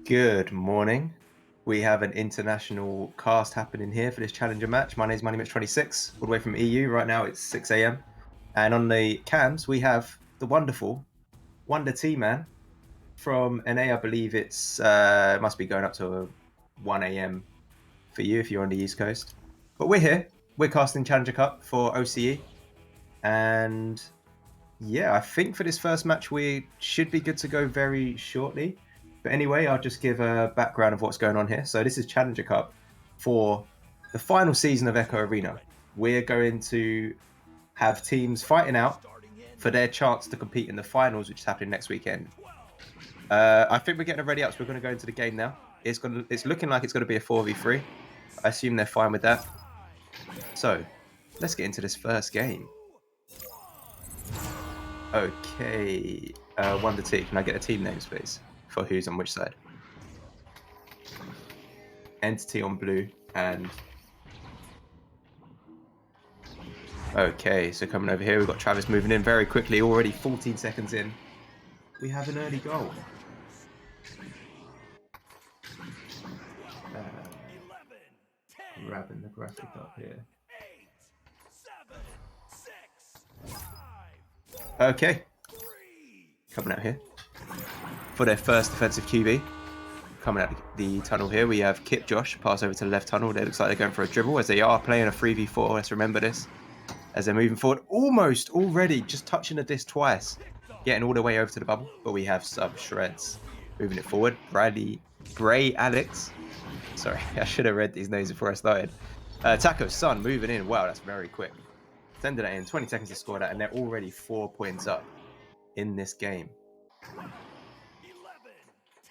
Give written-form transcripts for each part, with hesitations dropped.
Good morning. We have an international cast happening here for this challenger match. My name is Moneymatch26, all the way from EU. Right now it's 6 a.m. And on the cams, we have the wonderful Wonder T Man from NA. I believe it must be going up to 1 a.m. for you if you're on the East Coast. But we're here. We're casting Challenger Cup for OCE. And yeah, I think for this first match, we should be good to go very shortly. But anyway, I'll just give a background of what's going on here. So this is Challenger Cup for the final season of Echo Arena. We're going to have teams fighting out for their chance to compete in the finals, which is happening next weekend. I think we're getting ready up, so we're going to go into the game now. It's looking like it's going to be a 4v3. I assume they're fine with that. So let's get into this first game. Okay, Wonder T, can I get the team names, please, for who's on which side? Entity on blue and... Okay, so coming over here, we've got Travis moving in very quickly, already 14 seconds in. We have an early goal. Grabbing the graphic up here. Okay, coming out here for their first defensive QB. Coming out the tunnel here, we have Kip Josh pass over to the left tunnel. It looks like they're going for a dribble as they are playing a 3v4. Let's remember this as they're moving forward. Almost already just touching the disc twice, getting all the way over to the bubble. But we have sub shreds moving it forward. Bray Alex. Sorry, I should have read these names before I started. Taco Sun moving in. Wow, that's very quick. Sending that in. 20 seconds to score that, and they're already 4 points up in this game.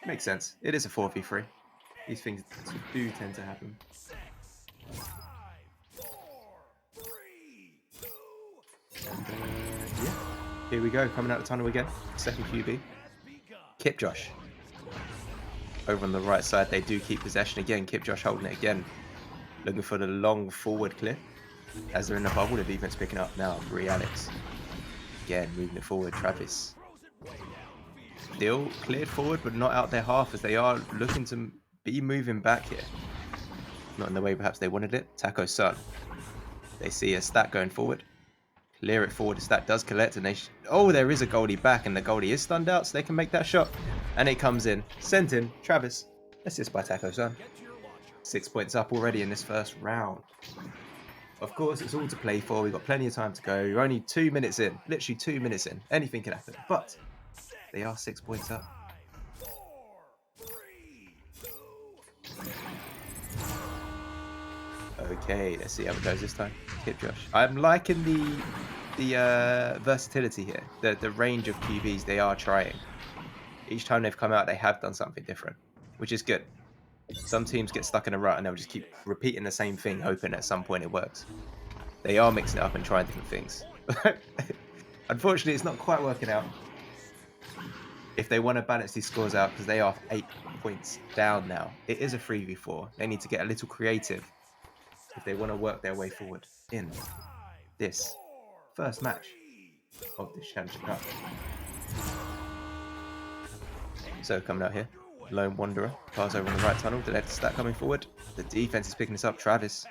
Makes sense. It is a 4v3. These things do tend to happen. And yeah, here we go. Coming out the tunnel again. Second QB. Kip Josh. Over on the right side, they do keep possession again. Kip Josh holding it again. Looking for the long forward clear. As they're in the bubble, the defense picking up now. Bree Alex. Again, moving it forward. Travis. Still cleared forward, but not out their half as they are looking to be moving back here. Not in the way perhaps they wanted it. Taco Sun. They see a stat going forward. Clear it forward. The stat does collect, and oh, there is a goalie back, and the goalie is stunned out, so they can make that shot. And it comes in. Sent in. Travis. Assist by Taco Sun. 6 points up already in this first round. Of course, it's all to play for. We've got plenty of time to go. We're only 2 minutes in. Literally 2 minutes in. Anything can happen. But they are 6 points up. Okay, let's see how it goes this time. Kip Josh. I'm liking the versatility here. The range of QBs they are trying. Each time they've come out, they have done something different, which is good. Some teams get stuck in a rut and they'll just keep repeating the same thing, hoping at some point it works. They are mixing it up and trying different things. Unfortunately, it's not quite working out. If they want to balance these scores out, because they are 8 points down now, it is a 3v4. They need to get a little creative if they want to work their way forward in this first match of this Challenger Cup. So coming out here, Lone Wanderer, pass over on the right tunnel, the left stat coming forward. The defense is picking this up. Travis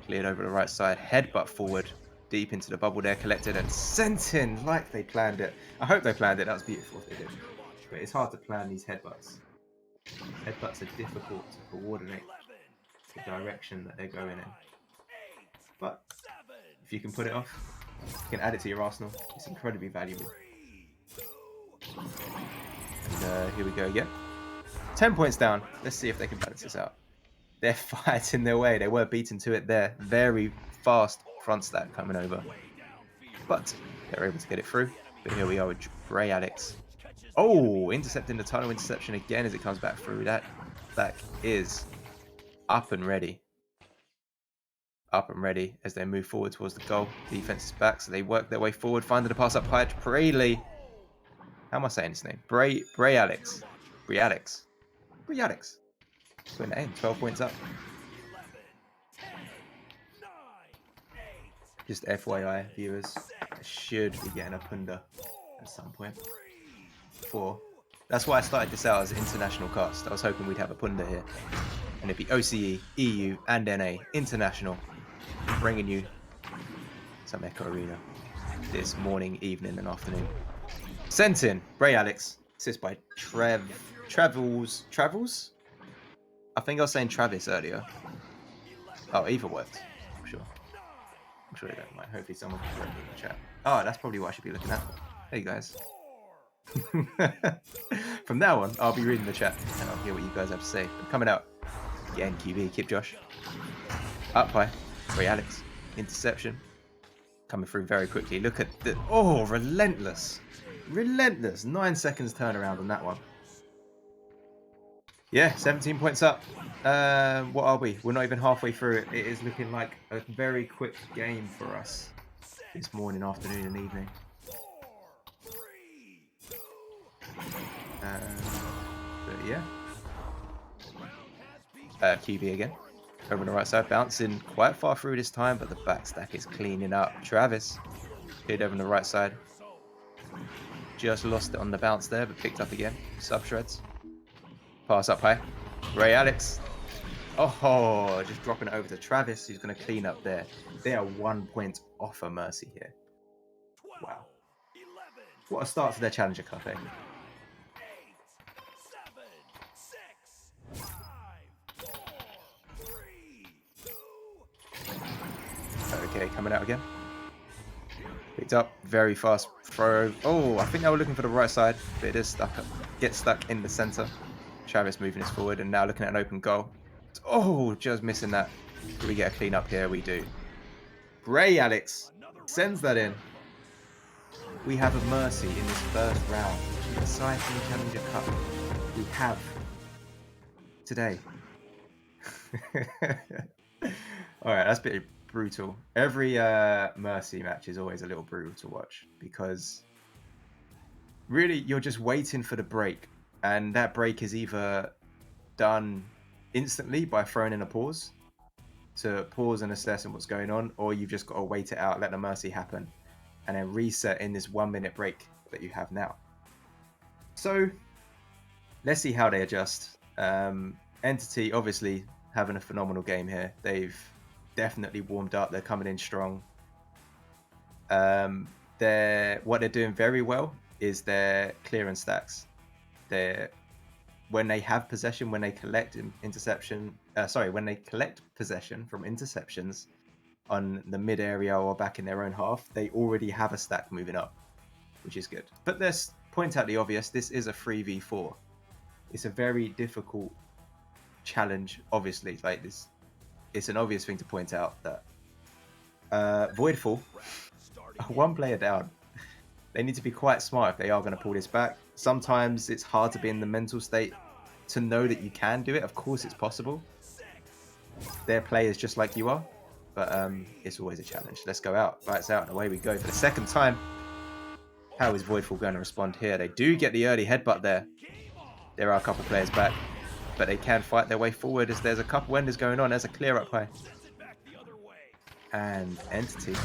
cleared over the right side, headbutt forward, deep into the bubble there, collected and sent in like they planned it. I hope they planned it. That was beautiful if they did. But it's hard to plan these headbutts. Headbutts are difficult to coordinate the direction that they're going in. But if you can put it off, you can add it to your arsenal. It's incredibly valuable. And here we go again. 10 points down. Let's see if they can balance this out. They're fighting their way. They were beaten to it there. Very fast front stat coming over. But they're able to get it through. But here we are with Bray Alex. Oh, intercepting the tunnel interception again as it comes back through. That is up and ready. Up and ready as they move forward towards the goal. Defense is back, so they work their way forward, finding the pass up high to Brayley. How am I saying his name? Bray Alex. Bray Alex. Bray Alex. Good name. 12 points up. Just FYI, viewers, I should be getting a Punda at some point for That's why I started this out as an international cast. I was hoping we'd have a Punda here. And it'd be OCE, EU, and NA, international, bringing you some Echo Arena this morning, evening, and afternoon. Sent in, Bray Alex, assist by Travels? I think I was saying Travis earlier. Oh, either worked. I'm sure they don't mind. Hopefully someone can correct me in the chat. Oh, that's probably what I should be looking at. Hey guys. From now on, I'll be reading the chat and I'll hear what you guys have to say. But coming out. Again, QB, keep Josh. Up high. Bray Alex. Interception. Coming through very quickly. Look at the... Oh, relentless. Relentless. 9 seconds turnaround on that one. Yeah, 17 points up. What are we? We're not even halfway through it. It is looking like a very quick game for us this morning, afternoon, and evening. But yeah. QB again. Over on the right side, bouncing quite far through this time, but the back stack is cleaning up. Travis hit over on the right side. Just lost it on the bounce there, but picked up again. Sub shreds. Pass up high. Ray Alex. Oh, just dropping it over to Travis, who's going to clean up there. They are 1 point off a mercy here. Wow. What a start to their Challenger Cup, eh? Okay, coming out again. Picked up, very fast throw. Oh, I think they were looking for the right side, but it is stuck up. Gets stuck in the center. Travis moving us forward and now looking at an open goal. Oh, just missing that. Do we get a clean up here? We do. Bray Alex sends that in. We have a mercy in this first round. Aside from the Challenger Cup, we have today. Alright, that's a bit brutal. Every mercy match is always a little brutal to watch because really you're just waiting for the break, and that break is either done instantly by throwing in a pause to pause and assess what's going on, or you've just got to wait it out, let the mercy happen, and then reset in this 1 minute break that you have now. So let's see how they adjust. Entity obviously having a phenomenal game here. They've definitely warmed up. They're coming in strong. What they're doing very well is their clearance stacks. When they have possession, when they collect when they collect possession from interceptions on the mid area or back in their own half, they already have a stack moving up, which is good. But let's point out the obvious. This is a 3v4. It's a very difficult challenge, obviously. Like this, it's an obvious thing to point out that Voidfall, one player down. They need to be quite smart if they are going to pull this back. Sometimes it's hard to be in the mental state to know that you can do it. Of course it's possible. They're players just like you are, but it's always a challenge. Let's go out. Lights out and away we go for the second time. How is Voidfall going to respond here? They do get the early headbutt there. There are a couple players back, but they can fight their way forward as there's a couple enders going on. There's a clear up play. And Entity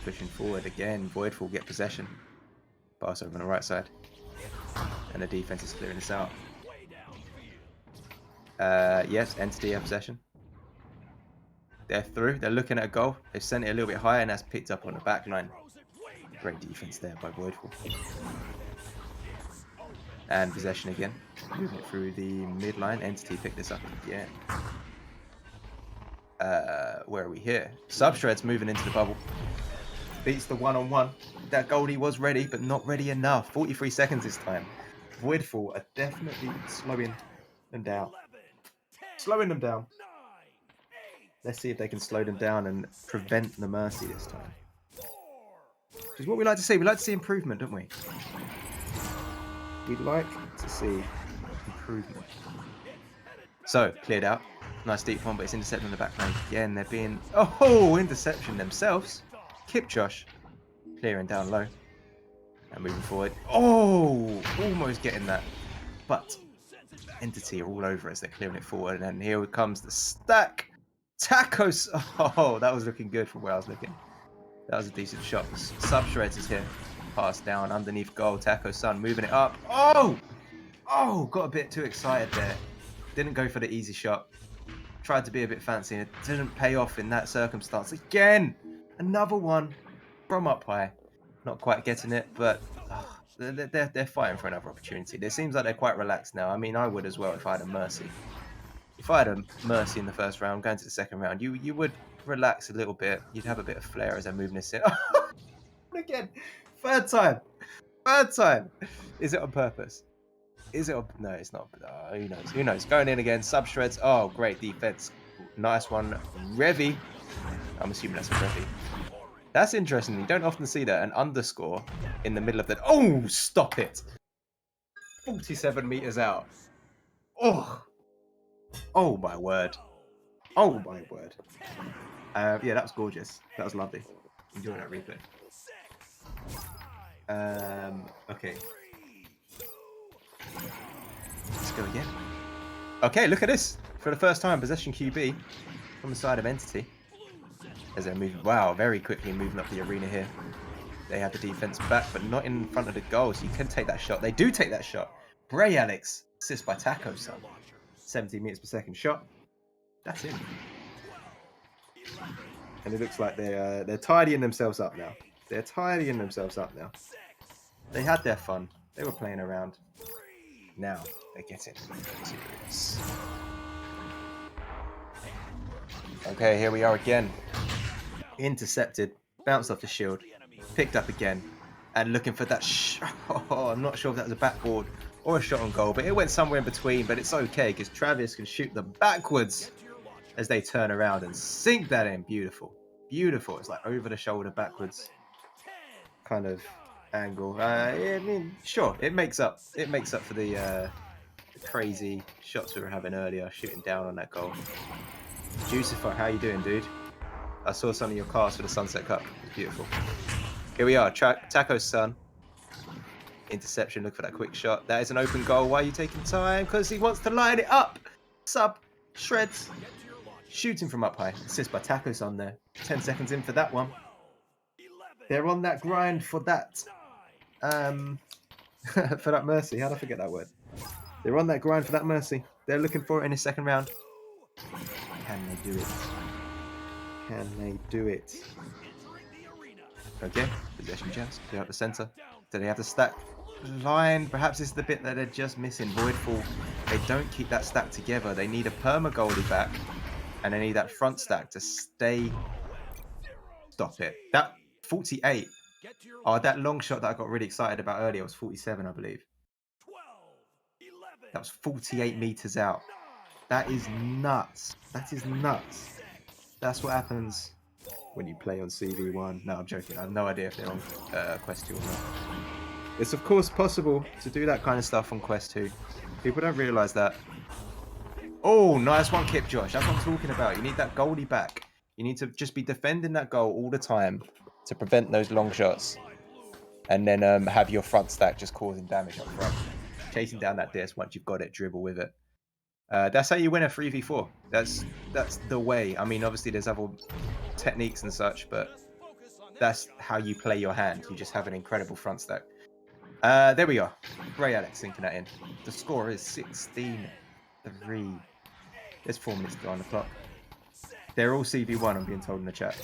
pushing forward again. Voidfall get possession. Pass over on the right side. And the defense is clearing this out. Yes, Entity have possession. They're through. They're looking at a goal. They've sent it a little bit higher and that's picked up on the back line. Great defense there by Voidfall. And possession again. Moving it through the midline. Entity picked this up again. Where are we here? Subshred's moving into the bubble. Beats the one-on-one. That goldie was ready, but not ready enough. 43 seconds this time. Voidfall are definitely slowing them down. Let's see if they can slow them down and prevent the mercy this time. Which is what we like to see. We like to see improvement, don't we? We'd like to see improvement. So, cleared out. Nice deep one, but it's intercepted on the back line. Again, they're being... Oh, interception themselves. Kipchosh clearing down low. And moving forward. Oh, almost getting that. But Entity are all over as they're clearing it forward. And then here comes the stack. Tacos. Oh, that was looking good from where I was looking. That was a decent shot. Subshreds is here. Pass down underneath goal. Taco Sun moving it up. Oh! Oh, got a bit too excited there. Didn't go for the easy shot. Tried to be a bit fancy and it didn't pay off in that circumstance. Again, another one from up high. Not quite getting it, but they're fighting for another opportunity. It seems like they're quite relaxed now. I mean, I would as well if I had a mercy. If I had a mercy in the first round, going to the second round, you would relax a little bit. You'd have a bit of flair as they're moving this in. Again, third time. Third time. Is it on purpose? Is it on... No, it's not. Who knows? Who knows? Going in again. Sub shreds. Oh, great defense. Nice one. Revy. I'm assuming that's a Revy. That's interesting. You don't often see that. An underscore in the middle of that. Oh, stop it. 47 meters out. Oh. Oh, my word. Oh, my word. Yeah, that was gorgeous. That was lovely. Enjoy that replay. Okay. Let's go again. Okay, look at this. For the first time, possession QB from the side of Entity. As they're moving, wow, very quickly moving up the arena here. They have the defense back, but not in front of the goal, so you can take that shot. They do take that shot. Bray Alex, assist by Taco Son. 17 meters per second shot. That's in. And it looks like they're tidying themselves up now. They're tidying themselves up now. They had their fun. They were playing around. Now they're getting serious. Okay, here we are again. Intercepted, bounced off the shield, picked up again, and looking for that oh, I'm not sure if that was a backboard or a shot on goal, but it went somewhere in between, but it's okay because Travis can shoot them backwards as they turn around and sink that in. Beautiful. Beautiful. It's like over the shoulder backwards kind of angle. I mean, sure, it makes up for the crazy shots we were having earlier, shooting down on that goal. Juicifer, how you doing, dude? I saw some of your cars for the Sunset Cup. It's beautiful. Here we are, Taco's son. Interception, look for that quick shot. That is an open goal. Why are you taking time? Because he wants to line it up. Sub, shreds, shooting from up high. Assist by Taco's on there. 10 seconds in for that one. They're on that grind for that. For that mercy. How did I forget that word? They're on that grind for that mercy. They're looking for it in the second round. Can they do it? Can they do it? Okay, possession chance. Clear out the center. Do they have the stack line? Perhaps this is the bit that they're just missing. Voidfall. They don't keep that stack together. They need a perma goalie back, and they need that front stack to stay. Stop it. That 48. Oh, that long shot that I got really excited about earlier was 47, I believe. That was 48 meters out. That is nuts. That is nuts. That's what happens when you play on CV1. No, I'm joking. I have no idea if they're on Quest 2 or not. It's of course possible to do that kind of stuff on Quest 2. People don't realise that. Oh, nice one, Kip Josh. That's what I'm talking about. You need that goalie back. You need to just be defending that goal all the time to prevent those long shots. And then have your front stack just causing damage up front. Chasing down that disc once you've got it, dribble with it. That's how you win a 3v4. That's the way. I mean, obviously there's other techniques and such, but that's how you play your hand. You just have an incredible front stack. There we are. Bray Alex sinking that in. The score is 16-3. There's 4 minutes to go on the clock. They're all CV1, I'm being told in the chat.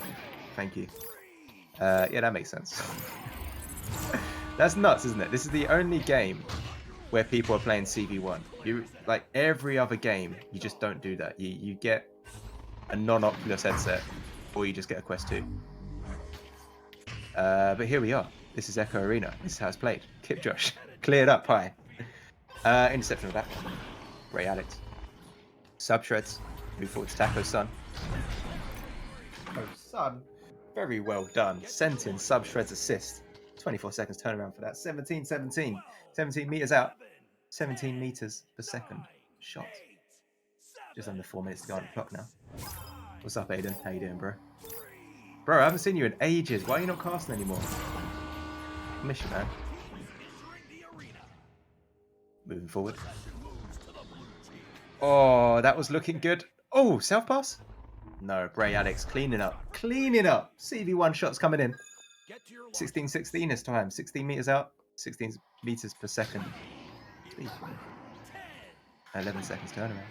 Thank you. Yeah, that makes sense. That's nuts, isn't it? This is the only game where people are playing CV1. You like every other game, you just don't do that. You get a non-Oculus headset, or you just get a Quest 2. But here we are. This is Echo Arena. This is how it's played. Kip Josh cleared up high. Interception of that. Bray Alex. Sub shreds. Move forward to Taco Son. Oh, Son. Very well done. Sent in sub shreds assist. 24 seconds turnaround for that. 17-17. 17 meters out. 17 meters per second shot. Just under 4 minutes to go on the clock now. What's up, Aiden? How you doing, bro? Bro, I haven't seen you in ages. Why are you not casting anymore? I miss you, man. Moving forward. Oh, that was looking good. Oh, self pass? No, Bray Alex cleaning up. Cleaning up. CV1 shots coming in. 16-16 this time. 16 meters out. 16 meters per second. 11 seconds turnaround.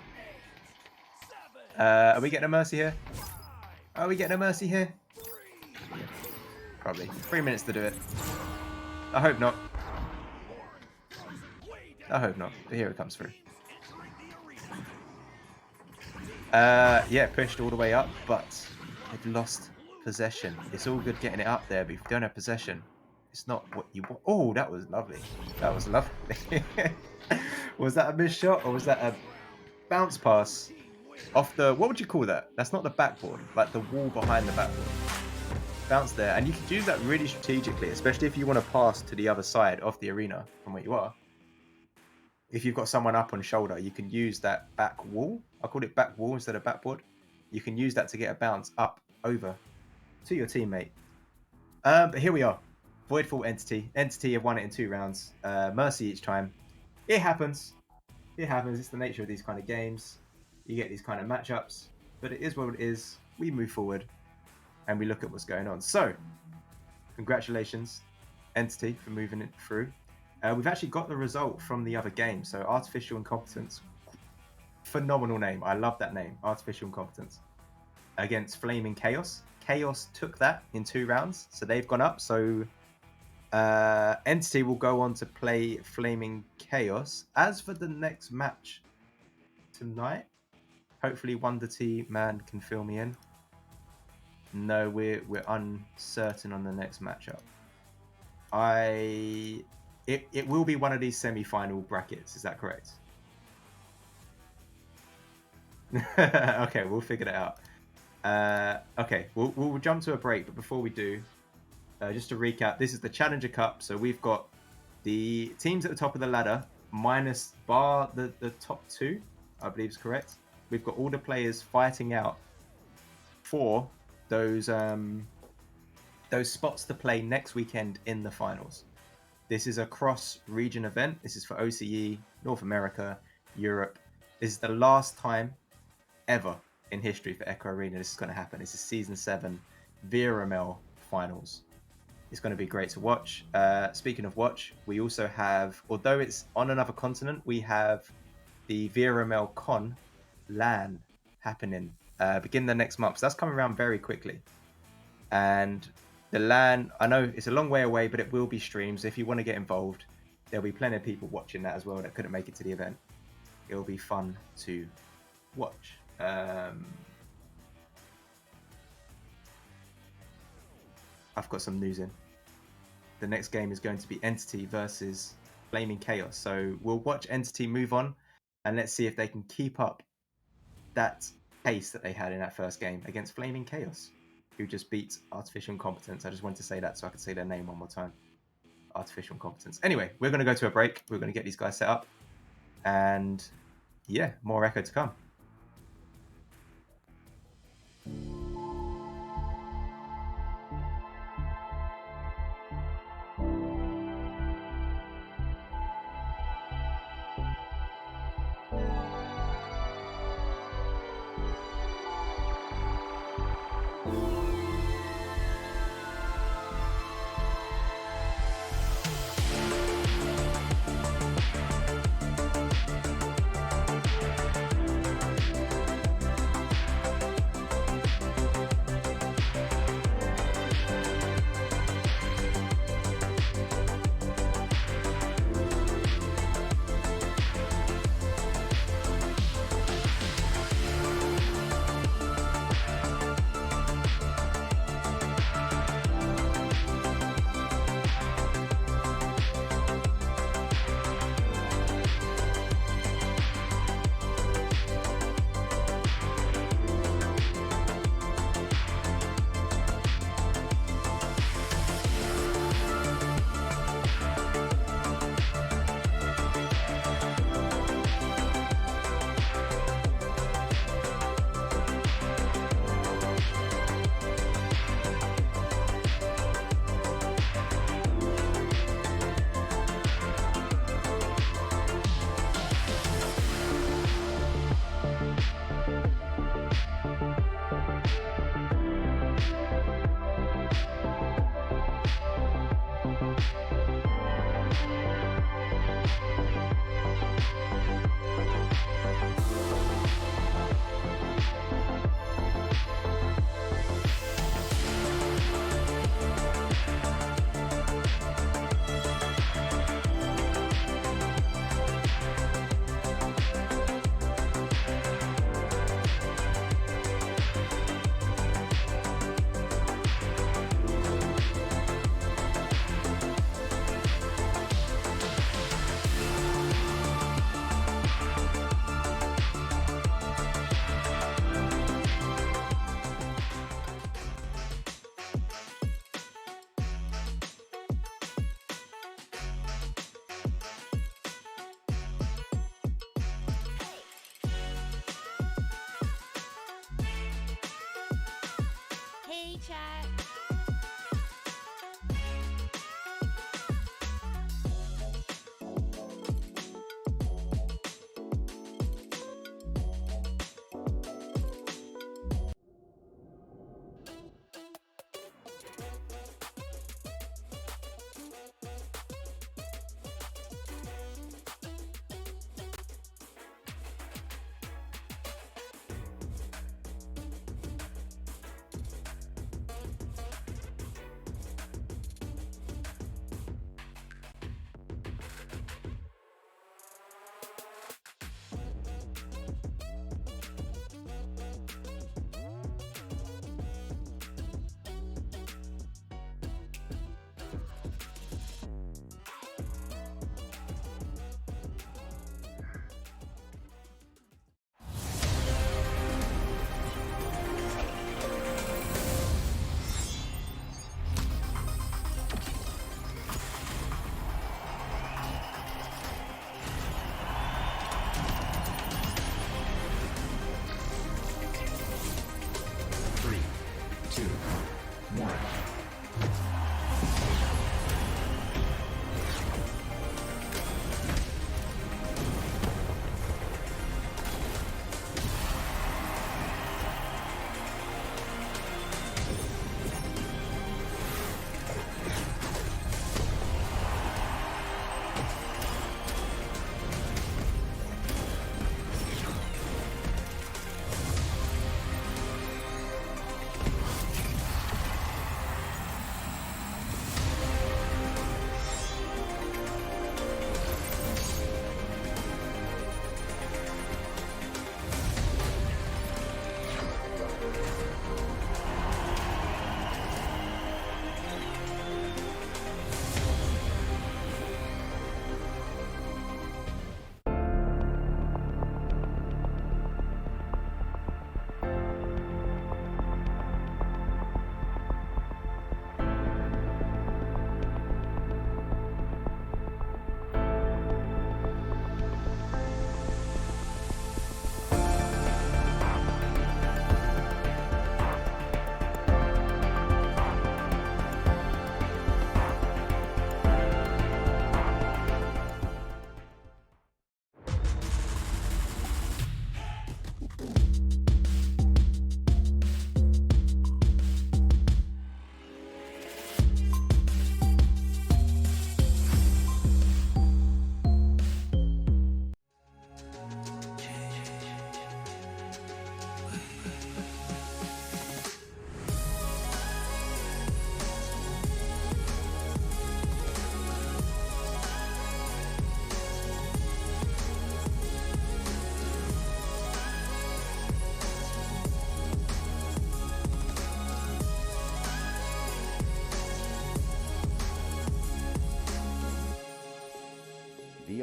Are we getting a mercy here? Are we getting a mercy here? Yeah, probably. 3 minutes to do it. I hope not. I hope not. But here it comes through. Yeah, pushed all the way up, but they've lost possession. It's all good getting it up there, but if you don't have possession, it's not what you want. Oh, that was lovely. That was lovely. Was that a missed shot or was that a bounce pass off the, what would you call that? That's not the backboard, like the wall behind the backboard. Bounce there, and you could use that really strategically, especially if you want to pass to the other side of the arena from where you are. If you've got someone up on shoulder, you can use that back wall. I called it back wall instead of backboard. You can use that to get a bounce up over to your teammate. But here we are. Voidfall Entity. Entity have won it in 2 rounds. Mercy each time. It happens. It happens. It's the nature of these kind of games. You get these kind of matchups. But it is what it is. We move forward. And we look at what's going on. So, congratulations, Entity, for moving it through. We've actually got the result from the other game. So, Artificial Incompetence. Phenomenal name. I love that name. Artificial Incompetence. Against Flaming Chaos. Chaos took that in 2 rounds. So, they've gone up. So, Entity will go on to play Flaming Chaos. As for the next match tonight, hopefully Wonder T Man can fill me in. No, we're uncertain on the next matchup. It will be one of these semi-final brackets. Is that correct? Okay, we'll figure that out. Okay, we'll jump to a break, but before we do, just to recap, this is the Challenger Cup. So we've got the teams at the top of the ladder, minus bar the top 2, I believe is correct. We've got all the players fighting out for those spots to play next weekend in the finals. This is a cross-region event. This is for OCE, North America, Europe. This is the last time ever in history for Echo Arena this is going to happen. This is Season 7 VRML Finals. It's going to be great to watch. Speaking of watch, we also have, although it's on another continent, we have the VRML Con LAN happening beginning the next month. So that's coming around very quickly. And the LAN, I know it's a long way away, but it will be streamed. So if you want to get involved, there'll be plenty of people watching that as well that couldn't make it to the event. It'll be fun to watch. I've got some news in. The next game is going to be Entity versus Flaming Chaos. So we'll watch Entity move on and let's see if they can keep up that pace that they had in that first game against Flaming Chaos, who just beat Artificial Incompetence. I just wanted to say that so I could say their name one more time. Artificial Incompetence. Anyway, we're going to go to a break. We're going to get these guys set up. And yeah, more Echo to come.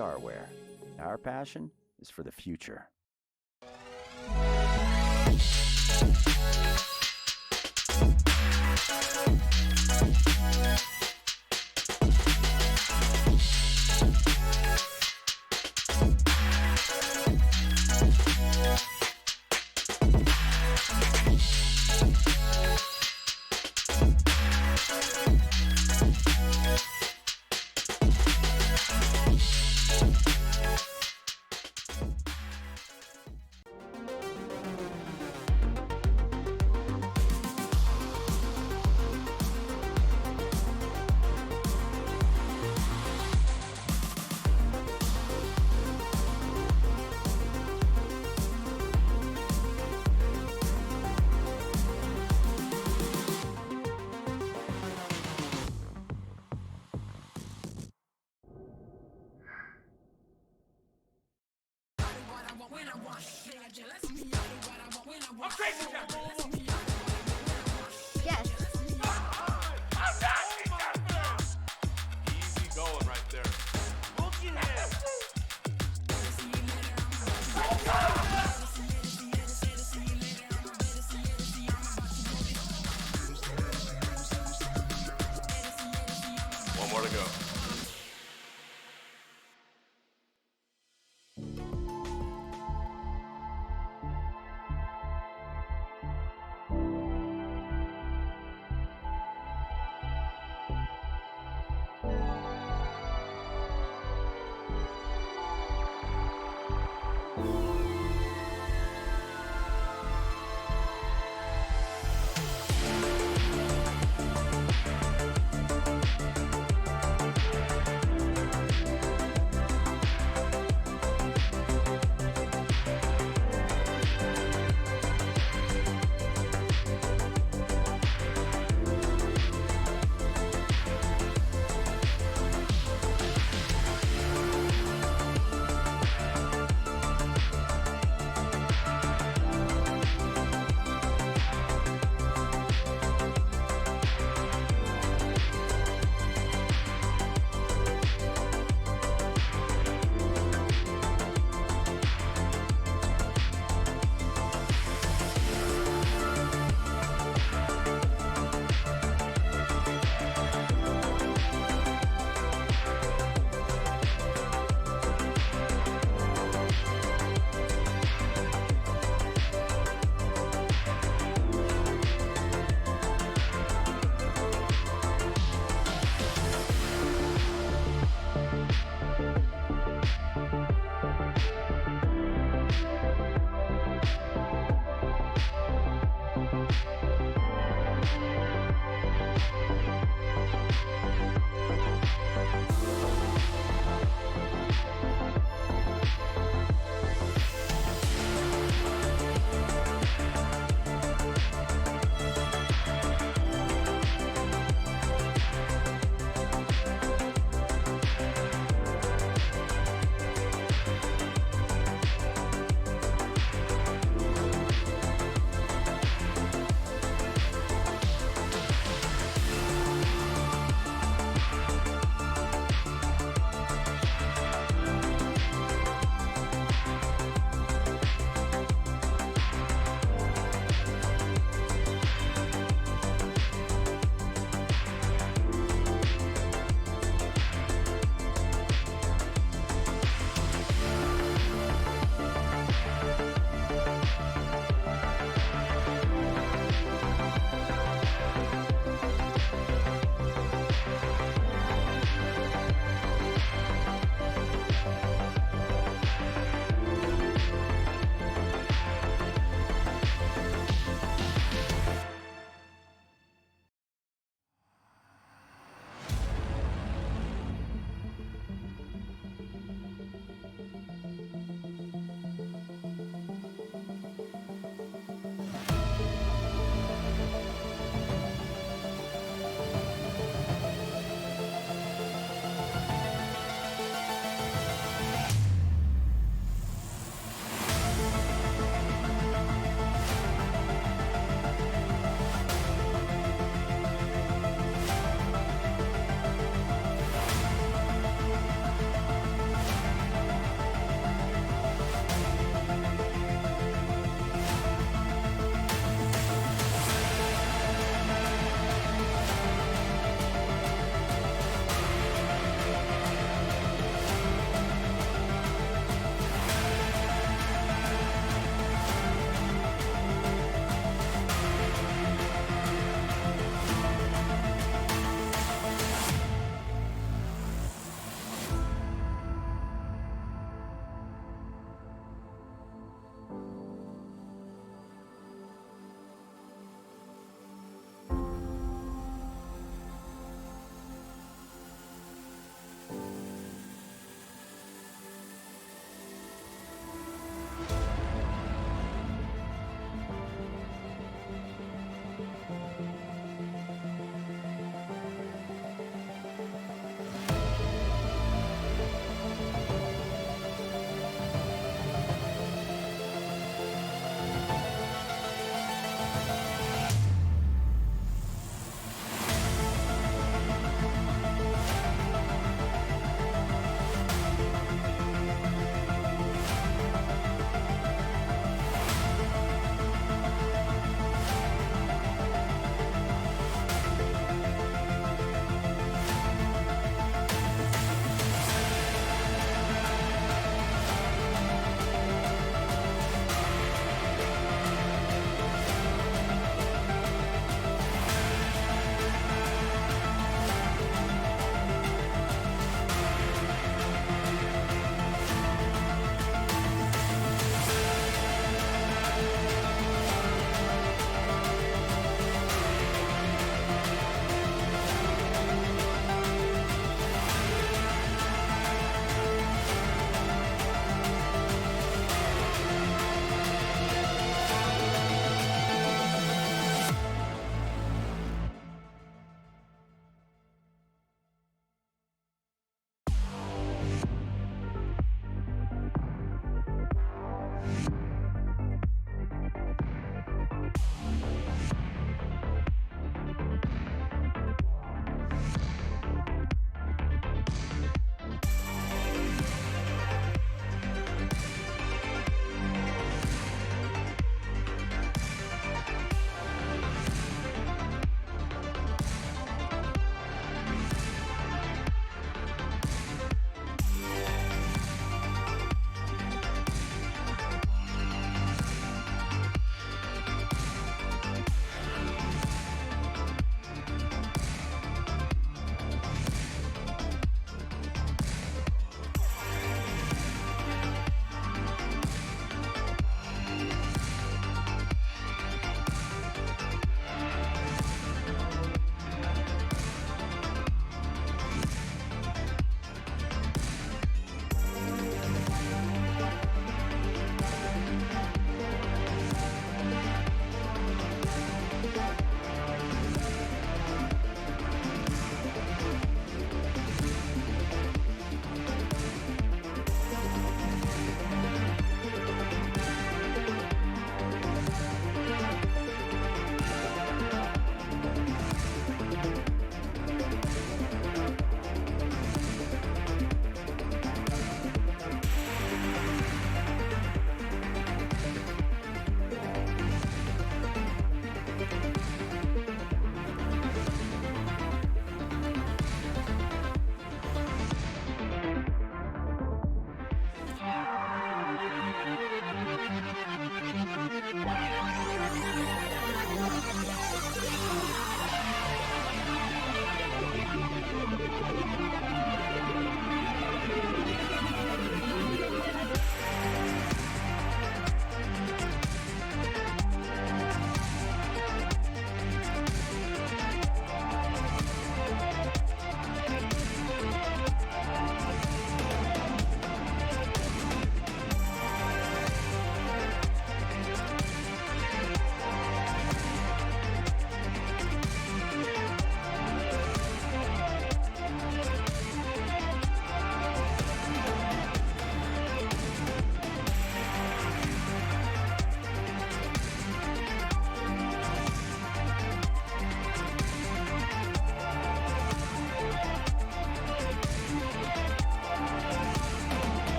are aware. Our passion is for the future. One more to go.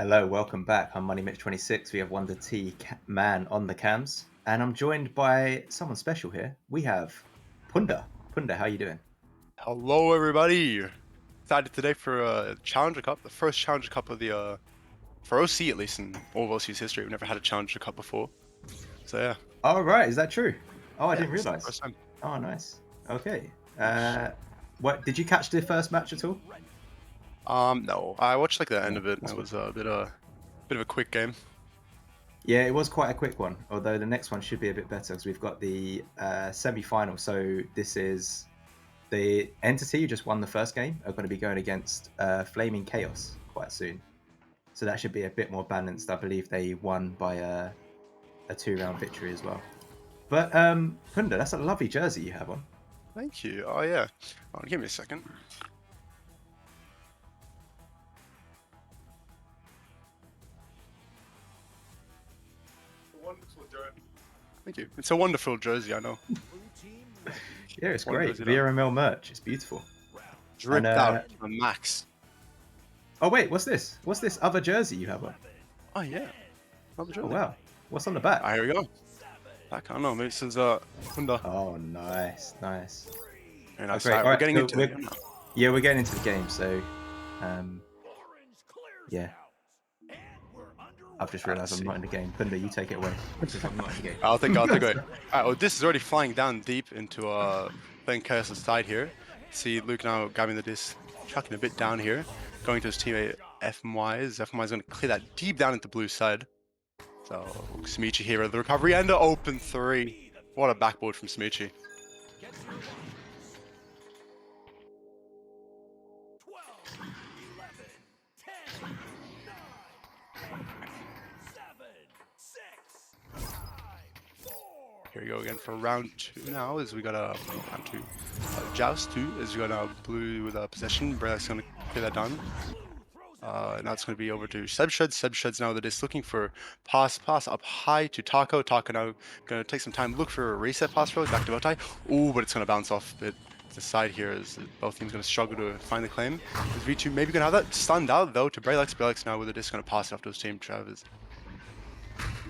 Hello, welcome back. I'm Money Mitch 26. We have Wonder T Man on the cams, and I'm joined by someone special here. We have Punda. Punda, how you doing? Hello, everybody. Excited today for a Challenger Cup, the first Challenger Cup of the for OC at least in all of OC's history. We've never had a Challenger Cup before, so yeah. Oh, right, is that true? Oh, I didn't It's the realize. first time. Oh, nice. Okay. What did you catch the first match at all? No, I watched like the end of it. That's It was a bit of a quick game. Yeah, it was quite a quick one. Although the next one should be a bit better because we've got the semi-final. So this is the entity who just won the first game are going to be going against Flaming Chaos quite soon. So that should be a bit more balanced. I believe they won by a 2-round victory as well. But Punda, that's a lovely jersey you have on. Thank you. Oh yeah. Oh, give me a second. Thank you. It's a wonderful jersey, I know. Yeah, it's One of great. those, VRML merch. It's beautiful. Dripped And, out to the max. Oh wait, what's this? What's this other jersey you have on? Oh yeah. Another jersey. Oh wow. What's on the back? Ah, here we go. Back, I don't know. Maybe it says Honda. Oh, nice, nice. Very nice. great. Alright, Alright, we're getting so into it now. Yeah, we're getting into the game. So, yeah. I've just realised I'm not in the game. Punda, you take it away. Because I'm not in the game. I'll take it. Alright, well, this is already flying down deep into playing Chaos' side here. See Luke now grabbing the disc, chucking a bit down here, going to his teammate FMYs. FMYs is going to clear that deep down into blue side. So Smichi here with the recovery and the open 3. What a backboard from Smichi. Here we go again for round 2 now, as we got a round 2 joust 2, as we got a blue with a possession. Brelak's going to clear that down. Now it's going to be over to Sebshed. Sebshed's now the disc looking for pass up high to Taco. Taco now going to take some time, look for a reset pass road back to Botai. Ooh, but it's going to bounce off a bit to the side here as both teams going to struggle to find the claim. Is V2 maybe going to have that stunned out though to Brelak. Brelak's now with the disc going to pass it off to his team, Travis.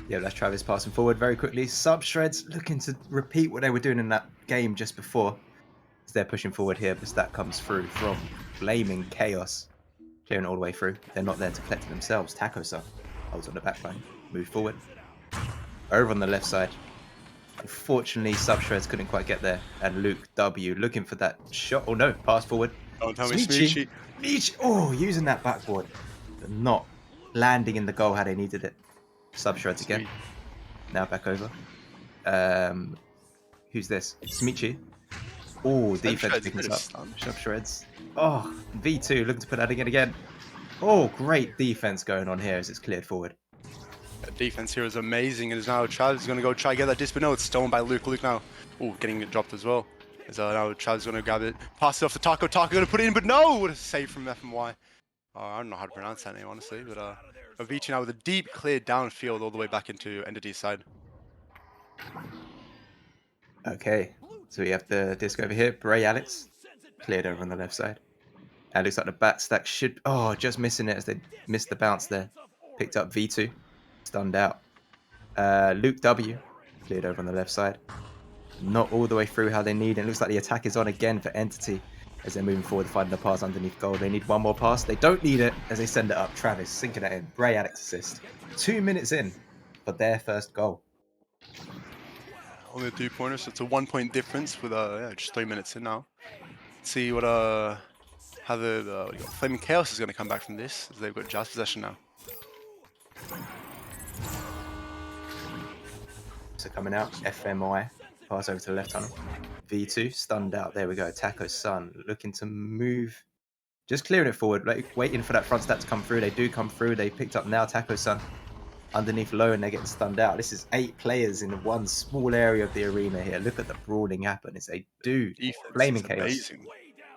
Yeah, that's Travis passing forward very quickly. Subshreds looking to repeat what they were doing in that game just before. As they're pushing forward here, but that comes through from Flaming Chaos. Clearing all the way through. They're not there to collect it themselves. Taco-san holds on the back line. Move forward. Over on the left side. Unfortunately, Subshreds couldn't quite get there. And Luke W looking for that shot. Oh no, pass forward. Don't tell me Smichi. Smichi. Oh, using that backboard. But not landing in the goal how they needed it. Subshreds again. Now back over. Who's this? Smichi. Oh, defense picking up. Subshreds. Oh, V2 looking to put that again. Oh, great defense going on here as it's cleared forward. The defense here is amazing. It is now Travis is going to go try to get that disc, but no, it's stolen by Luke. Luke now, oh, getting it dropped as well. As now Travis is going to grab it, pass it off to Taco. Taco going to put it in, but no! What a save from FMY. I don't know how to pronounce that name, honestly, but Avicii now with a deep clear downfield all the way back into Entity's side. Okay, so we have the disc over here. Bray Alex cleared over on the left side. And it looks like the bat stack should... Oh, just missing it as they missed the bounce there. Picked up V2. Stunned out. Luke W cleared over on the left side. Not all the way through how they need. And it looks like the attack is on again for Entity as they're moving forward, finding the pass underneath goal. They need one more pass. They don't need it as they send it up. Travis sinking it in. Bray Alex assist. 2 minutes in for their first goal. Only a 3-pointer, so it's a 1-point difference with just 3 minutes in now. Let's see what how the Flaming Chaos is going to come back from this, as they've got just possession now. So coming out, FMI, pass over to the left tunnel. V2, stunned out. There we go. Taco-san looking to move. Just clearing it forward, like, waiting for that front stat to come through. They do come through. They picked up now Taco-san underneath low and they're getting stunned out. This is 8 players in one small area of the arena here. Look at the brawling happen. It's a do. Flaming Chaos amazing.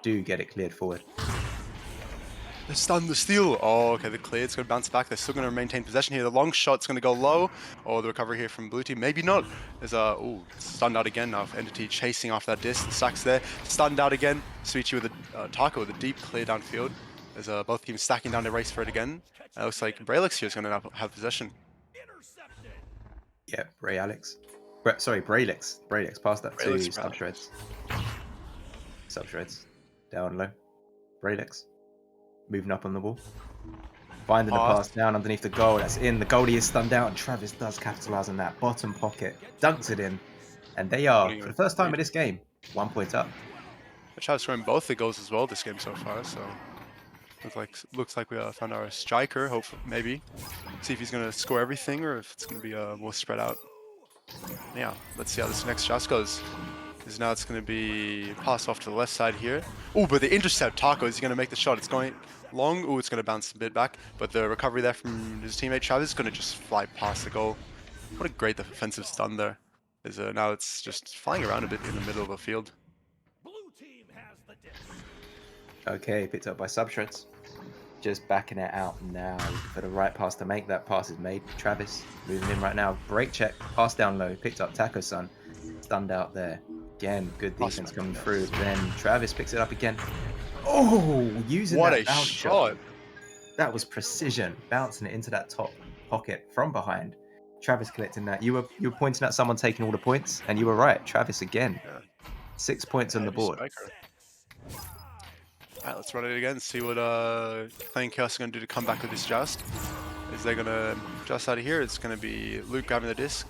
Do get it cleared forward. They stun the steal. Oh, okay, the clear. It's going to bounce back. They're still going to maintain possession here. The long shot's going to go low. Oh, the recovery here from blue team. Maybe not. There's stunned out again now. Entity chasing after that disc. The sack's there. Stunned out again. Sweetie with a Taco with a deep clear downfield. As both teams stacking down the race for it again. It looks like Braylix here is going to have possession. Yeah, Braylix. Braylix. Pass that to Braylix, Subshreds. Subshreds. Down low. Braylix. Moving up on the wall. Finding the pass down underneath the goal. That's in. The goalie is stunned out, and Travis does capitalise on that. Bottom pocket. Dunks it in. And they are, for the first time in this game, 1 point up. Travis scoring both the goals as well this game so far, so looks like we found our striker, hopefully, maybe. See if he's going to score everything or if it's going to be more spread out. Yeah, let's see how this next shot goes. Because now it's going to be passed off to the left side here. Oh, but the intercept, Taco, is he going to make the shot? It's going long. Oh, it's going to bounce a bit back. But the recovery there from his teammate Travis is going to just fly past the goal. What a great defensive stun there. Now it's just flying around a bit in the middle of the field. Okay, picked up by Subshreds. Just backing it out now for the right pass to make. That pass is made. Travis moving in right now. Break check. Pass down low. Picked up Taco-san. Stunned out there. Again, good defense coming through. Then Travis picks it up again. Oh, using what that a bounce shot. That was precision. Bouncing it into that top pocket from behind. Travis collecting that. You were pointing at someone taking all the points, and you were right. Travis again. Yeah. 6 points on the board. Alright, let's run it again, see what Playing Chaos are going to do to come back with this joust. Is they going to just out of here? It's going to be Luke grabbing the disc.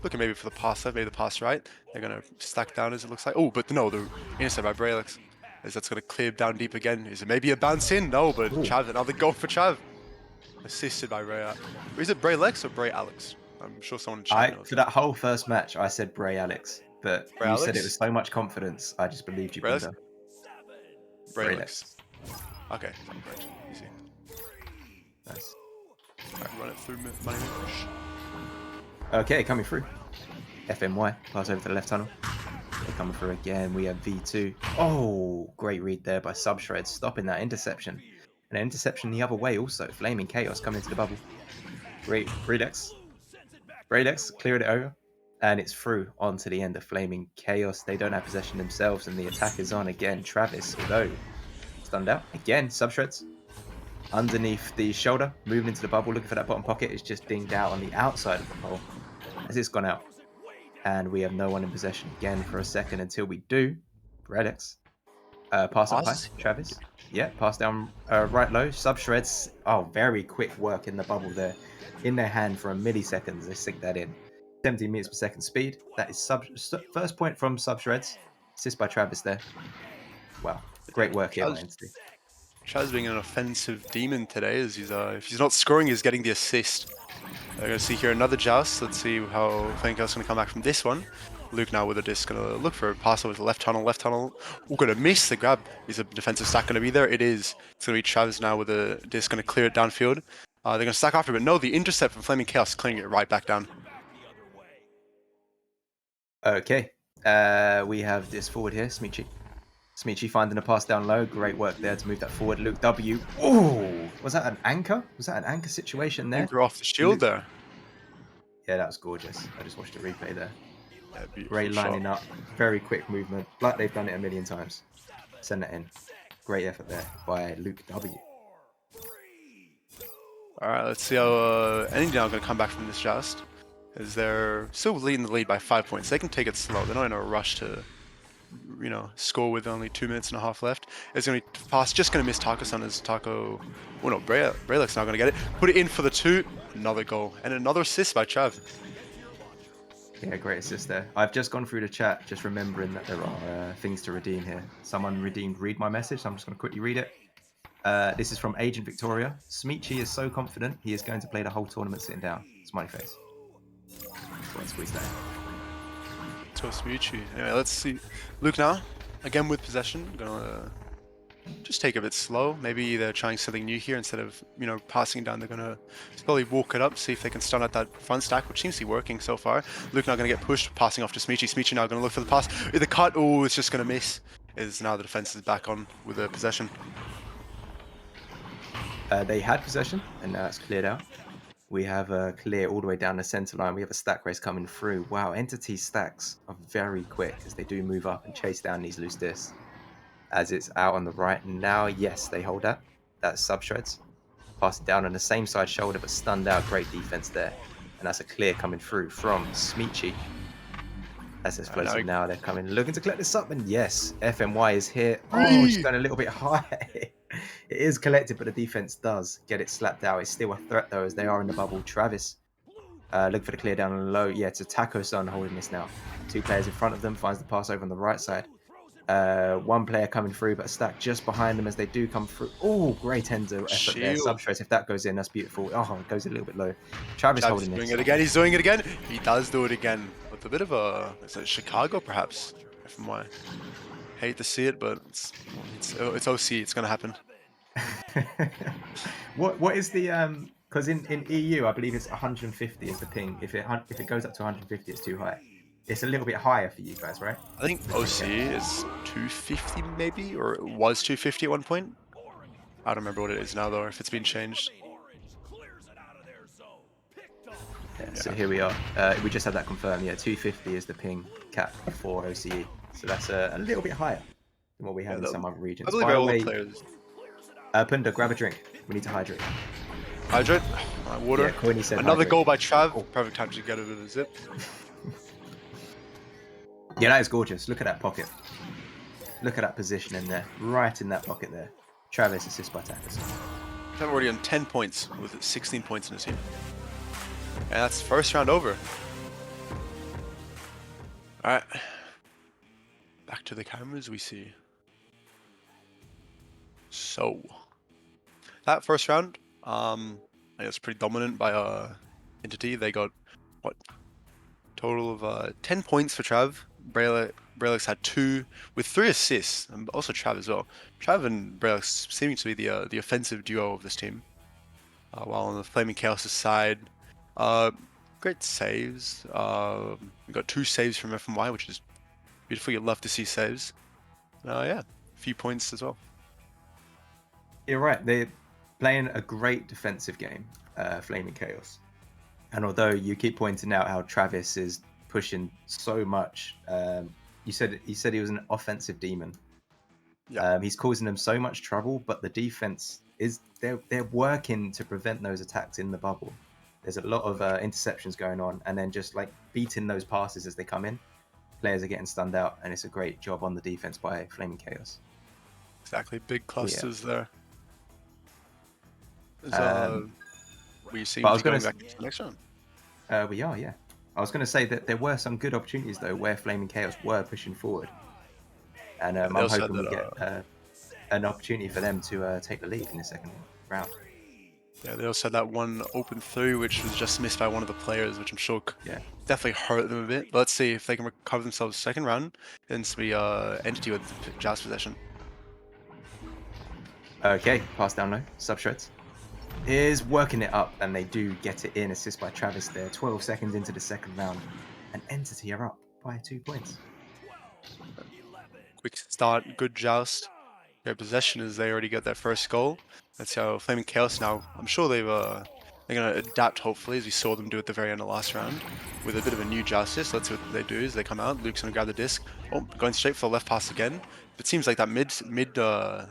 Looking maybe for the pass left, maybe the pass right. They're going to stack down as it looks like. Oh, but no, the intercept by Braylix. As that's going to clear down deep again. Is it maybe a bounce in? No, but Chav, another goal for Chav. Assisted by Ray. Is it Braylix or Bray Alex? I'm sure someone in chat knows. For that whole first match, I said Bray Alex, but Bray you Alex? said it with so much confidence, I just believed you. Braylix? Braylix. Okay, great. Easy. Nice. Alright, run it through money. Okay, coming through. FMY, pass over to the left tunnel. They're coming through again. We have V2. Oh, great read there by Subshred, stopping that interception. And an interception the other way also. Flaming Chaos coming into the bubble. Great. Braylix, cleared it over. And it's through onto the end of Flaming Chaos. They don't have possession themselves, and the attack is on again. Travis, although stunned out. Again, Subshreds. Underneath the shoulder, moving into the bubble, looking for that bottom pocket. It's just dinged out on the outside of the pole as it's gone out. And we have no one in possession again for a second until we do. Redix. Pass up high, Travis. Yeah, pass down right low. Subshreds. Oh, very quick work in the bubble there. In their hand for a millisecond, they sink that in. 17 meters per second speed. That is first point from Subshreds. Assist by Travis there. Wow. Great work here by Entity. Chaz being an offensive demon today, as he's if he's not scoring, he's getting the assist. We're going to see here another joust. Let's see how Flanker's going to come back from this one. Luke now with a disc, going to look for a pass over to the left tunnel. We're going to miss the grab. Is a defensive stack going to be there? It is. It's going to be Travis now with a disc, going to clear it downfield. They're going to stack after, but no, the intercept from Flaming Chaos, clearing it right back down. Okay. We have this forward here, Smeechy. Smeechy finding a pass down low. Great work there to move that forward. Luke W. Oh, was that an anchor? Was that an anchor situation there? Anchor off the shield Luke. there. Yeah, that was gorgeous. I just watched the replay there. Yeah, great lining up. Very quick movement. Like they've done it a million times. Send that in. Great effort there by Luke W. Alright, let's see how Any now going to come back from this joust. As they're still leading the lead by 5 points. They can take it slow. They're not in a rush to, you know, score with only 2 minutes and a half left. It's going to pass, just going to miss Taco-san as Taco... Oh no, Braylix now going to get it. Put it in for the 2. Another goal. And another assist by Chav. Yeah, great assist there. I've just gone through the chat, just remembering that there are things to redeem here. Someone redeemed read my message, so I'm just going to quickly read it. This is from Agent Victoria. Smeechy is so confident he is going to play the whole tournament sitting down. Smiley face. So let's squeeze that in. So Smeechy. Anyway, let's see. Luke now, again with possession. Gonna just take it a bit slow. Maybe they're trying something new here instead of, you know, passing down. They're gonna probably walk it up, see if they can stun at that front stack, which seems to be working so far. Luke now gonna get pushed, passing off to Smeechy. Smeechy now gonna look for the pass. The cut, oh, it's just gonna miss. Is now the defense is back on with the possession. They had possession, and now it's cleared out. We have a clear all the way down the center line. We have a stack race coming through. Wow, Entity stacks are very quick as they do move up and chase down these loose discs. As it's out on the right now, yes, they hold that. That's Subshreds. Pass it down on the same side shoulder, but stunned out. Great defense there. And that's a clear coming through from Smeechy. That's explosive now. They're coming, looking to collect this up. And yes, FMY is here. Oh, just going a little bit high. It is collected, but the defense does get it slapped out. It's still a threat, though, as they are in the bubble. Travis, look for the clear down on the low. Yeah, it's a Taco-san holding this now. 2 players in front of them, finds the pass over on the right side. 1 player coming through, but a stack just behind them as they do come through. Oh, great ender effort there. Substrate, if that goes in, that's beautiful. Oh, it goes a little bit low. Travis holding doing this. it again. He's doing it again. He does do it again. With a bit of a, is it Chicago perhaps? FMY. Hate to see it, but it's OC. It's gonna happen. What is the because in EU I believe it's 150 is the ping. If it goes up to 150, it's too high. It's a little bit higher for you guys, right? I think OC is 250 maybe, or it was 250 at one point. I don't remember what it is now though, if it's been changed. Yeah, so here we are. We just had that confirmed. Yeah, 250 is the ping cap for OCE. So that's a little bit higher than what we have in some other regions. I believe all the players. Punda, grab a drink. We need to hydrate. Hydrate? Water. Yeah, Courtney said another hydrate. goal by Trav. Oh. Perfect time to get it with a zip. Yeah, that is gorgeous. Look at that pocket. Look at that position in there. Right in that pocket there. Travis assist by Tackers. Trav already on 10 points with 16 points in his team. And that's first round over. Alright. Back to the cameras we see. So that first round, I guess pretty dominant by Entity. They got what? Total of 10 points for Trav. Braillex had 2 with 3 assists, and also Trav as well. Trav and Braillex seeming to be the offensive duo of this team. While on the Flaming Chaos' side, great saves. We got 2 saves from FMY, which is beautiful. You'd love to see saves. Yeah, a few points as well. You're right. They're playing a great defensive game, Flaming Chaos. And although you keep pointing out how Travis is pushing so much, you said he was an offensive demon. Yeah. He's causing them so much trouble, but the defense is they're working to prevent those attacks in the bubble. There's a lot of interceptions going on, and then just like beating those passes as they come in. Players are getting stunned out, and it's a great job on the defense by Flaming Chaos. Exactly, big clusters there. We seem to be going back to the next round. We are, yeah. I was going to say that there were some good opportunities though where Flaming Chaos were pushing forward, and I'm hoping we get an opportunity for them to take the lead in the second round. Yeah, they also had that one open 3 which was just missed by one of the players, which I'm sure definitely hurt them a bit. But let's see if they can recover themselves second round and be Entity with Jazz possession. Okay, pass down low. Subshreds is working it up, and they do get it in. Assist by Travis there. 12 seconds into the second round, and Entity are up by 2 points. Quick start, good joust. Their possession as they already got their first goal. That's how Flaming Chaos now. I'm sure they're gonna adapt hopefully, as we saw them do at the very end of last round, with a bit of a new justice. Let's see what they do as they come out. Luke's gonna grab the disc. Oh, going straight for the left pass again. It seems like that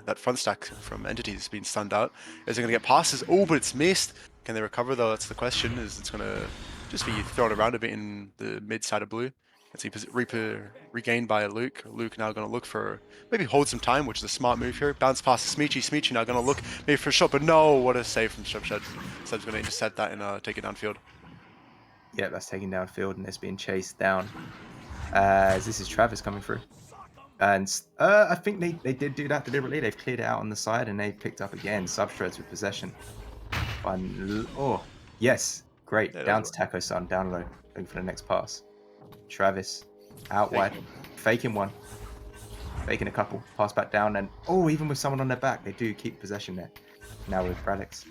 that front stack from Entity has been stunned out. Is it gonna get passes? Oh, but it's missed. Can they recover though? That's the question. Is it's gonna just be thrown around a bit in the mid side of blue. Let's see, regained by Luke. Luke now going to look for, maybe hold some time, which is a smart move here. Bounce past to Smeechy. Smeechy now going to look maybe for a shot, but no, what a save from Subshed. Sub's going to intercept that and take it downfield. Yeah, that's taken downfield, and it's being chased down. As this is Travis coming through. And I think they did do that deliberately. They've cleared it out on the side, and they've picked up again. Subshreds with possession. Oh, yes. Great. Down to Taco-san, down low. Looking for the next pass. Travis out wide, faking one, faking a couple, pass back down, and oh, even with someone on their back, they do keep possession there. Now with Braillex,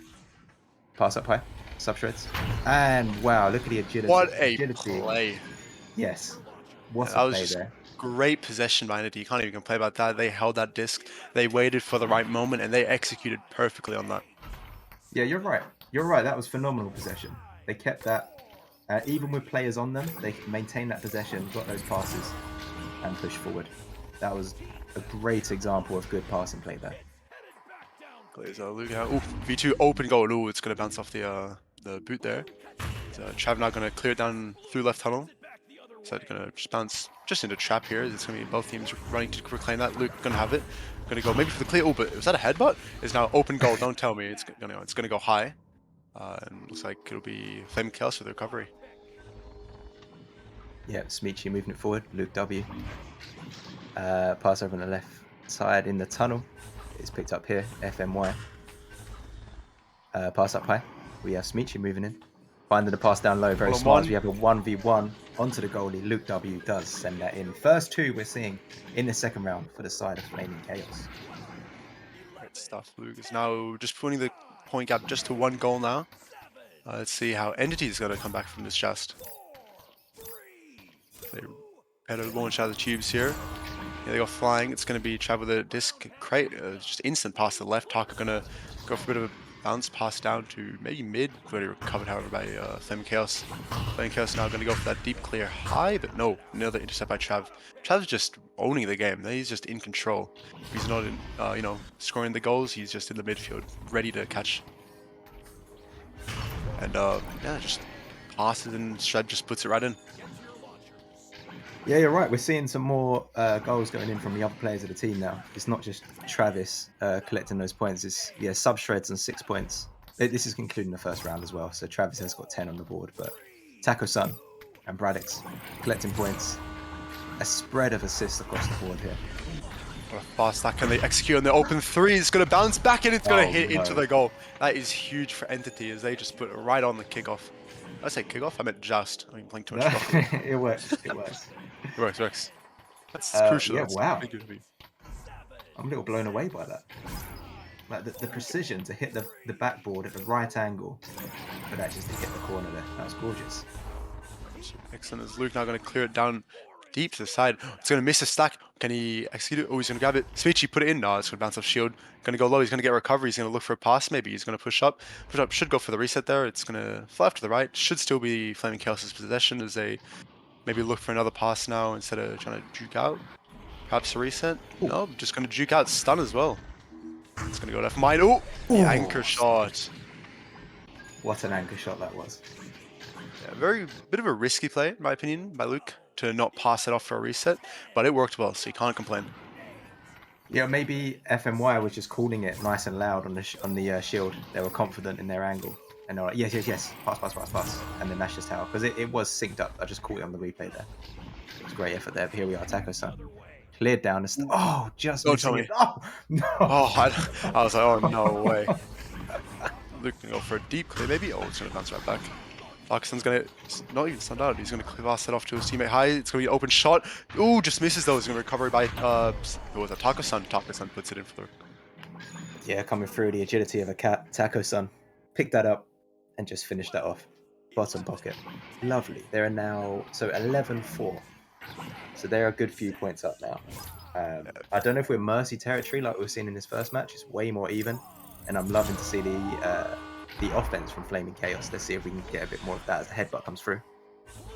pass up high, Subshreds, and wow, look at the agility. What a play! Yes, what a play there. Great possession by Entity. You can't even complain about that. They held that disc, they waited for the right moment, and they executed perfectly on that. Yeah, you're right. You're right. That was phenomenal possession. They kept that. Even with players on them, they maintained that possession, got those passes, and pushed forward. That was a great example of good passing play there. There's Luke now. Ooh, V2 open goal. Ooh, it's gonna bounce off the boot there. Trav now gonna clear it down through left tunnel. So gonna just bounce just into trap here. It's gonna be both teams running to reclaim that. Luke gonna have it. Gonna go maybe for the clear. Oh, but was that a headbutt? It's now open goal. Don't tell me. It's gonna go high. And looks like it'll be Flame Chaos for the recovery. Yeah, Smeechy moving it forward. Luke W. Pass over on the left side in the tunnel. It's picked up here. FMY. Pass up high. We have Smeechy moving in. Finding the pass down low. Very One on smart. one. As we have a 1v1 onto the goalie. Luke W does send that in. First two we're seeing in the second round for the side of Flaming Chaos. Great stuff. Luke is now just putting the point gap just to 1 goal now. Let's see how Entity is gonna come back from this just. They better launch out of the tubes here. Yeah, they go flying. It's going to be Trav with a disc crate. Just instant pass to the left. Taka going to go for a bit of a bounce pass down to maybe mid. Already recovered, however, by Flame Chaos. Flame Chaos now going to go for that deep clear high, but no. Another intercept by Trav. Trav's just owning the game. He's just in control. He's not in, scoring the goals. He's just in the midfield, ready to catch. And yeah, just passes and Shred just puts it right in. Yeah, you're right. We're seeing some more goals going in from the other players of the team now. It's not just Travis collecting those points. It's Subshreds and 6 points. This is including the first round as well. So Travis has got 10 on the board, but Taco Sun and Braddock's collecting points. A spread of assists across the board here. What a fast that can they execute on the open three. It's going to bounce back and it's going to hit no. into the goal. That is huge for Entity as they just put it right on the kickoff. Did I say kickoff? I meant just. I mean, playing too much. It works. It works. It works. That's crucial. Yeah, That's wow. big to be. I'm a little blown away by that. Like the precision to hit the backboard at the right angle, but that just to hit the corner there. That was gorgeous. Excellent. Is Luke now going to clear it down deep to the side? It's going to miss a stack. Can he execute it? Oh, he's going to grab it. Smeechy put it in. No, it's going to bounce off shield. Going to go low. He's going to get a recovery. He's going to look for a pass. Maybe he's going to push up. Push up. Should go for the reset there. It's going to fly off to the right. Should still be Flaming Chaos' possession as they maybe look for another pass now instead of trying to juke out. Perhaps a reset. Ooh. No, just going to juke out. Stun as well. It's going to go left. Mine. Oh, the anchor shot. What an anchor shot that was. Yeah, very bit of a risky play, in my opinion, by Luke to not pass it off for a reset, but it worked well, so you can't complain. Yeah, maybe FMY was just calling it nice and loud on the shield. They were confident in their angle, and they're like, yes, pass, and then that's just how, because it was synced up. I just caught it on the replay there. It was great effort there. But here we are, Taco Sun cleared down. Just Don't tell me. it. Oh no! Oh, I was like, oh no way. Luke can go for a deep clear, maybe. Oh, it's gonna bounce right back. Parkinson's gonna not even stand out. He's gonna pass it off to his teammate high. It's gonna be an open shot. Ooh, just misses though. He's gonna recover by who was that? Taco Sun. Taco Sun puts it in for the. Yeah, coming through the agility of a cat. Taco Sun picked that up and just finished that off. Bottom pocket. Lovely. There are now 11-4. So they're a good few points up now. I don't know if we're mercy territory like we've seen in this first match. It's way more even, and I'm loving to see the offense from Flaming Chaos. Let's see if we can get a bit more of that as the headbutt comes through.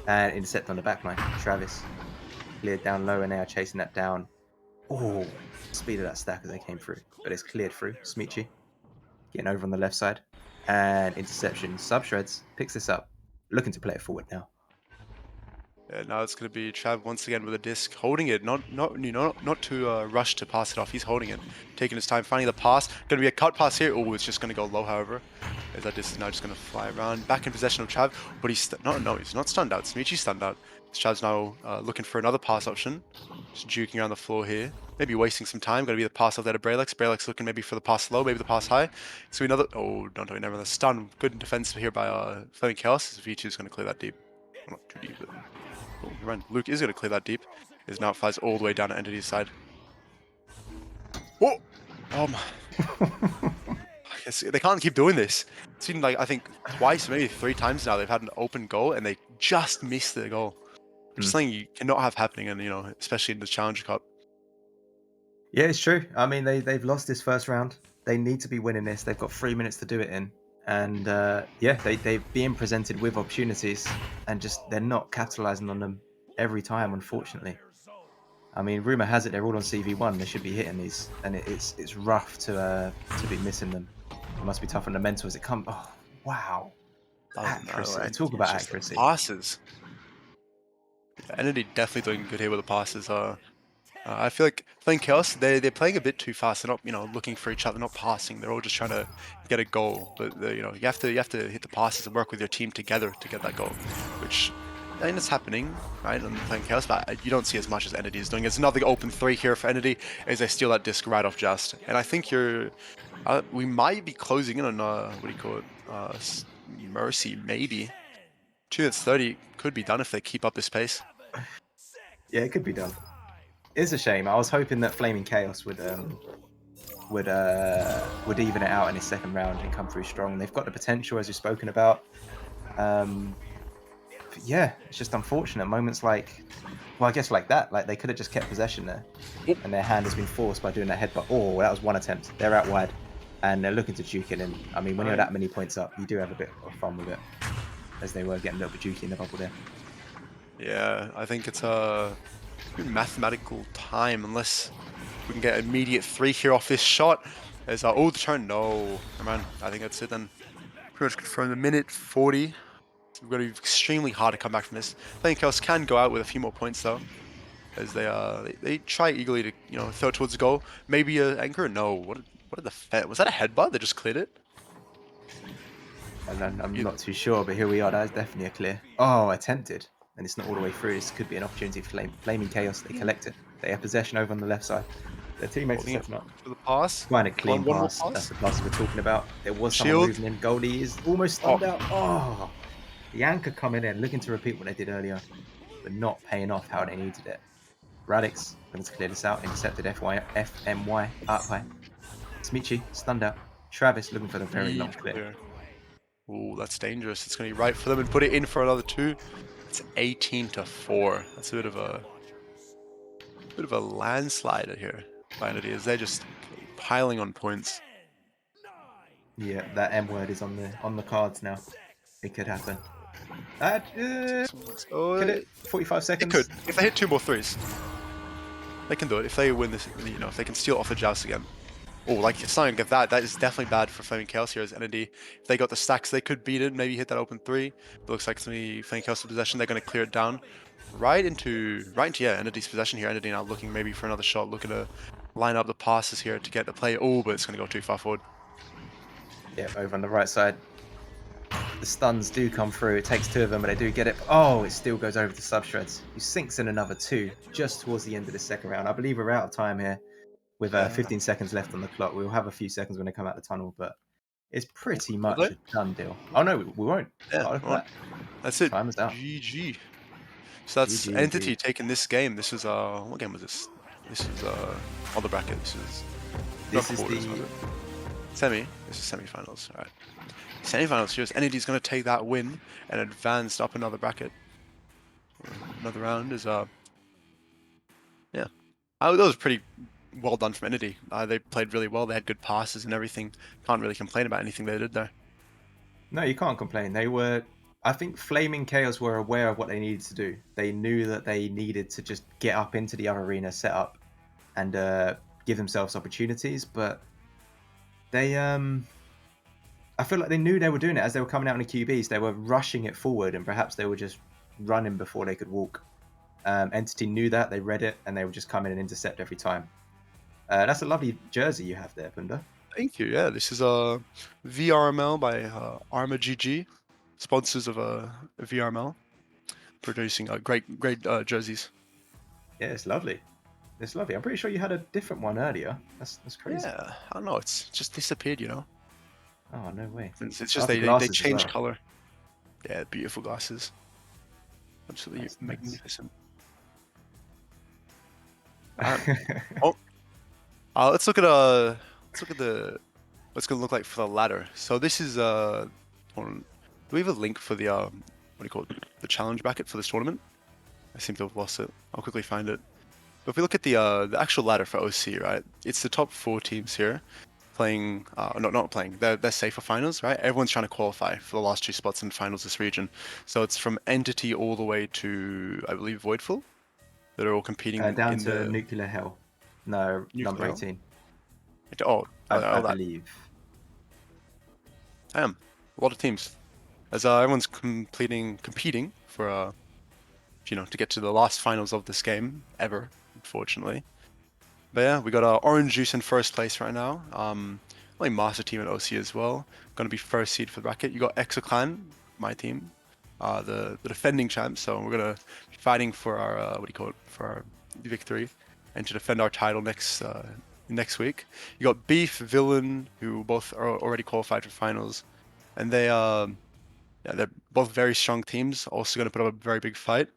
And intercept on the back line. Travis cleared down low and they are chasing that down. Oh, speed of that stack as they came through. But it's cleared through. Smeechy getting over on the left side. And interception. Subshreds picks this up. Looking to play it forward now. Yeah, now it's going to be Trav once again with a disc, holding it, not to rush to pass it off. He's holding it, taking his time, finding the pass. Going to be a cut pass here. Oh, it's just going to go low, however. As that disc is now just going to fly around. Back in possession of Trav, but he's not stunned out. Smeechy's stunned out. Trav's now looking for another pass option. Just juking around the floor here. Maybe wasting some time. Going to be the pass off there to Braylex. Braylex looking maybe for the pass low, maybe the pass high. So another, never mind. The stun. Good defense here by Flaming Chaos. V2 is going to clear that deep. Well, not too deep, but... Oh, run. Luke is going to clear that deep. Is now flies all the way down to Entity's side. Oh! They can't keep doing this. It's been like, I think, twice, maybe 3 times now they've had an open goal and they just missed the goal. Just something you cannot have happening, and especially in the Challenger Cup. Yeah, it's true. I mean, they've lost this first round. They need to be winning this. They've got 3 minutes to do it in. And they're being presented with opportunities and just they're not capitalizing on them every time, unfortunately. I mean, rumor has it they're all on CV1. They should be hitting these, and it's rough to be missing them. It must be tough on the mental as it comes. Oh, wow. Doesn't know. Accuracy. And Talk it's about just the accuracy. passes. Yeah, Entity definitely doing good here with the passes. I feel like playing Chaos, they're playing a bit too fast. They're not, looking for each other, not passing. They're all just trying to get a goal. But you have to hit the passes and work with your team together to get that goal, which I mean it's happening, right? On playing Chaos, but you don't see as much as Entity is doing. It's another open 3 here for Entity as they steal that disc right off Just. And I think we might be closing in on what do you call it? Mercy maybe. 2 minutes 30 could be done if they keep up this pace. Yeah, it could be done. It's a shame. I was hoping that Flaming Chaos would even it out in his second round and come through strong. They've got the potential, as you've spoken about. But yeah, it's just unfortunate moments like, well, I guess like that. Like they could have just kept possession there, and their hand has been forced by doing that headbutt. Oh, that was one attempt. They're out wide, and they're looking to juke it in. I mean, when you're that many points up, you do have a bit of fun with it, as they were getting a little bit jukey in the bubble there. Yeah, I think it's a mathematical time unless we can get immediate 3 here off this shot. There's the turn. No, man. I think that's it then. Pretty much confirmed. The minute 40. So we've got to be extremely hard to come back from this. Playing Chaos can go out with a few more points though, as they try eagerly to throw it towards the goal. Maybe a anchor. No. What did was that a headbutt that just cleared it? And I'm not too sure, but here we are. That is definitely a clear. Oh, attempted, and it's not all the way through. This could be an opportunity for Flaming Chaos. They collect it. They have possession over on the left side. Their teammates are setting up. For the pass. Find a clean One more pass. pass. That's the pass we're talking about. There was someone Shield. moving in. Goldie is almost stunned out. Oh, the anchor coming in, looking to repeat what they did earlier, but not paying off how they needed it. Radix going to clear this out. Intercepted FMY up high. Smichi stunned out. Travis looking for the very long clear. Oh, that's dangerous. It's going to be right for them and put it in for another 2. It's 18-4. That's a bit of a landslide here. Finally, as they're just piling on points. Yeah, that M word is on the cards now. It could happen. Could it? 45 seconds. It could. If they hit 2 more 3s, they can do it. If they win this, if they can steal off the Joust again. Oh, like if someone get that is definitely bad for Flaming Chaos here as Entity. If they got the stacks, they could beat it, maybe hit that open 3. But looks like it's going to be Flaming Chaos in possession. They're going to clear it down right into Entity's possession here. Entity now looking maybe for another shot, looking to line up the passes here to get the play. Oh, but it's going to go too far forward. Yeah, over on the right side. The stuns do come through. It takes 2 of them, but they do get it. Oh, it still goes over to Subshreds, who sinks in another 2 just towards the end of the second round. I believe we're out of time here with 15 seconds left on the clock. We'll have a few seconds when they come out the tunnel, but it's pretty much a done deal. Oh, no, we won't. Yeah, that's it. Time is out. GG. So that's GG, Entity taking this game. This is what game was this? This is on the bracket. This is the semi. This is semi-finals. All right. Semi-finals here. Entity's going to take that win and advance up another bracket. Another round is yeah. That was pretty well done from Entity. They played really well. They had good passes and everything. Can't really complain about anything they did there. No, you can't complain. I think Flaming Chaos were aware of what they needed to do. They knew that they needed to just get up into the other arena, set up, and give themselves opportunities. But they, I feel like they knew they were doing it as they were coming out in the QBs. They were rushing it forward, and perhaps they were just running before they could walk. Entity knew that. They read it, and they would just come in and intercept every time. That's a lovely jersey you have there, Punda. Thank you. Yeah, this is a VRML by Arma GG. Sponsors of VRML, producing great jerseys. Yeah, it's lovely. It's lovely. I'm pretty sure you had a different one earlier. That's crazy. Yeah, I don't know. It's just disappeared, Oh, no way. It's just they change color. Yeah, beautiful glasses. Absolutely That's magnificent. Let's look at what's it gonna look like for the ladder. So this is do we have a link for the what do you call it? The challenge bracket for this tournament? I seem to have lost it. I'll quickly find it. But if we look at the actual ladder for OCE, right? It's the top 4 teams here playing. Not playing. They're safe for finals, right? Everyone's trying to qualify for the last 2 spots in finals this region. So it's from Entity all the way to I believe Voidful. that are all competing Down in to the Nuclear Hell. No, number nuclear? 18. Oh, I that. believe. Damn, a lot of teams. As everyone's competing for to get to the last finals of this game ever, unfortunately. But yeah, we got Orange Juice in first place right now. Only Master Team and OC as well. Gonna be first seed for the bracket. You got Exoclan, my team, the defending champs. So we're gonna be fighting for our what do you call it, for our victory, and to defend our title next week. You got Beef, Villain, who both are already qualified for finals, and yeah, they're both very strong teams. Also gonna put up a very big fight.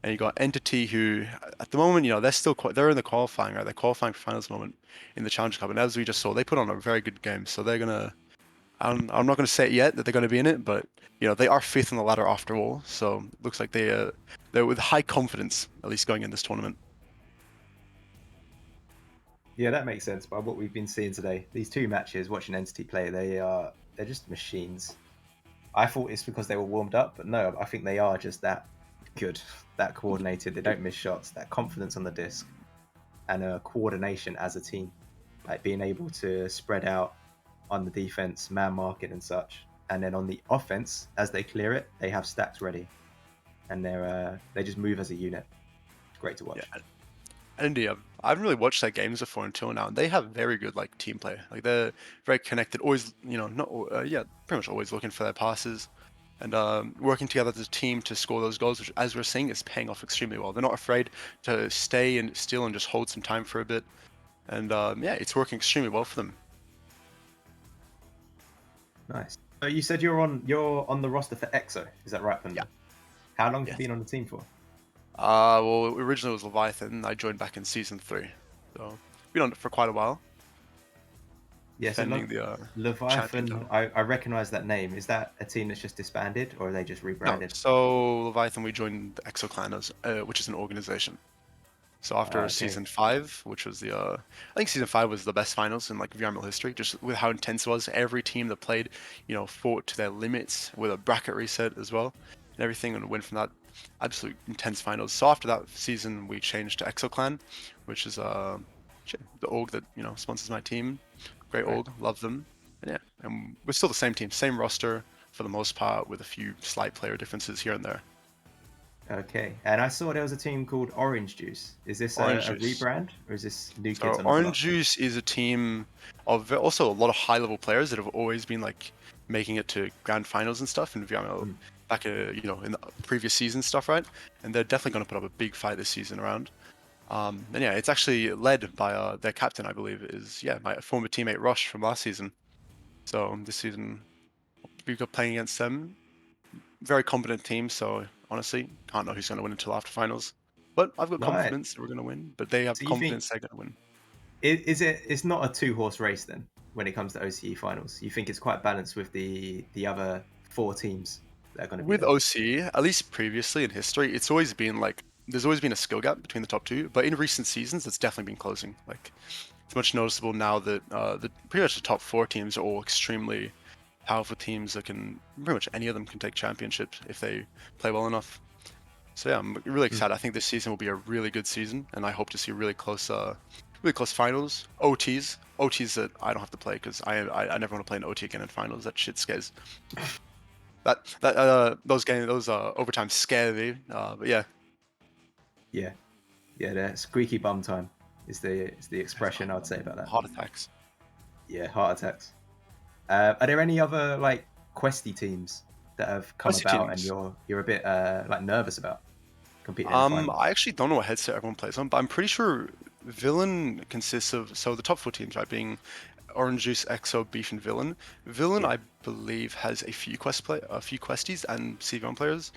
And you got Entity, who at the moment, they're in the qualifying, right? They're qualifying for finals at the moment in the Challenge Cup, and as we just saw, they put on a very good game. So they're gonna. I'm not gonna say it yet that they're gonna be in it, but they are fifth on the ladder after all. So it looks like they're with high confidence at least going in this tournament. Yeah, that makes sense. By what we've been seeing today, these two matches, watching Entity play, they're just machines. I thought it's because they were warmed up, but no, I think they are just that good, that coordinated. They don't miss shots. That confidence on the disc, and coordination as a team, like being able to spread out on the defense, man marking and such, and then on the offense, as they clear it, they have stacks ready, and they just move as a unit. It's great to watch. Yeah, and India, I haven't really watched their games before until now, and they have very good like team play. Like they're very connected. Always, not yeah, pretty much always looking for their passes. And working together as a team to score those goals, which, as we're seeing, is paying off extremely well. They're not afraid to stay and still and just hold some time for a bit. And yeah, it's working extremely well for them. Nice. So you said you're on the roster for EXO. Is that right, Panda? Yeah. How long have Yes. you been on the team for? Well, originally it was Leviathan. I joined back in season 3, so been on it for quite a while. Yeah, so Defending the champion Leviathan, title. I recognize that name. Is that a team that's just disbanded, or are they just No, rebranded? so Leviathan, we joined the Exoclan which is an organization. So after Okay. season 5, which was I think season 5 was the best finals in like VRML history, just with how intense it was. Every team that played, fought to their limits with a bracket reset as well, and everything, and win from that absolute intense finals. So after that season, we changed to Exoclan, which is the org that sponsors my team. Great Right. org, love them, and yeah, and we're still the same team, same roster for the most part, with a few slight player differences here and there. Okay, and I saw there was a team called Orange Juice. Is this Orange a Juice. rebrand, or is this new So kids on the Orange block? Juice is a team of also a lot of high-level players that have always been like making it to grand finals and stuff in VRML Mm. back in the previous season stuff, right? And they're definitely going to put up a big fight this season around. And yeah, it's actually led by their captain, I believe, is my former teammate Rush from last season. So this season we got playing against them. Very competent team, so honestly, can't know who's going to win until after finals. But I've got Right. confidence that we're going to win. But they have So you think confidence they're going to win. it's not a two-horse race then when it comes to OCE finals? You think it's quite balanced with the other 4 teams that are going to be With there? OCE, at least previously in history, it's always been like there's always been a skill gap between the top 2, but in recent seasons, it's definitely been closing. Like it's much noticeable now that pretty much the top 4 teams are all extremely powerful teams that can pretty much any of them can take championships if they play well enough. So yeah, I'm really excited. I think this season will be a really good season, and I hope to see really close finals, OTs that I don't have to play because I never want to play an OT again in finals. That shit scares. Those overtimes scare me. But yeah, Yeah, yeah. The squeaky bum time is the expression I'd say about that. heart attacks. Yeah, heart attacks. Are there any other like questy teams that have come Questy about and teams. you're a bit like nervous about competing in the finals? I actually don't know what headset everyone plays on, but I'm pretty sure Villain consists of the top 4 teams, right, being Orange Juice, EXO, Beef, and Villain. Villain, Yeah. I believe, has a few questies and CV1 players.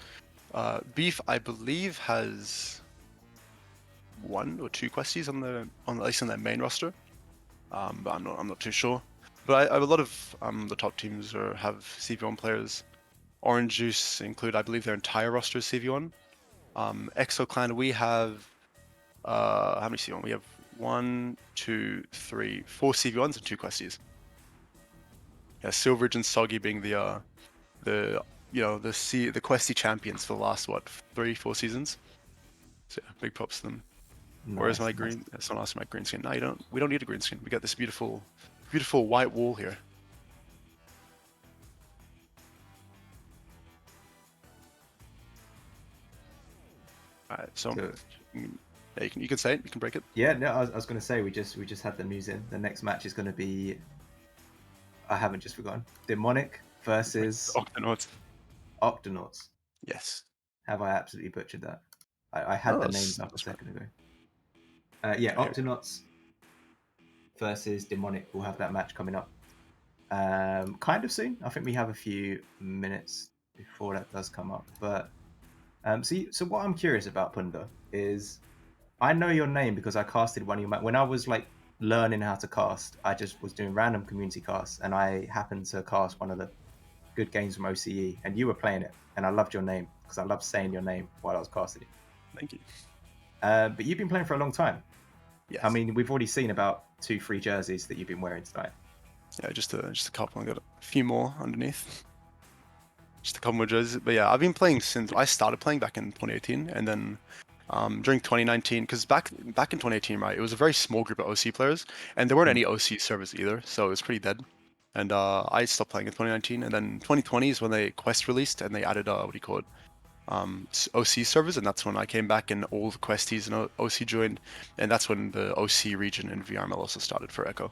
Beef, I believe, has 1 or 2 questies at least on their main roster. But I'm not too sure. But I have a lot of the top teams have CV1 players. Orange Juice include, I believe, their entire roster is CV1. Exoclan, we have how many CV1? We have 1, 2, 3, 4 CV1s and 2 questies. Yeah, Silveridge and Soggy being the questy champions for the last 3, 4 seasons. So yeah, big props to them. Where's Nice, my nice. green? Someone asked my green skin. No, you don't. We don't need a green skin. We got this beautiful, beautiful white wall here. Alright, so So- yeah, you can say it. You can break it. Yeah, no, I was going to say we just had the news in. The next match is going to be, I haven't just forgotten, Demonic versus Octonauts. Octonauts. Yes. Have I absolutely butchered that? I had No, the that's- names up a that's right. second ago. Yeah, Right here. Octonauts versus Demonic. We'll have that match coming up kind of soon. I think we have a few minutes before that does come up. But so what I'm curious about, Punda, is I know your name because I casted one of your when I was like learning how to cast. I just was doing random community casts, and I happened to cast one of the good games from OCE, and you were playing it, and I loved your name because I loved saying your name while I was casting it. Thank you. But you've been playing for a long time. Yes. I mean, we've already seen about 2-3 jerseys that you've been wearing tonight. Yeah, just a couple. I got a few more underneath. Just a couple more jerseys. But yeah, I've been playing since I started playing back in 2018, and then during 2019, because back in 2018, right, it was a very small group of OC players, and there weren't any OC servers either, so it was pretty dead. And I stopped playing in 2019, and then 2020 is when they Quest released, and they added what do you call it? OC servers, and that's when I came back and all the questies and OC joined, and that's when the OC region and VRML also started for Echo.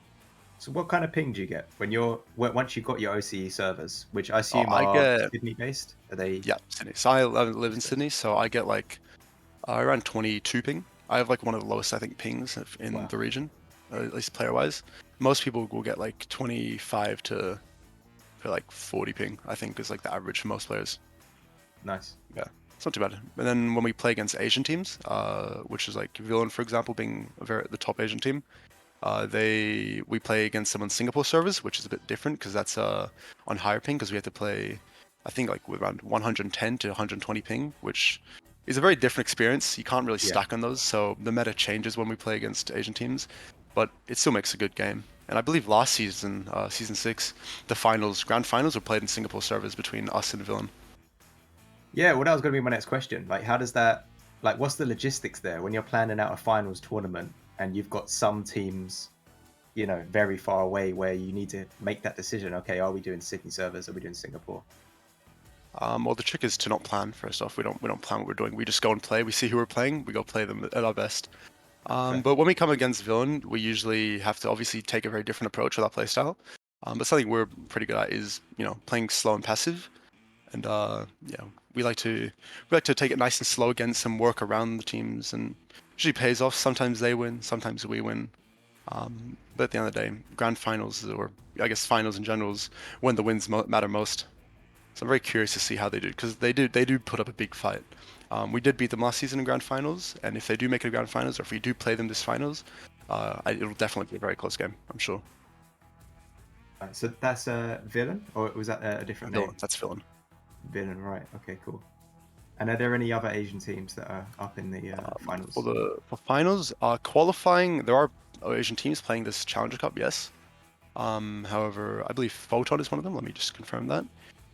So what kind of ping do you get when once you've got your OCE servers, which I assume I are get Sydney based? Are they? Yeah, Sydney. So I live in Sydney, so I get like around 22 ping. I have like one of the lowest I think pings in Wow. the region, at least player wise. Most people will get like 25 to like 40 ping. I think is like the average for most players. Nice. Yeah, it's not too bad. And then when we play against Asian teams, which is like Villain for example being the top Asian team, we play against them on Singapore servers, which is a bit different because that's on higher ping because we have to play, I think like with around 110 to 120 ping, which is a very different experience. You can't really Yeah. stack on those, so the meta changes when we play against Asian teams, but it still makes a good game. And I believe last season, season 6, the grand finals were played in Singapore servers between us and Villain. Yeah, well, that was going to be my next question. Like, how does that, like, what's the logistics there when you're planning out a finals tournament and you've got some teams, you know, very far away where you need to make that decision? Okay, are we doing Sydney servers? Are we doing Singapore? Well, the trick is to not plan. First off, we don't plan what we're doing. We just go and play. We see who we're playing. We go play them at our best. But when we come against Villain, we usually have to obviously take a very different approach with our playstyle. But something we're pretty good at is, you know, playing slow and passive. And yeah, we like to take it nice and slow against them, work around the teams, and usually pays off. Sometimes they win, sometimes we win. But at the end of the day, grand finals, or I guess finals in general, is when the wins matter most. So I'm very curious to see how they do, because they do put up a big fight. We did beat them last season in grand finals, and if they do make it to grand finals, or if we do play them this finals, it'll definitely be a very close game, I'm sure. So that's a Villain, or was that a different Villain, name? that's Villain. Villain, right? Okay, cool. And are there any other Asian teams that are up in the finals? For finals, qualifying, there are Asian teams playing this Challenger Cup, yes. However, I believe Photon is one of them. Let me just confirm that.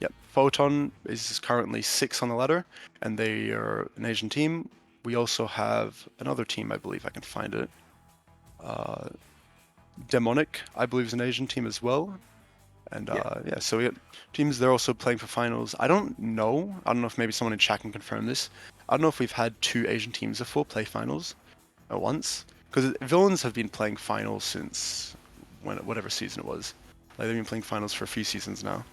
Yep, Photon is currently 6 on the ladder, and they are an Asian team. We also have another team, I believe I can find it. Demonic, I believe, is an Asian team as well. And yeah, so we got teams, they're also playing for finals. I don't know if maybe someone in chat can confirm this. I don't know if we've had 2 Asian teams before play finals at once. Because Villains have been playing finals since whatever season it was. Like they've been playing finals for a few seasons now.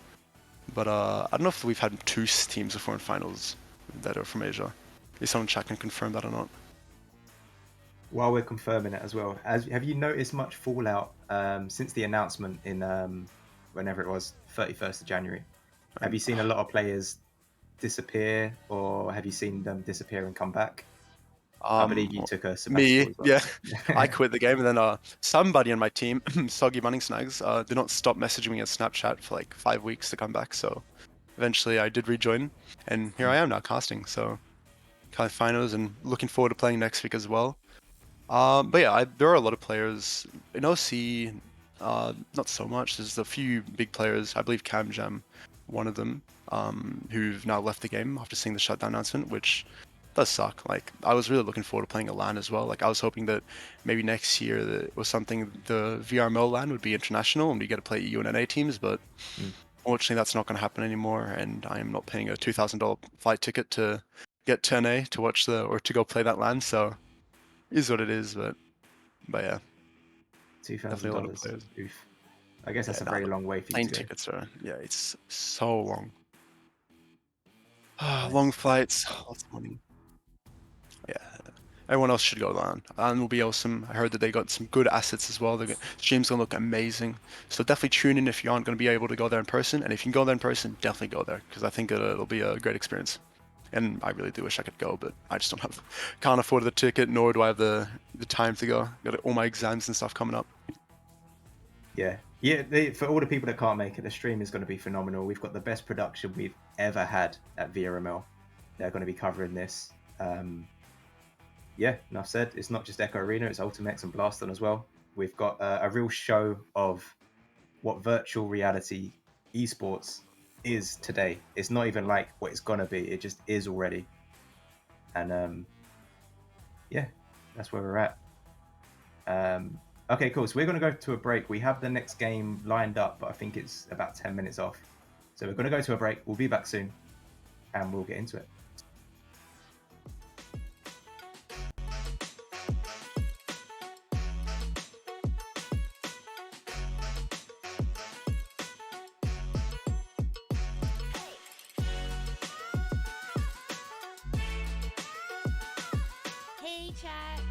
But I don't know if we've had 2 teams before in finals that are from Asia. If someone in chat can confirm that or not. While we're confirming it as well, have you noticed much fallout since the announcement in whenever it was 31st of January? Have you seen a lot of players disappear, or have you seen them disappear and come back? I believe you took a sabbatical as well. Yeah. I quit the game, and then somebody on my team, Soggy Running Snags, did not stop messaging me on Snapchat for like 5 weeks to come back. So eventually I did rejoin, and here I am now casting. So kind of finals, and looking forward to playing next week as well. But yeah, there are a lot of players in OC. Not so much. There's a few big players. I believe CamJam, one of them, who've now left the game after seeing the shutdown announcement, which does suck. Like, I was really looking forward to playing a LAN as well. Like, I was hoping that maybe next year that it was something, the VRML LAN would be international and we get to play EU and NA teams, but unfortunately that's not going to happen anymore, and I am not paying a $2,000 flight ticket to get to NA to watch or to go play that LAN, so it is what it is, but yeah. Definitely a lot of $2,000. players. Oof. I guess that's Yeah, a very long way for you plane to go. tickets are, yeah, it's so long. Nice. Long flights, lots of money. Yeah, everyone else should go LAN. LAN will be awesome. I heard that they got some good assets as well. The stream's gonna look amazing. So definitely tune in if you aren't gonna be able to go there in person. And if you can go there in person, definitely go there because I think it'll be a great experience. And I really do wish I could go, but I just can't afford the ticket, nor do I have the time to go. Got all my exams and stuff coming up. Yeah, for all the people that can't make it, the stream is going to be phenomenal. We've got the best production we've ever had at VRML. They're going to be covering this. Yeah, enough said. It's not just Echo Arena, it's Ultimax and Blaston as well. We've got a real show of what virtual reality esports is today. It's not even like what it's going to be, it just is already. And yeah, that's where we're at. Okay, cool. So we're going to go to a break. We have the next game lined up, but I think it's about 10 minutes off. So we're going to go to a break. We'll be back soon, and we'll get into it. Hey, chat.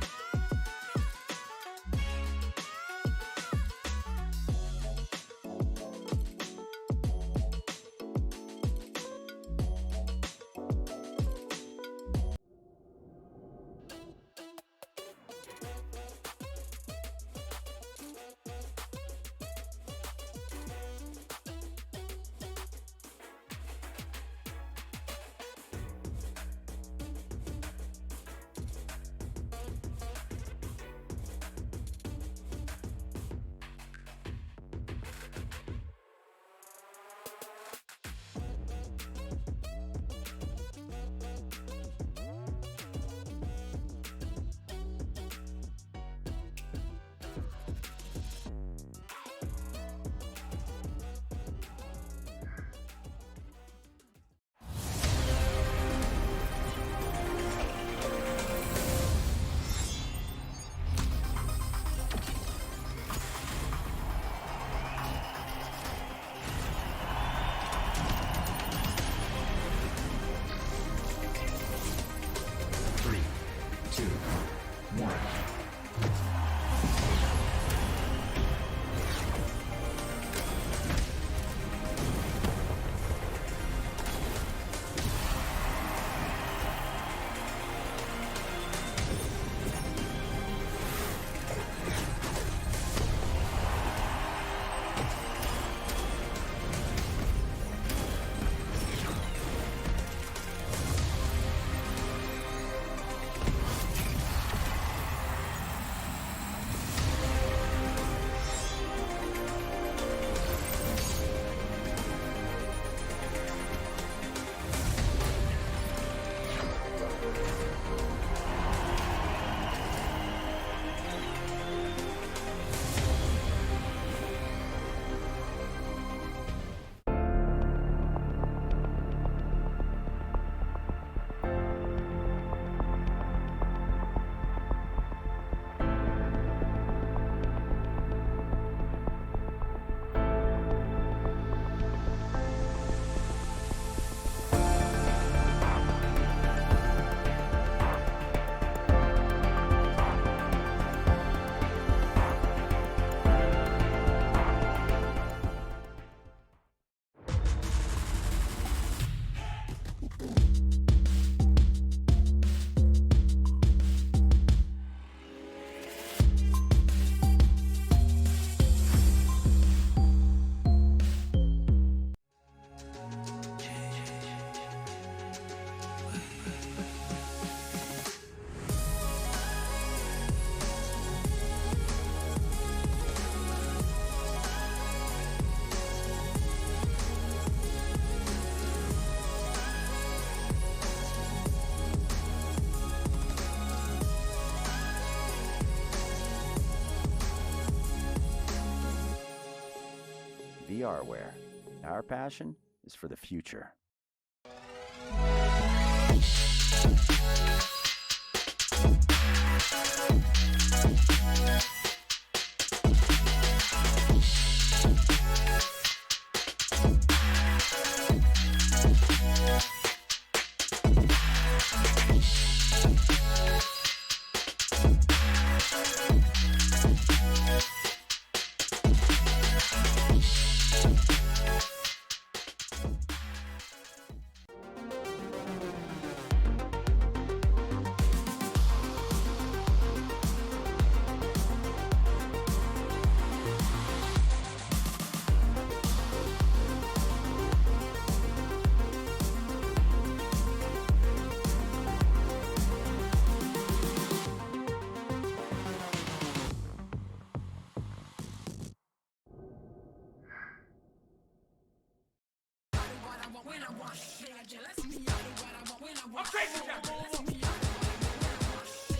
VRware. Our passion is for the future.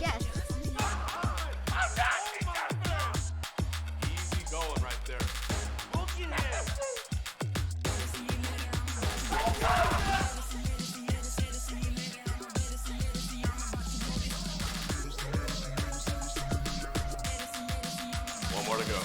Yes. Easy going right there. Looking at him. One more to go.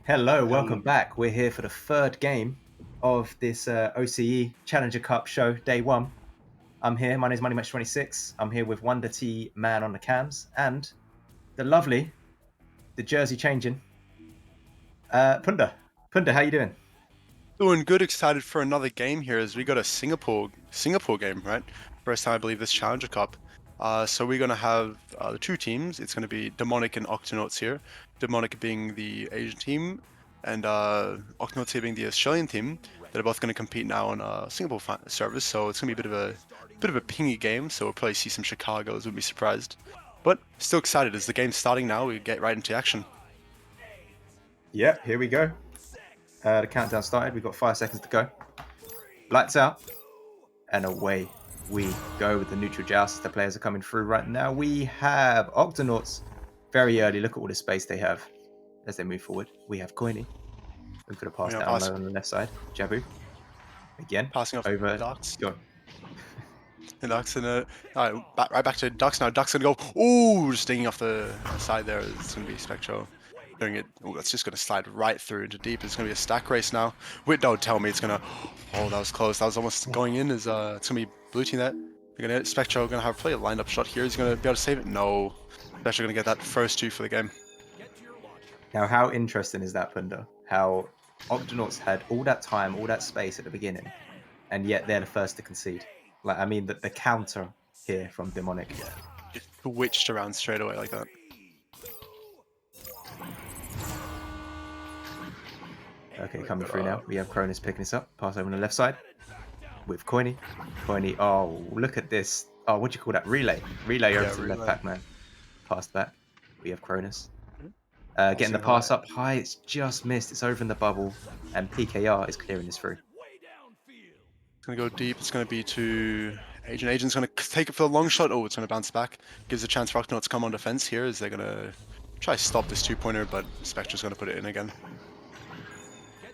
Hello, welcome back. We're here for the third game of this OCE Challenger Cup show, day one. I'm here. My name's MoneyMatch26. I'm here with Wonder T Man on the cams and the lovely, the jersey changing, Punda. Punda, how you doing? Doing good, excited for another game here as we got a Singapore game, right? First time I believe this Challenger Cup. So we're gonna have the two teams. It's gonna be Demonic and Octonauts here. Demonic being the Asian team, and Octonauts here being the Australian team. They're both gonna compete now on Singapore servers. So it's gonna be a bit of a pingy game. So we'll probably see some Chicago's. Wouldn't be surprised. But still excited as the game's starting now. We get right into action. Yep, here we go. The countdown started. We've got 5 seconds to go. Lights out. And away we go with the neutral joust. The players are coming through right now. We have Octonauts very early. Look at all the space they have as they move forward. We have Coiny. We could have passed Yeah, down low on the left side. Jabu. Again. Passing off over. Ducks. Go on. And Ducks in a right back to Ducks now. Ducks gonna go. Ooh, just stinging off the side there. It's gonna be Spectro doing it. Oh, that's just gonna slide right through into deep. It's gonna be a stack race now. Wait, don't tell me it's gonna. Oh, that was close. That was almost going in. It's gonna be blue team that. They're gonna Spectro gonna have play a lined up shot here. He's gonna be able to save it. No, Spectro gonna get that first 2 for the game. Now, how interesting is that, Punda? How Octonauts had all that time, all that space at the beginning, and yet they're the first to concede. Like, I mean, the counter here from Demonic. Just switched around straight away like that. Okay, coming through now. We have Cronus picking this up. Pass over on the left side with Coiny. Coiny, oh, look at this. Oh, what do you call that? Relay. Relay over to the left back, man. Pass back. We have Cronus. Getting the pass up high. It's just missed. It's over in the bubble. And PKR is clearing this through. It's gonna go deep. It's gonna be to Agent. Agent's gonna take it for the long shot. Oh, it's gonna bounce back. Gives a chance for Octonauts to come on defense here as they're gonna try to stop this 2-pointer, but Spectre's gonna put it in again.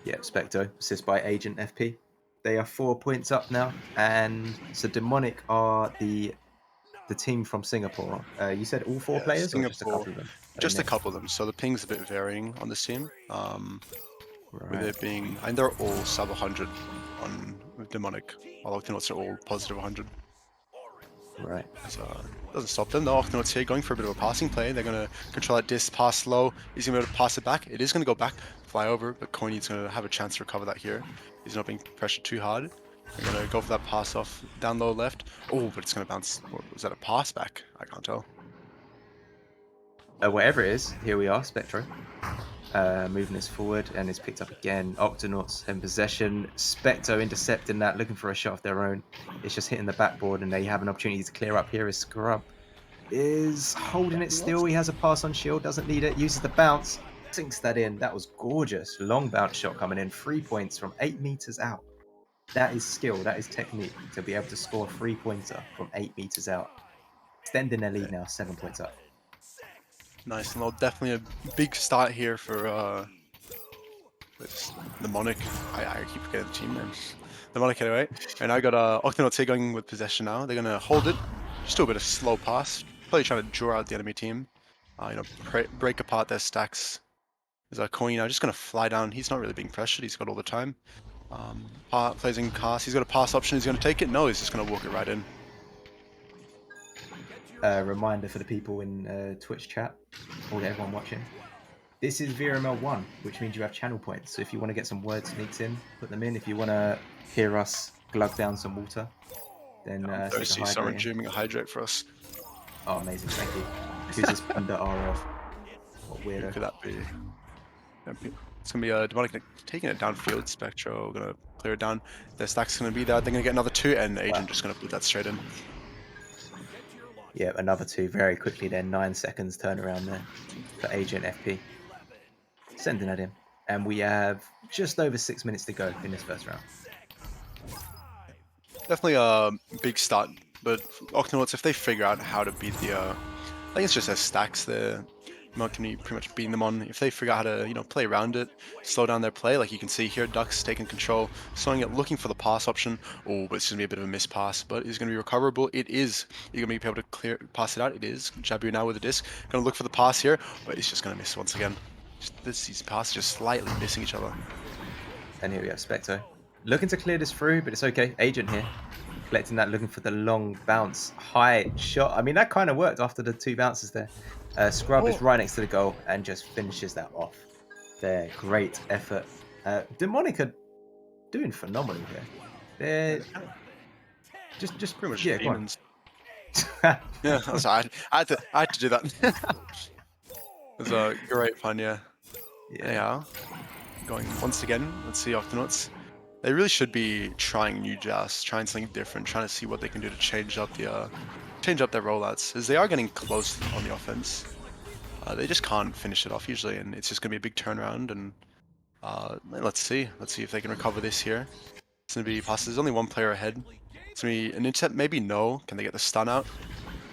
Yep, Specto, assist by Agent FP. They are 4 points up now, and so Demonic are the team from Singapore. You said all 4 players, Singapore, or just a couple of them? Just a couple of them. So the ping's a bit varying on this team. With it being, and they're all sub 100 on Demonic, while Octonauts are all positive 100. Right. So doesn't stop them. The Octonauts here going for a bit of a passing play. They're gonna control that disc, pass low. He's gonna be able to pass it back. It is gonna go back, fly over, but Coiny's gonna have a chance to recover that here. He's not being pressured too hard. They're gonna go for that pass off down low left. Oh, but it's gonna bounce. Was that a pass back? I can't tell. Whatever it is, here we are, Spectro. Moving this forward, and it's picked up again. Octonauts in possession. Specto intercepting that, looking for a shot of their own. It's just hitting the backboard, and they have an opportunity to clear up here. Is Scrub is holding it still. He has a pass on shield, doesn't need it. Uses the bounce, sinks that in. That was gorgeous. Long bounce shot coming in. 3 points from 8 meters out. That is skill. That is technique to be able to score a 3-pointer from 8 meters out. Extending their lead now, 7 points up. Nice, and definitely a big start here for Demonic. I keep forgetting the team names. Demonic anyway. And I got Octonauts here going with possession now. They're gonna hold it. Just do a bit of slow pass. Probably trying to draw out the enemy team. Break apart their stacks. There's a Coin now just gonna fly down. He's not really being pressured. He's got all the time. Plays in cast. He's got a pass option. He's gonna take it. No, he's just gonna walk it right in. Reminder for the people in Twitch chat, or everyone watching. This is VRML 1, which means you have channel points. So if you want to get some word sneaks in, put them in. If you want to hear us glug down some water, then Thirsty, someone dreaming a hydrate for us. Oh, amazing! Thank you. Who's this under RF? What Who weirdo? could that be? It's gonna be Demonic taking it downfield. Spectro gonna clear it down. Their stack's gonna be there. They're gonna get another 2, and Agent just gonna put that straight in. Yeah, another 2 very quickly then. 9 seconds turnaround there for Agent FP. Sending at him. And we have just over 6 minutes to go in this first round. Definitely a big start, but Octonauts, if they figure out how to beat the, I think it's just their stacks there. Can be pretty much beating them on. If they figure out how to, play around it, slow down their play, like you can see here, Ducks taking control, slowing it, looking for the pass option. Oh, but it's going to be a bit of a miss pass, but it's going to be recoverable. It is. You're going to be able to pass it out. It is. Jabu now with the disc. Going to look for the pass here, but it's just going to miss once again. These passes just slightly missing each other. And here we have Spectre. Looking to clear this through, but it's okay. Agent here. Collecting that, looking for the long bounce. High shot. I mean, that kind of worked after the 2 bounces there. Scrub is right next to the goal and just finishes that off. There, great effort. Demonic are doing phenomenal here. They're just Pretty much yeah, go on. demons. Yeah, I'm sorry. I had to do that. It was great fun, yeah. Yeah. Anyhow, going once again, let's see Octonauts. They really should be trying new joust, trying something different, trying to see what they can do to change up their rollouts, as they are getting close on the offense. They just can't finish it off usually, and it's just gonna be a big turnaround. And let's see if they can recover this here. It's gonna be passes. There's only one player ahead. It's gonna be an intercept, maybe no. Can they get the stun out?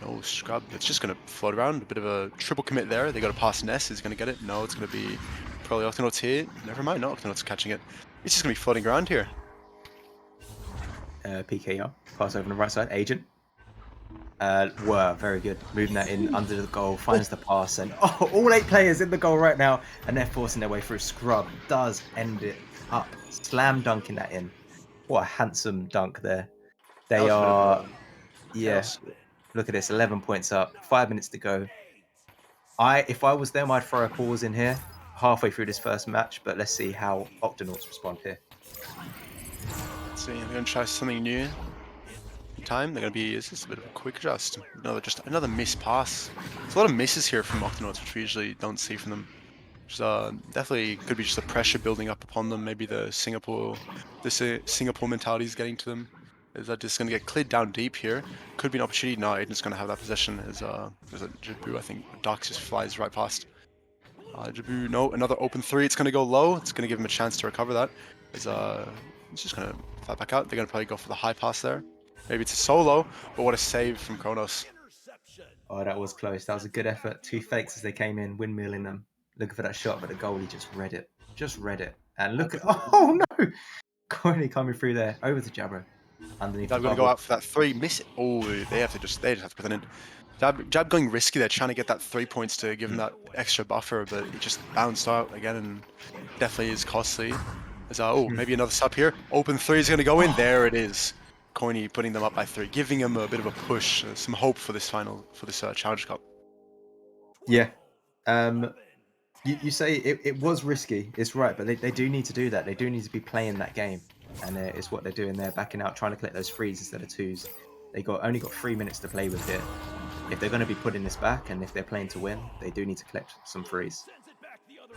No, Scrub. It's just gonna float around. A bit of a triple commit there. They got to pass Ness. Is gonna get it? No, it's gonna be probably Octonauts here. Never mind, no Octonauts catching it. It's just gonna be floating around here. PKR. Pass over on the right side. Agent. Were very good. Moving that in under the goal. Finds the pass. And all 8 players in the goal right now. And they're forcing their way through. Scrub does end it up. Slam dunking that in. What a handsome dunk there. They are... Yeah. Look at this. 11 points up. 5 minutes to go. If I was them, I'd throw a pause in here. Halfway through this first match. But let's see how Octonauts respond here. Let's see. They're gonna try something new. Time they're gonna be. Is this a bit of a quick adjust? Another missed pass. There's a lot of misses here from Octonauts, which we usually don't see from them. Which definitely could be just the pressure building up upon them. Maybe the Singapore mentality is getting to them. Is that just gonna get cleared down deep here? Could be an opportunity. No, Aiden's gonna have that possession. There's a Jabu. I think Darks just flies right past. Jabu, no, another open 3. It's gonna go low. It's gonna give him a chance to recover that. It's just gonna fly back out. They're gonna probably go for the high pass there. Maybe it's a solo, but what a save from Kronos. Oh, that was close. That was a good effort. 2 fakes as they came in, windmilling them. Looking for that shot, but the goalie just read it. And look at... Oh, no! Coiny coming through there. Over to Jabro. Underneath Jab the gonna bubble. go out for that 3. Miss it. Oh, they just have to put that in. Jab going risky. They're trying to get that 3 points to give them that extra buffer, but it just bounced out again and definitely is costly. Maybe another sub here. Open 3 is gonna go in. There it is. Coiny putting them up by 3, giving them a bit of a push, some hope for this Challenge Cup. Yeah. You say it was risky. It's right, but they do need to do that. They do need to be playing that game. And it's what they're doing there, backing out, trying to collect those 3s instead of 2s. They only got 3 minutes to play with here. If they're going to be putting this back, and if they're playing to win, they do need to collect some 3s.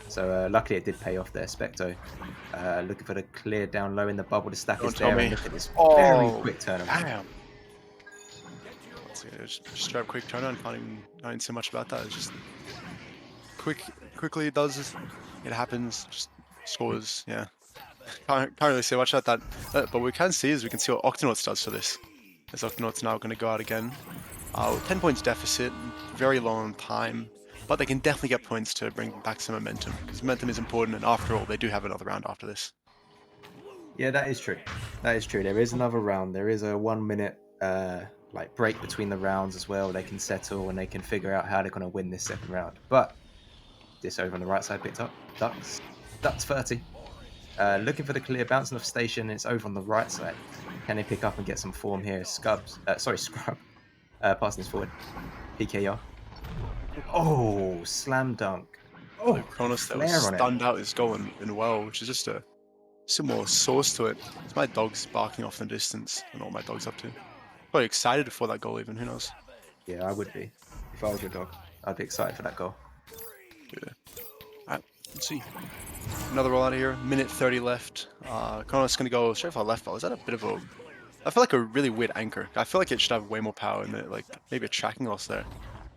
So luckily it did pay off there. Specto looking for the clear down low in the bubble. The stack is there. And look at this very quick turnaround. Damn. Just straight up quick turnaround. Can't even say much about that. It's just quickly it does. It happens. Just scores. Yeah. Can't really say much about that. But what we can see is we can see what Octonauts does for this. As Octonauts now going to go out again. 10 points deficit. Very low on time. But they can definitely get points to bring back some momentum, because momentum is important, and after all, they do have another round after this. Yeah, that is true. There is another round. There is a 1 minute break between the rounds as well. They can settle and they can figure out how they're going to win this second round. But this over on the right side picked up. Ducks 30. Looking for the clear, bouncing off station. It's over on the right side. Can they pick up and get some form here? Scrub. Passing this forward. PKR. Oh, slam dunk. Oh, Kronos that was stunned out is going in well, which is just some more sauce to it. It's my dog's barking off in the distance. I don't know what my dog's up to. Probably excited for that goal even, who knows? Yeah, I would be. If I was your dog, I'd be excited for that goal. Yeah. Alright, let's see. Another roll out of here. Minute 30 left. Kronos is going to go straight for the left ball. Is that a bit of a... I feel like a really weird anchor. I feel like it should have way more power in it, like maybe a tracking loss there.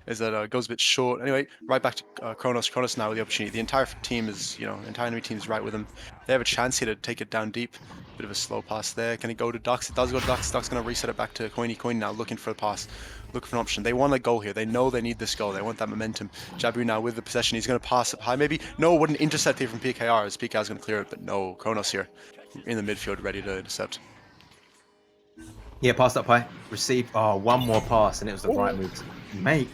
Is that it goes a bit short. Anyway, right back to Kronos. Kronos now with the opportunity. The entire team is, the entire enemy team is right with them. They have a chance here to take it down deep. Bit of a slow pass there. Can it go to Ducks? It does go to Ducks. Ducks going to reset it back to Coiny. Coiny now looking for the pass. Looking for an option. They want a goal here. They know they need this goal. They want that momentum. Jabu now with the possession. He's going to pass up high. Maybe. No, wouldn't intercept here from PKR, as PKR is going to clear it. But no, Kronos here in the midfield ready to intercept. Yeah, passed up high. Received. Oh, one more pass, and it was the right move to make.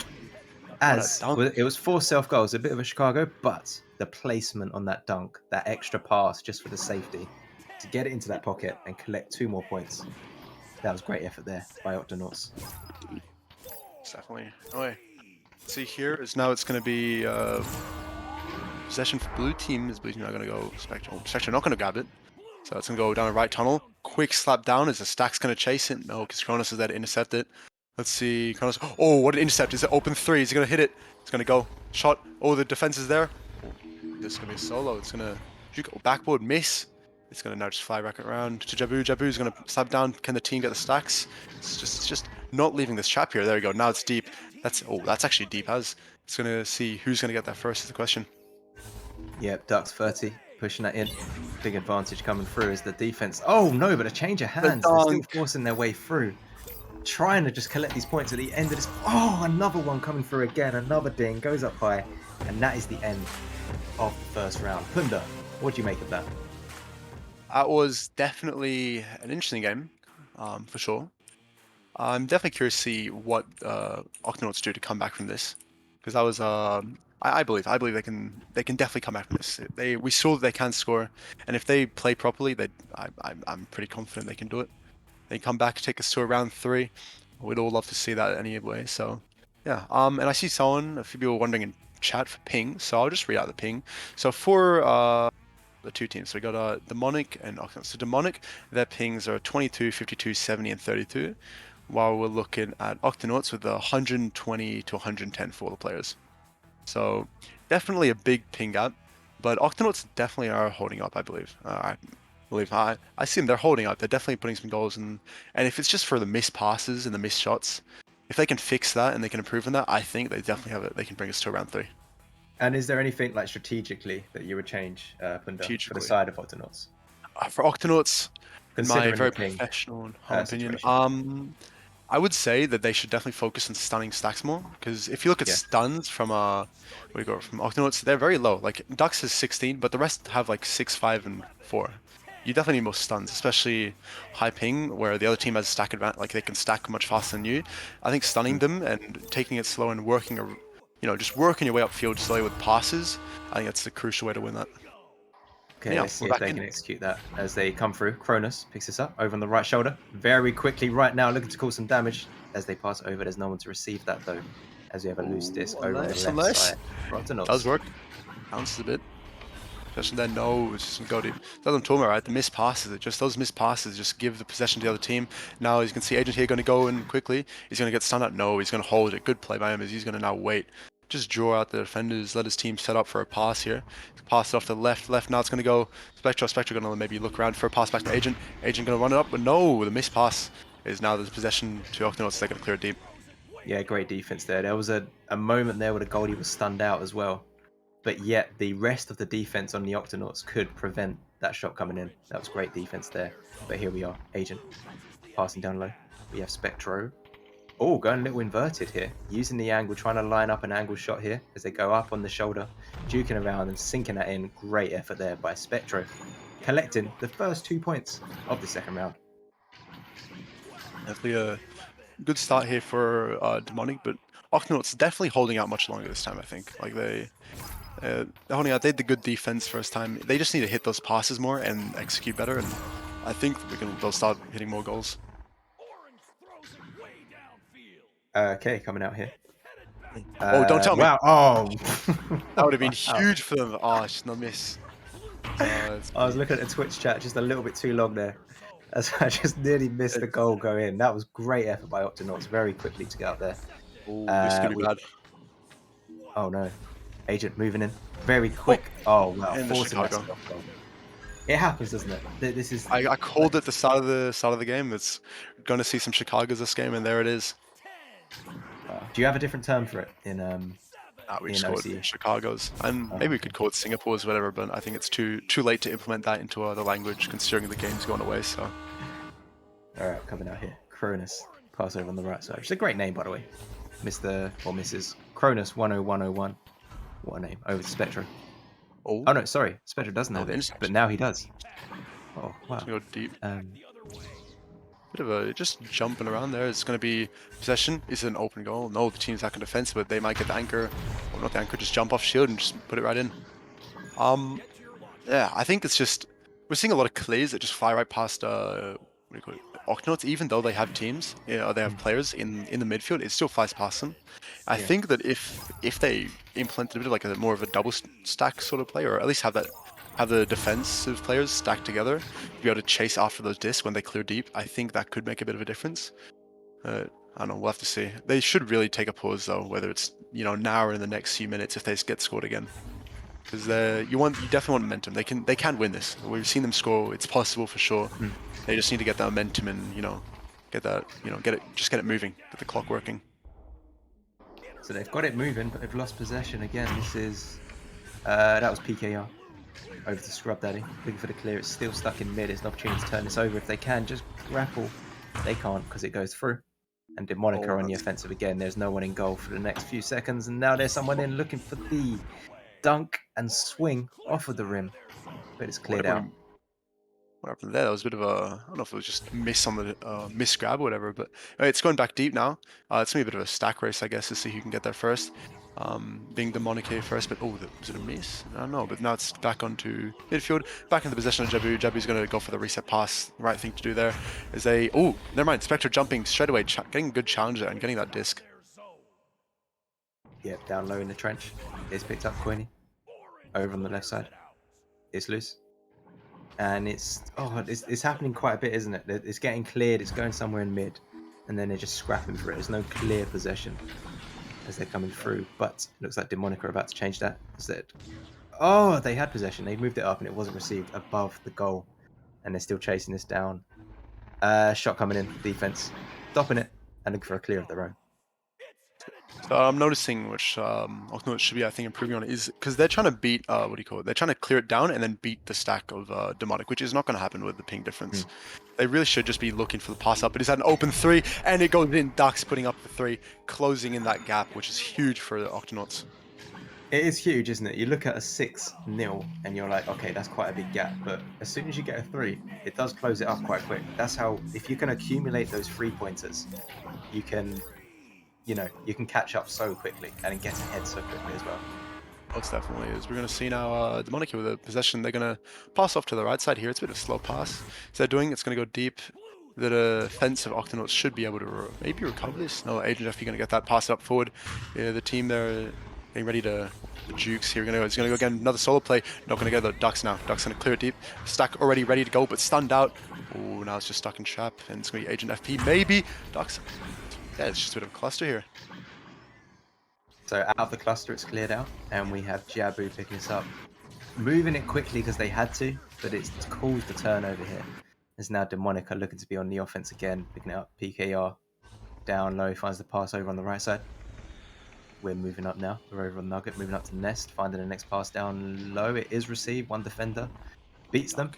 As dunk. it was 4 self goals, a bit of a Chicago, but the placement on that dunk, that extra pass just for the safety to get it into that pocket and collect 2 more points. That was great effort there by Octonauts. It's definitely. Oh, wait. See here is now it's going to be possession for blue team. Is blue team not going to go Spectre? Spectre not going to grab it. So it's going to go down the right tunnel. Quick slap down. Is the Stack's going to chase it? No, because Cronus is there to intercept it. Let's see. Cronus. Oh, what an intercept. Is it open 3? Is he going to hit it? It's going to go. Shot. Oh, the defense is there. Oh, this is going to be a solo. It's going to backboard miss. It's going to now just fly back around to Jabu. Jabu's going to slap down. Can the team get the stacks? It's just not leaving this trap here. There we go. Now it's deep. That's actually deep as. It's going to see who's going to get that first is the question. Yep, Ducks 30, pushing that in. Big advantage coming through is the defense. Oh no, but a change of hands. They're still forcing their way through. Trying to just collect these points at the end of this. Oh, another one coming through again. Another ding. Goes up high. And that is the end of the first round. Punda, what do you make of that? That was definitely an interesting game, for sure. I'm definitely curious to see what Octonauts do to come back from this, because that was I believe they can definitely come back from this. We saw that they can score, and if they play properly, I'm pretty confident they can do it. They come back, take us to a round 3. We'd all love to see that anyway. So yeah. And I see a few people wondering in chat for ping, so I'll just read out the ping. So for the 2 teams. So we got Demonic and Octonauts. So Demonic, their pings are 22, 52, 70, and 32, while we're looking at Octonauts with 120 to 110 for all the players. So definitely a big ping gap, but Octonauts definitely are holding up, I believe. I see them, they're holding up. They're definitely putting some goals in, and if it's just for the missed passes and the missed shots, if they can fix that and they can improve on that, I think they definitely have it. They can bring us to round 3. And is there anything like strategically that you would change, Punda, for the side of Octonauts? For Octonauts, in my Considering very the ping, professional and humble opinion, situation. I would say that they should definitely focus on stunning stacks more. Because if you look at stuns from from Octonauts, they're very low. Like Ducks is 16, but the rest have like 6, 5, and 4. You definitely need more stuns, especially high ping, where the other team has stack advantage. Like they can stack much faster than you. I think stunning them and taking it slow and just working your way upfield slowly with passes. I think that's the crucial way to win that. Okay, let's see if they can execute that as they come through. Cronus picks this up over on the right shoulder very quickly right now, looking to cause some damage as they pass over. There's no one to receive that though, as we have a loose disc over on the left side. Octonauts. Does work. Bounces a bit. Possession there, no, it's just go deep. That's what I'm talking about, right? The missed passes, those missed passes just give the possession to the other team. Now as you can see, Agent here going to go in quickly. He's going to get stunned out. No, he's going to hold it. Good play by him as he's going to now wait. Just draw out the defenders, let his team set up for a pass here. Pass it off to the left. Now it's going to go Spectre. Spectre going to maybe look around for a pass back to Agent. Agent going to run it up, but no, the missed pass is now the possession to Octonauts. They're going to clear it deep. Yeah, great defense there. There was a moment there where the goalie was stunned out as well. But yet the rest of the defense on the Octonauts could prevent that shot coming in. That was great defense there. But here we are, Agent passing down low. We have Spectro. Oh, going a little inverted here. Using the angle, trying to line up an angle shot here as they go up on the shoulder, duking around and sinking that in. Great effort there by Spectro, collecting the first 2 points of the second round. Definitely a good start here for Demonic, but Octonauts definitely holding out much longer this time, I think. Like they're holding out. They had the good defense first time. They just need to hit those passes more and execute better, and I think they'll start hitting more goals. Okay, coming out here. Oh, don't tell me. Wow. Oh. That would have been huge for them. Oh, it's just no miss. I was looking at the Twitch chat just a little bit too long there. As I just nearly missed the goal go in. That was great effort by Octonauts very quickly to get up there. Ooh, this could be bad. Oh no. Agent moving in very quick. Oh wow. Forcing that goal. It happens, doesn't it? This is. I called it the start of the game. It's going to see some Chicago's this game, and there it is. Do you have a different term for it in we just call it Chicago's, and maybe we could call it Singapore's, whatever. But I think it's too late to implement that into the language, considering the game's going away. So. All right, coming out here, Cronus, pass over on the right side. Which is a great name, by the way, Mr. or Mrs. Cronus 10101. What a name! Over to Spectre. Oh no, sorry, Spectre doesn't have it, but now he does. Oh wow. Go deep. Bit of a just jumping around there. It's going to be possession. Is it an open goal? No, the team's not going to defense, but they might get the anchor. Or not the anchor, just jump off shield and just put it right in. Yeah, I think it's just we're seeing a lot of clears that just fly right past what do you call it, Octonauts, even though they have teams, they have players in the midfield, it still flies past them. I Yeah. think that if they implemented a bit of like a more of a double stack sort of play, or at least have the defensive players stacked together to be able to chase after those discs when they clear deep, I think that could make a bit of a difference. I don't know, we'll have to see. They should really take a pause though, whether it's now or in the next few minutes if they get scored again. Because you definitely want momentum. They can win this. We've seen them score. It's possible for sure. They just need to get that momentum and get it moving. Get the clock working. So they've got it moving, but they've lost possession again. This is that was PKR over to Scrub Daddy, looking for the clear. It's still stuck in mid. It's an opportunity to turn this over if they can. Just grapple. They can't because it goes through. And Demonica on the offensive again. There's no one in goal for the next few seconds, and now there's someone in looking for the dunk and swing off of the rim, but it's cleared out. What happened there? That was a bit of a, I don't know if it was just miss on the miss grab or whatever, but it's going back deep now. It's gonna be a bit of a stack race, I guess, to see who can get there first. Being Demonic first, but was it a miss? I don't know, but now it's back onto midfield, back into possession of Jabu. Jabu's gonna go for the reset pass. The right thing to do there is never mind. Spectre jumping straight away, getting a good challenge there and getting that disc. Yep, down low in the trench. It's picked up Queenie. Over on the left side. It's loose. And it's happening quite a bit, isn't it? It's getting cleared, it's going somewhere in mid, and then they're just scrapping for it. There's no clear possession as they're coming through, but it looks like Demonica are about to change that. They had possession, they moved it up and it wasn't received above the goal, and they're still chasing this down. Shot coming in, defense, stopping it, and looking for a clear of their own. So I'm noticing which Octonauts should be, I think, improving on is because they're trying to beat they're trying to clear it down and then beat the stack of Demonic, which is not going to happen with the ping difference. They really should just be looking for the pass up. But he's had an open 3 and it goes in. Ducks putting up the 3, closing in that gap, which is huge for the Octonauts. It is huge, isn't it? You look at a 6-0 and you're like, okay, that's quite a big gap. But as soon as you get a 3, it does close it up quite quick. That's how, if you can accumulate those 3-pointers, you can catch up so quickly and get ahead so quickly as well. Most definitely is. We're going to see now Demonic with a possession. They're going to pass off to the right side here. It's a bit of a slow pass. So they're doing it's going to go deep. The defensive Octonauts should be able to maybe recover this. No, Agent FP going to get that pass up forward. Yeah, the team there getting ready to the jukes here. It's going to go again. Another solo play. Not going to go the Ducks now. Ducks going to clear it deep. Stack already ready to go, but stunned out. Oh, now it's just stuck in trap, and it's going to be Agent FP. Maybe Ducks. Yeah, it's just a bit of a cluster here. So out of the cluster, it's cleared out, and we have Jabu picking this up, moving it quickly because they had to, but it's caused the turnover here. There's now Demonica looking to be on the offense again, picking it up. PKR down low, finds the pass over on the right side. We're moving up now. We're over on Nugget, moving up to Nest, finding the next pass down low. It is received. One defender beats them.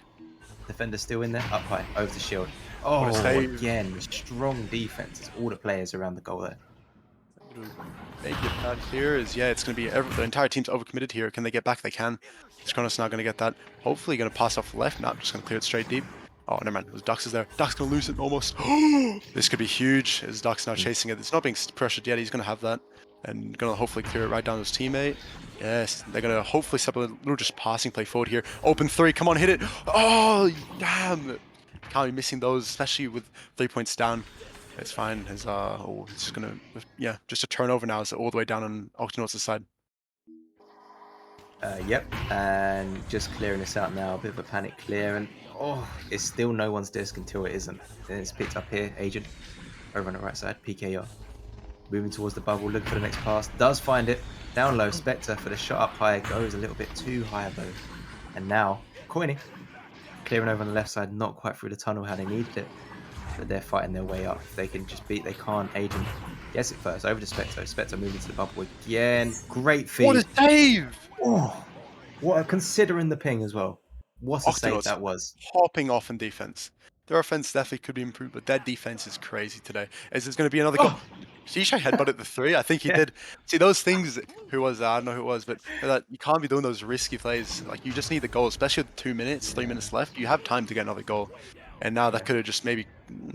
Defender still in there, up high, over the shield. Oh, again, strong defense. It's all the players around the goal there. Make it out here is, it's going to be the entire team's overcommitted here. Can they get back? They can. Skronos now going to get that. Hopefully going to pass off left. Not just going to clear it straight deep. Oh, never mind. Ducks is there. Ducks going to lose it almost. This could be huge as Ducks now chasing it. It's not being pressured yet. He's going to have that. And going to hopefully clear it right down to his teammate. Yes, they're going to hopefully set up a little just passing play forward here. Open 3. Come on, hit it. Oh, damn. Can't be missing those, especially with 3 points down. It's fine. It's just gonna, just a turnover now. It's all the way down on Octonauts' side. Yep, and just clearing this out now. A bit of a panic clear, and it's still no one's disc until it isn't. Then it's picked up here. Agent over on the right side. PKR moving towards the bubble, looking for the next pass. Does find it. Down low. Spectre for the shot up high. Goes a little bit too high though. And now Coiny clearing over on the left side. Not quite through the tunnel how they needed it. But they're fighting their way up. They can just beat. They can't. Agent gets it first. Over to Spectre. Spectre moving to the bubble again. Great feed. What a save! Oh, what a, considering the ping as well. What a save that was. Hopping off in defense. Their offense definitely could be improved, but their defense is crazy today. Is there's going to be another goal? Shisha headbutted the 3. I think he did. See, those things, who was that? I don't know who it was, but that you can't be doing those risky plays. Like, you just need the goal, especially with 2 minutes, 3 minutes left. You have time to get another goal. And now that could have just maybe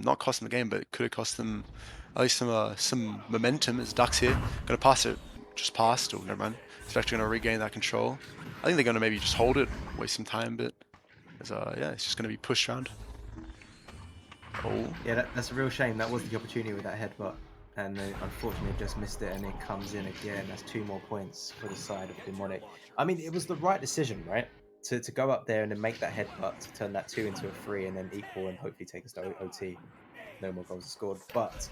not cost them the game, but it could have cost them at least some momentum. As Ducks here, gonna pass it, just passed. Oh, never mind. It's actually gonna regain that control. I think they're gonna maybe just hold it, waste some time, but yeah, it's just gonna be pushed around. Oh, Yeah, that's a real shame. That was the opportunity with that headbutt, and they unfortunately just missed it, and it comes in again. That's 2 more points for the side of Demonic. I mean, it was the right decision, right? To go up there and then make that headbutt to turn that 2 into a 3 and then equal and hopefully take us to OT. No more goals are scored, but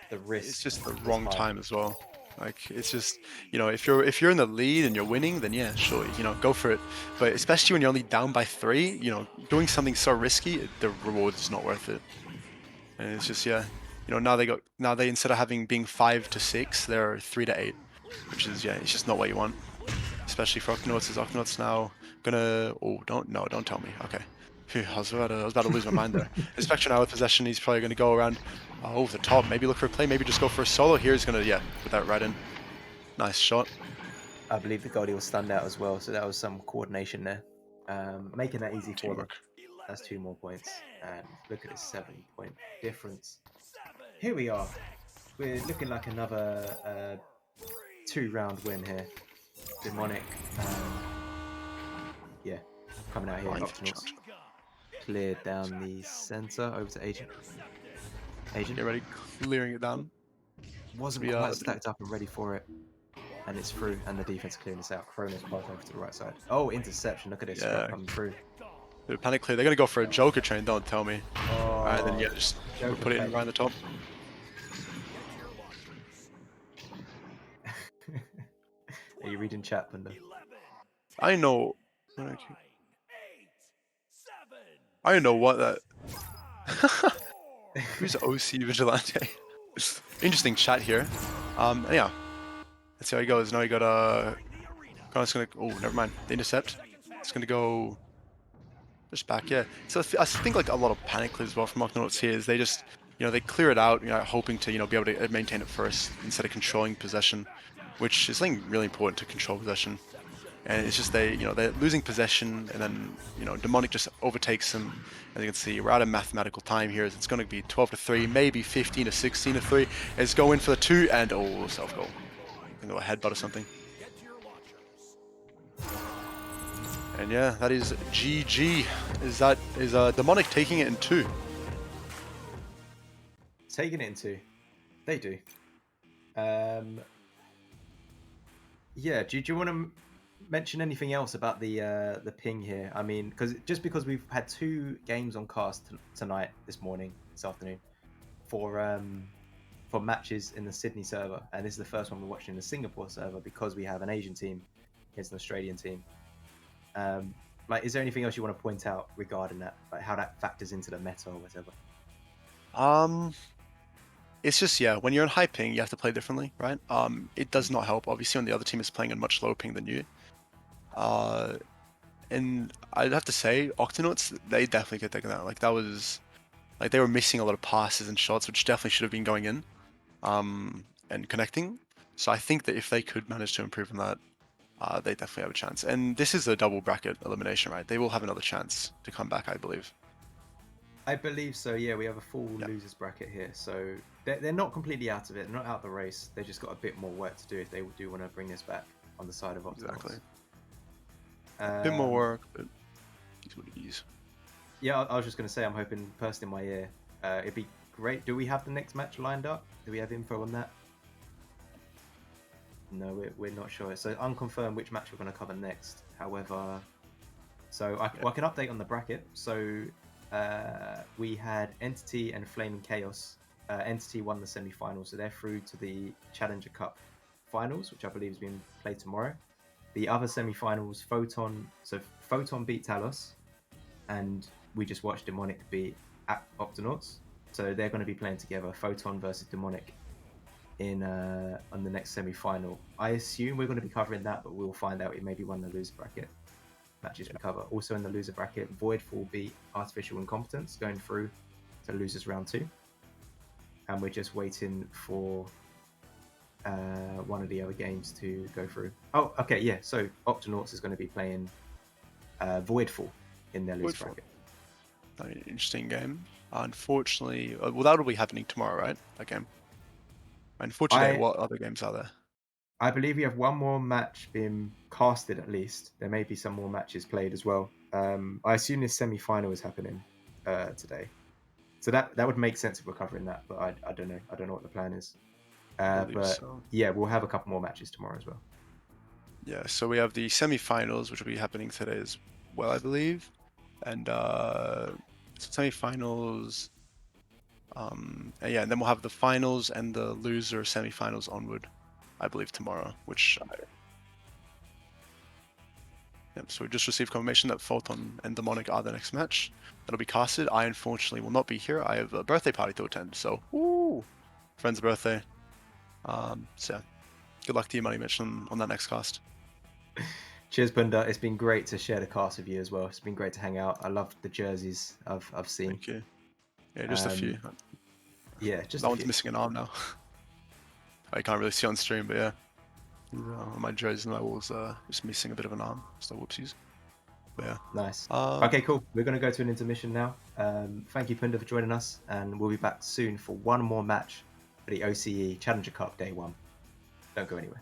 the risk it's just the was wrong high. time as well. Like it's just, you know, if you're in the lead and you're winning, then yeah, sure, you know, go for it. But especially when you're only down by 3, you know, doing something so risky, the reward is not worth it. And it's just, yeah, you know, now they instead of being 5 to 6, they're 3 to 8, which is, yeah, it's just not what you want. Especially for Octonauts, as Octonauts now gonna, don't tell me. Okay. Phew, I was about to lose my mind there. Spectre now with possession, he's probably gonna go around over the top, maybe look for a play, maybe just go for a solo. Here he's gonna, yeah, put that right in. Nice shot. I believe the goalie was stunned out as well, so that was some coordination there. Making that easy for them. Teamwork. That's 2 more points. And look at this 7-point difference. Here we are. We're looking like another 2-round win here. Demonic, yeah, coming out here. Fine for Octonauts cleared down the center over to Agent. Agent Get ready, clearing it down. wasn't quite stacked up and ready for it, and it's through. And the defense clearing this out. Chronos passed over to the right side. Oh, interception! Look at this Yeah. coming through. Bit of panic clear. They're gonna go for a Joker train. Don't tell me. Oh, Alright, then yeah, just Joker put it in play. right on the top. Are you reading chat, Linda? I know. I don't know what that. Who's OC Vigilante? Interesting chat here. Yeah. Let's see how he goes. Now he got Connor's gonna. Oh, never mind. The intercept. It's gonna go just back. Yeah. So I think like a lot of panic clears as well from Octonauts here is they just, you know, they clear it out, you know, hoping to, you know, be able to maintain it first instead of controlling possession, which is something really important to control possession. And it's just they, you know, they're losing possession, and then, you know, Demonic just overtakes them. As you can see, we're out of mathematical time here. It's going to be 12 to 3, maybe 15 to 16 to 3. It's going for the 2, and oh, self goal. I think a headbutt or something. And yeah, that is GG. Is Demonic taking it in 2? Taking it in 2. They do. Yeah. Do you want to mention anything else about the ping here? I mean, because we've had 2 games on cast tonight, this afternoon, for matches in the Sydney server, and this is the first one we're watching in the Singapore server because we have an Asian team against an Australian team. Like, is there anything else you want to point out regarding that, like how that factors into the meta or whatever? It's just, yeah, when you're in high ping, you have to play differently, right? It does not help, obviously, when the other team is playing in much lower ping than you. And I'd have to say, Octonauts, they definitely get taken out. Like, that was, like, they were missing a lot of passes and shots, which definitely should have been going in, and connecting. So I think that if they could manage to improve on that, they definitely have a chance. And this is a double bracket elimination, right? They will have another chance to come back, I believe. I believe so, yeah. We have a full losers bracket here, so they're not completely out of it. They're not out of the race. They've just got a bit more work to do if they do want to bring this back on the side of Octonauts. Exactly. A bit more work, but it's what it is. Yeah, I was just going to say, I'm hoping, person in my ear, it'd be great. Do we have the next match lined up? Do we have info on that? No, we're not sure. So unconfirmed which match we're going to cover next. However, so I can update on the bracket. So we had Entity and Flaming Chaos. Entity won the semi-finals, so they're through to the Challenger Cup finals, which I believe is being played tomorrow. The other semi-finals, Photon beat Talos, and we just watched Demonic beat Octonauts. So they're going to be playing together, Photon versus Demonic, on the next semi-final. I assume we're going to be covering that, but we'll find out. It may be one of the loser bracket matches we cover. Also in the loser bracket, Voidfall beat Artificial Incompetence, going through to losers round 2. And we're just waiting for one of the other games to go through. Oh, okay, yeah. So Octonauts is going to be playing Voidfall in their loser bracket. I mean, interesting game. Unfortunately, well, that will be happening tomorrow, right? That game. And for today, I what other games are there? I believe we have one more match being casted at least. There may be some more matches played as well. I assume this semi-final is happening today, so that would make sense if we're covering that. But I don't know. I don't know what the plan is. I believe But so. yeah, we'll have a couple more matches tomorrow as well. Yeah, so we have the semi-finals, which will be happening today as well, I believe. And semi-finals. And yeah, and then we'll have the finals and the loser semi-finals onward, I believe, tomorrow. Yep, so we just received confirmation that Photon and Demonic are the next match. That'll be casted. I unfortunately will not be here. I have a birthday party to attend, so friend's birthday. So yeah, good luck to you, Money Mitch, on that next cast. Cheers, Bunda. It's been great to share the cast with you as well. It's been great to hang out. I love the jerseys I've seen. Thank you. Yeah, just a few. Yeah, just That a one's few. missing an arm now. I can't really see on stream, but yeah. My jersey and my walls just missing a bit of an arm, so whoopsies. But yeah. Nice. Okay, cool. We're going to go to an intermission now. Thank you, Punda, for joining us, and we'll be back soon for one more match for the OCE Challenger Cup Day 1. Don't go anywhere.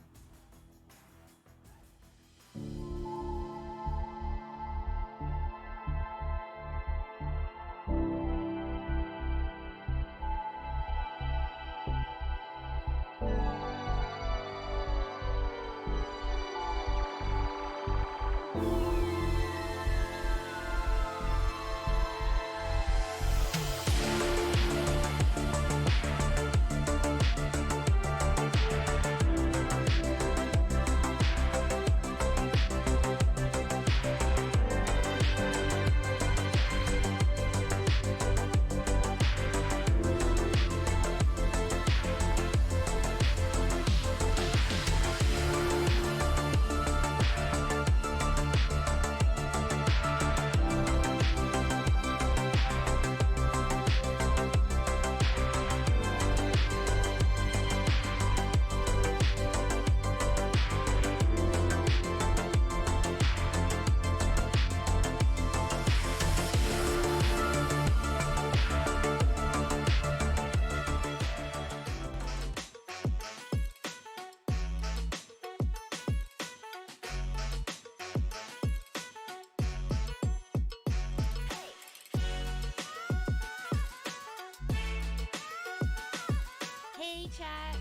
Hey, chat.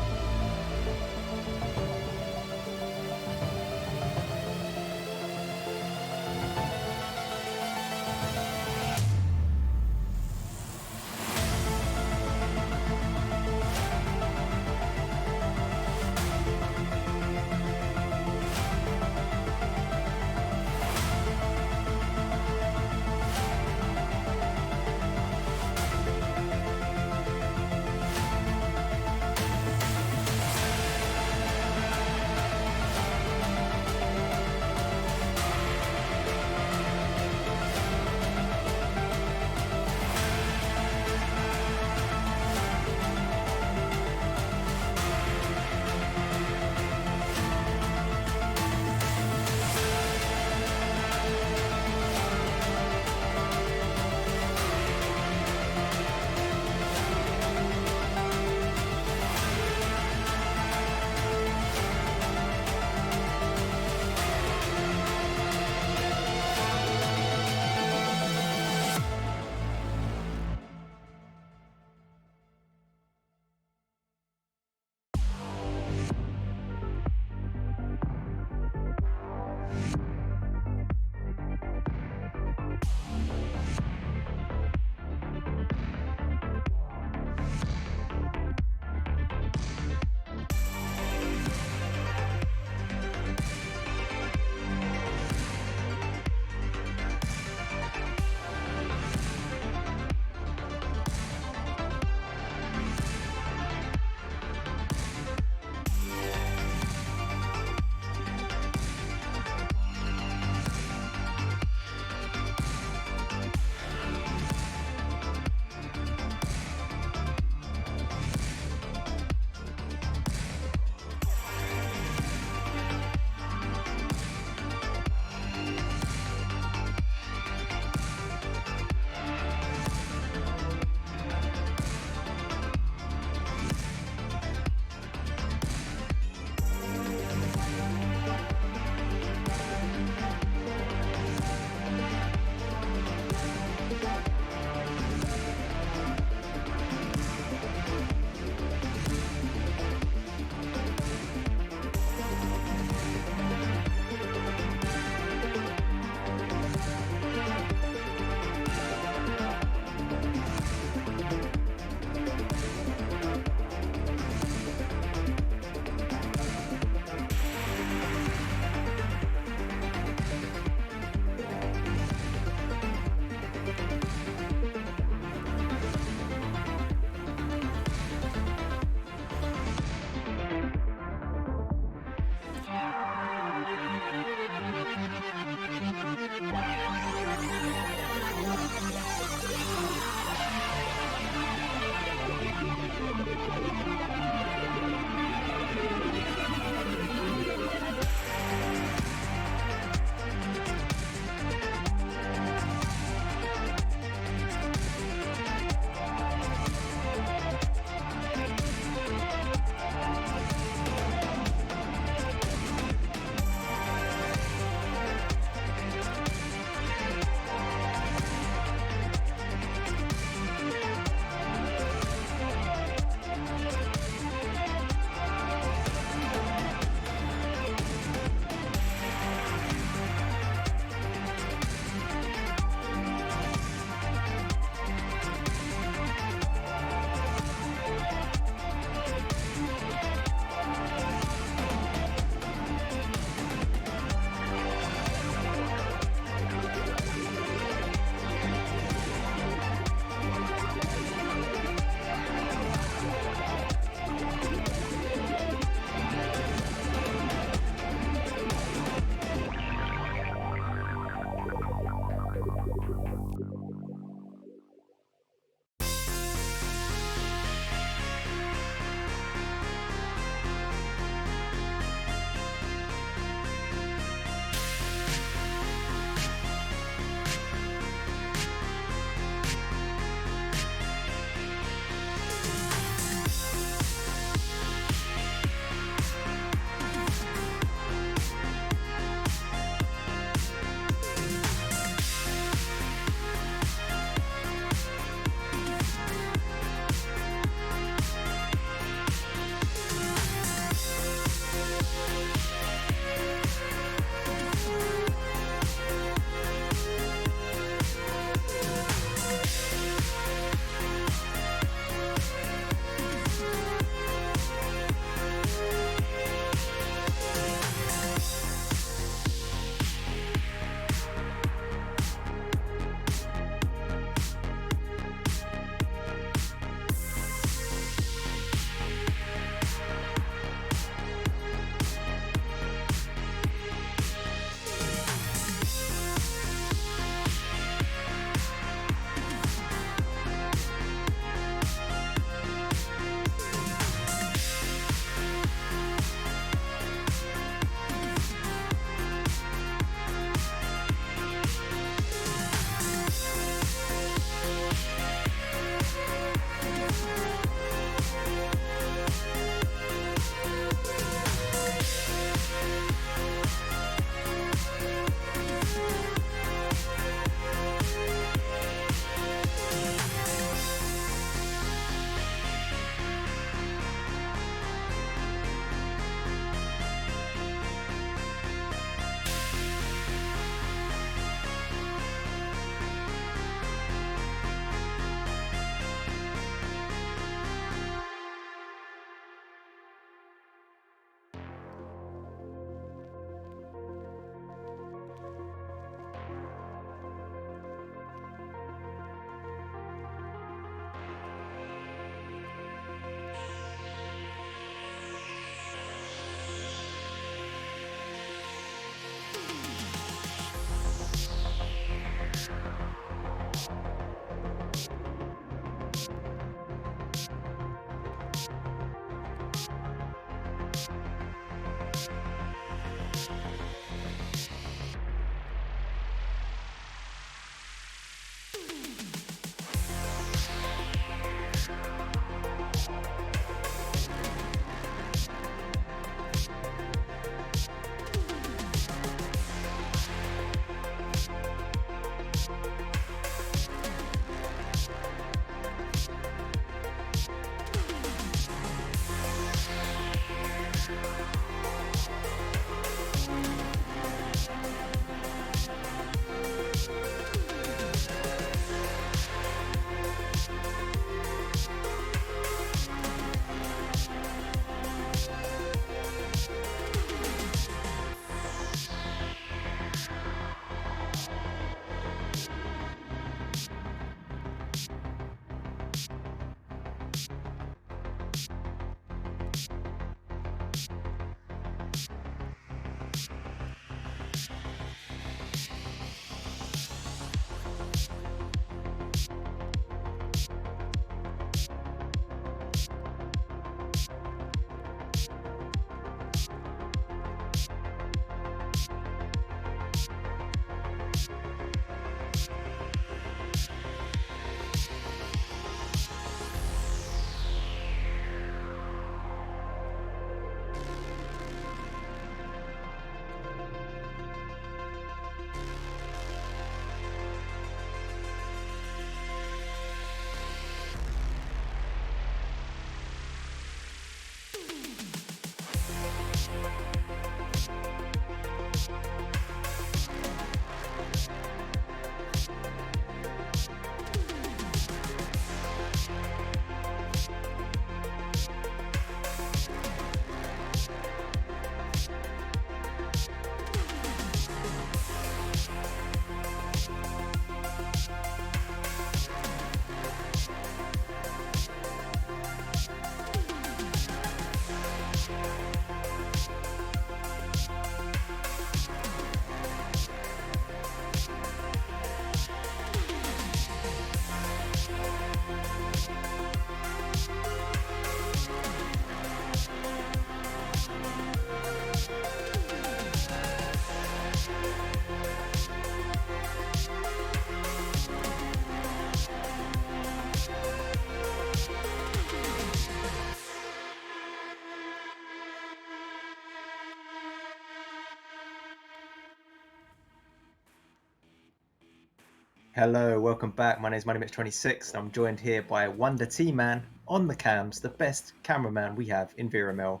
Hello, welcome back. My name is MoneyMitch26 and I'm joined here by Wonder T-Man on the cams, the best cameraman we have in VRML,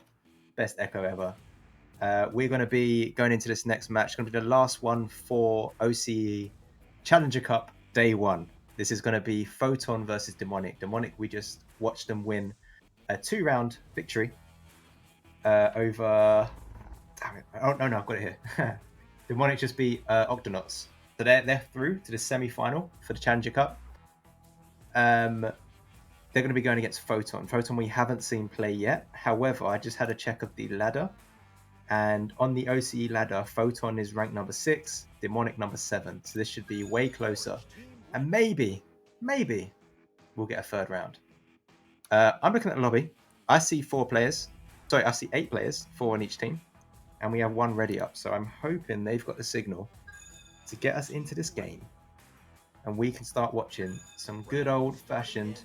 best echo ever. We're going to be going into this next match. It's going to be the last one for OCE Challenger Cup Day 1. This is going to be Photon versus Demonic. Demonic, we just watched them win a 2-round victory over... Damn it. Oh, no, I've got it here. Demonic just beat Octonauts. So they're through to the semi-final for the Challenger Cup. They're going to be going against Photon. Photon we haven't seen play yet. However, I just had a check of the ladder. And on the OCE ladder, Photon is ranked number 6, Demonic number 7. So this should be way closer. And maybe we'll get a third round. I'm looking at the lobby. I see 4 players. Sorry, I see 8 players, 4 on each team. And we have 1 ready up. So I'm hoping they've got the signal to get us into this game. And we can start watching some good old-fashioned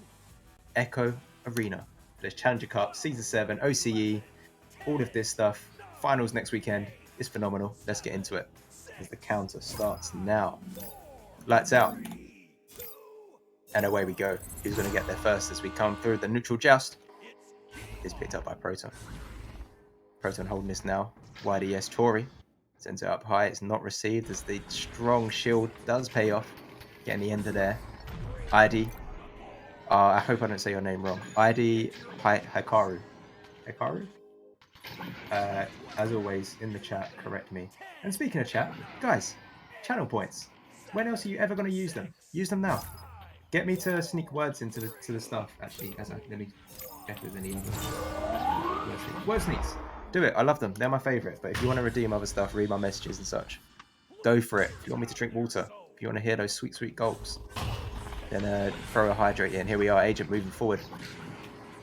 Echo Arena for this Challenger Cup, Season 7, OCE, all of this stuff. Finals next weekend is phenomenal. Let's get into it as the counter starts now. Lights out. And away we go. Who's going to get there first as we come through the neutral joust? Is picked up by Proton. Proton holding this now. YDS Tori sends it up high. It's not received as the strong shield does pay off. Getting the end of there. ID. I hope I don't say your name wrong. ID Hikaru. Hikaru? As always, in the chat, correct me. And speaking of chat, guys, channel points. When else are you ever going to use them? Use them now. Get me to sneak words into the stuff. Actually, let me check if there's any other word sneaks. Do it. I love them. They're my favourite. But if you want to redeem other stuff, read my messages and such, go for it. If you want me to drink water, if you want to hear those sweet, sweet gulps, then throw a hydrate in. Here we are, Agent moving forward.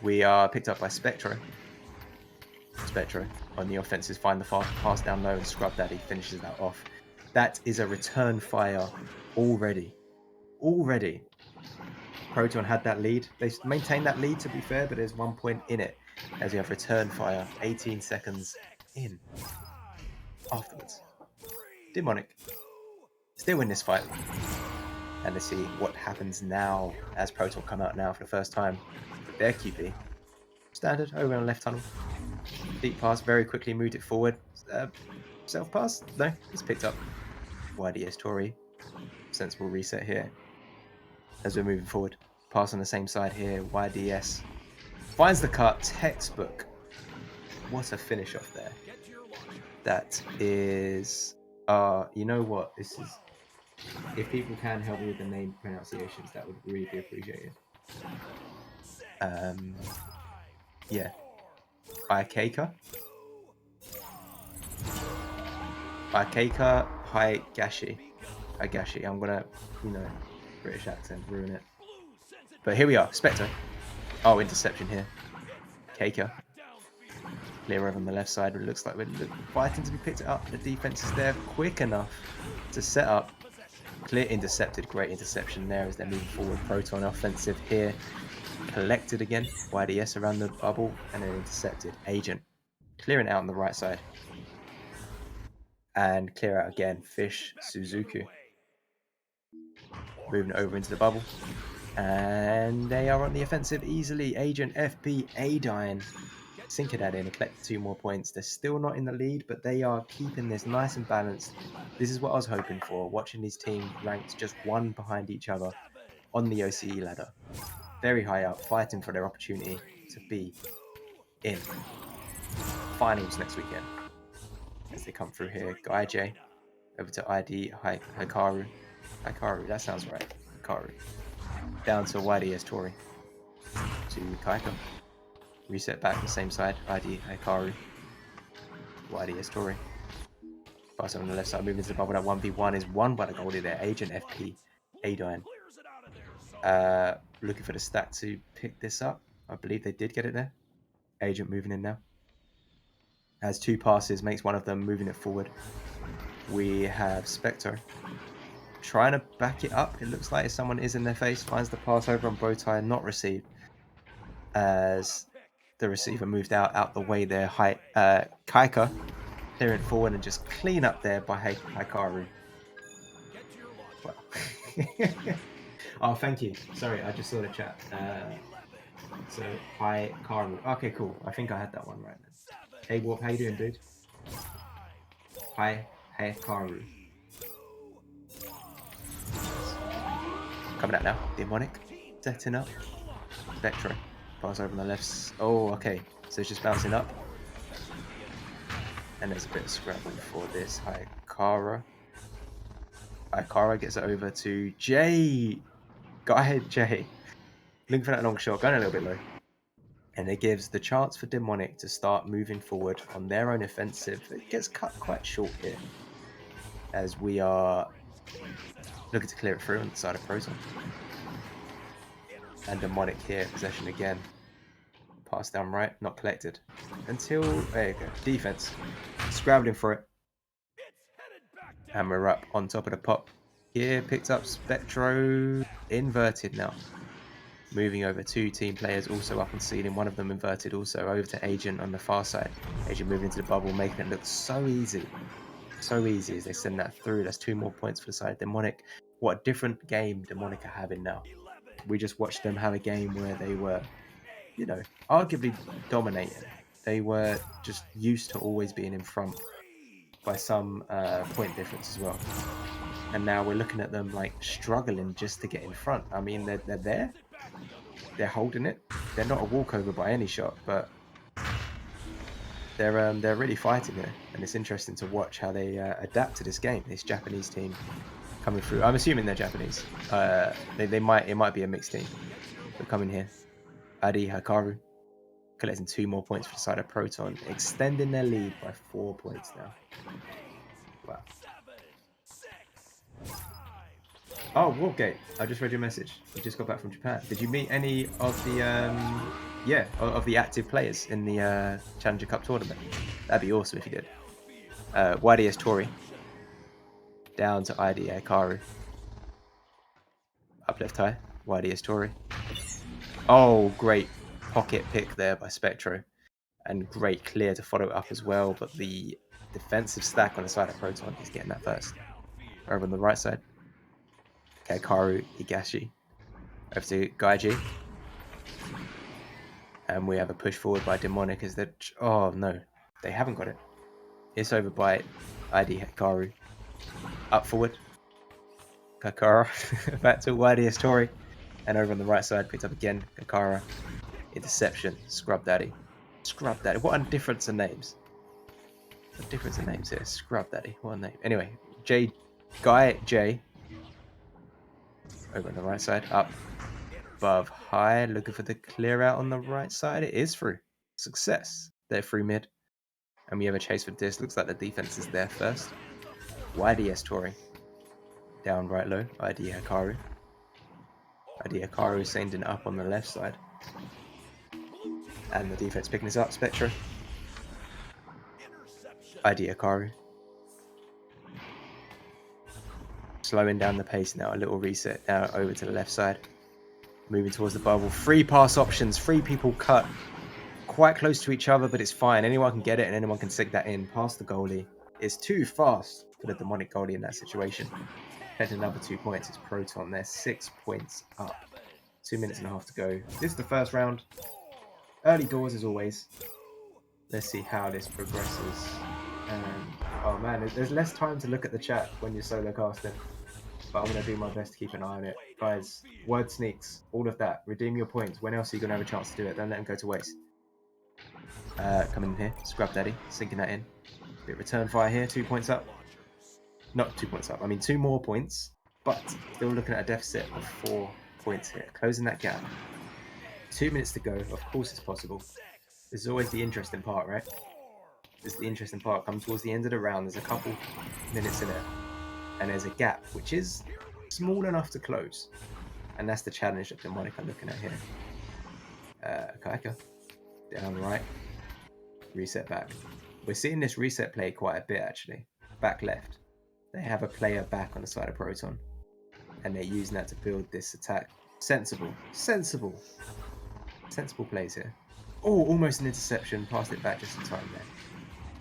We are picked up by Spectro. Spectro on the offenses, find the pass down low and Scrub Daddy finishes that off. That is a return fire already. Proton had that lead. They maintained that lead, to be fair, but there's 1 point in it as we have return fire 18 seconds in afterwards. Demonic still in this fight. And let's see what happens now as Proton come out now for the first time with their QP. Standard over on left tunnel. Deep pass, very quickly moved it forward. Self pass? No, it's picked up. YDS Tori. Sensible reset here as we're moving forward. Pass on the same side here. YDS finds the cut. Textbook. What a finish off there. That is... you know what? This is... If people can help me with the name pronunciations, that would really be appreciated. Yeah. Aikeka. Higashi. I'm gonna, British accent, ruin it. But here we are, Spectre. Oh, interception here. Keika. Clear over on the left side, but it looks like we're fighting to be picked up. The defense is there quick enough to set up. Clear intercepted, great interception there as they're moving forward. Proton offensive here. Collected again. YDS around the bubble and then intercepted. Agent clearing out on the right side. And clear out again. Fish, Suzuki. Moving over into the bubble. And they are on the offensive easily. Agent, FP, Adine. Sinking that in and collect 2 more points. They're still not in the lead, but they are keeping this nice and balanced. This is what I was hoping for. Watching these teams ranked just 1 behind each other on the OCE ladder. Very high up, fighting for their opportunity to be in finals next weekend. As they come through here, Guy J over to ID Hikaru. Hikaru, that sounds right. Hikaru. Down to YDS Tori. To Kaika. Reset back the same side. ID Hikaru. YDS Tori. Pass on the left side, moving to the bubble. That 1v1 is won by the goalie there. Agent FP. Adine. Looking for the stat to pick this up. I believe they did get it there. Agent moving in now. Has 2 passes, makes one of them, moving it forward. We have Spectre trying to back it up. It looks like someone is in their face. Finds the pass over on Bowtie, not received. As the receiver moved out the way there. Kaika clearing forward and just clean up there by Hikaru. Well, Oh, thank you. Sorry, I just saw the chat. So, hi, Karu. Okay, cool. I think I had that one right then. Hey, Warp, how you doing, dude? Hi, hey, Karu. Coming out now. Demonic. Setting up. Spectre. Pass over on the left. Oh, okay. So it's just bouncing up. And there's a bit of scrambling for this. Hi, Kara. Hi, Kara gets it over to Jay. Go ahead, Jay. Looking for that long shot. Going a little bit low. And it gives the chance for Demonic to start moving forward on their own offensive. It gets cut quite short here, as we are looking to clear it through on the side of Proton. And Demonic here, possession again. Pass down right, not collected. Until, there you go, defense. Scrabbling for it. And we're up on top of the pop. Here, picked up Spectro, inverted now. Moving over 2 team players also up on ceiling, one of them inverted also over to Agent on the far side. Agent moving into the bubble, making it look so easy. So easy as they send that through. That's 2 more points for the side of Demonic. What a different game Demonic are having now. We just watched them have a game where they were, you know, arguably dominating. They were just used to always being in front by some point difference as well. And now we're looking at them like struggling just to get in front. I mean, they're there. They're holding it. They're not a walkover by any shot, but they're really fighting there, and it's interesting to watch how they adapt to this game. This Japanese team coming through. I'm assuming they're Japanese. It might be a mixed team, but coming here. Adi Hikaru collecting 2 more points for the side of Proton, extending their lead by 4 points now. Wow. Oh, Warpgate. I just read your message. You just got back from Japan. Did you meet any of the of the active players in the Challenger Cup tournament? That'd be awesome if you did. YDS Tori. Down to ID Hikaru. Up left high. YDS Tori. Oh, great pocket pick there by Spectro. And great clear to follow it up as well. But the defensive stack on the side of Proton is getting that first. Over on the right side. Karu Higashi. Over to Gaiji. And we have a push forward by Demonic as that. Oh no, they haven't got it. It's over by ID Hikaru. Up forward. Kakara. Back to YDS Tori. And over on the right side, picked up again. Kakara. Interception. Scrub Daddy. Scrub Daddy. What a difference in names. What a difference in names here. Scrub Daddy. What a name. Anyway, Guy J. Over on the right side. Up. Above. High. Looking for the clear out on the right side. It is through. Success. They're through mid. And we have a chase for this. Looks like the defense is there first. YDS Tori. Down right low. ID Hikaru. ID Hikaru sending it up on the left side. And the defense picking this up. Spectre. ID Hikaru. Slowing down the pace now. A little reset now over to the left side. Moving towards the bubble. 3 pass options. 3 people cut. Quite close to each other, but it's fine. Anyone can get it and anyone can stick that in past the goalie. It's too fast for the Demonic goalie in that situation. Head another 2 points. It's Proton. They're 6 points up. 2 minutes and a half to go. This is the first round. Early doors as always. Let's see how this progresses. Oh man, there's less time to look at the chat when you're solo casting. But I'm going to do my best to keep an eye on it. Guys, word sneaks, all of that. Redeem your points. When else are you going to have a chance to do it? Don't let them go to waste. Coming in here. Scrub Daddy. Sinking that in. Bit return fire here. 2 points up. Not 2 points up. I mean 2 more points. But still looking at a deficit of 4 points here. Closing that gap. 2 minutes to go. Of course it's possible. This is always the interesting part, right? This is the interesting part. Come towards the end of the round. There's a couple minutes in it. And there's a gap, which is small enough to close. And that's the challenge that Demonic are looking at here. Kaika. Down right. Reset back. We're seeing this reset play quite a bit, actually. Back left. They have a player back on the side of Proton. And they're using that to build this attack. Sensible. Sensible. Sensible plays here. Oh, almost an interception. Passed it back just in time there.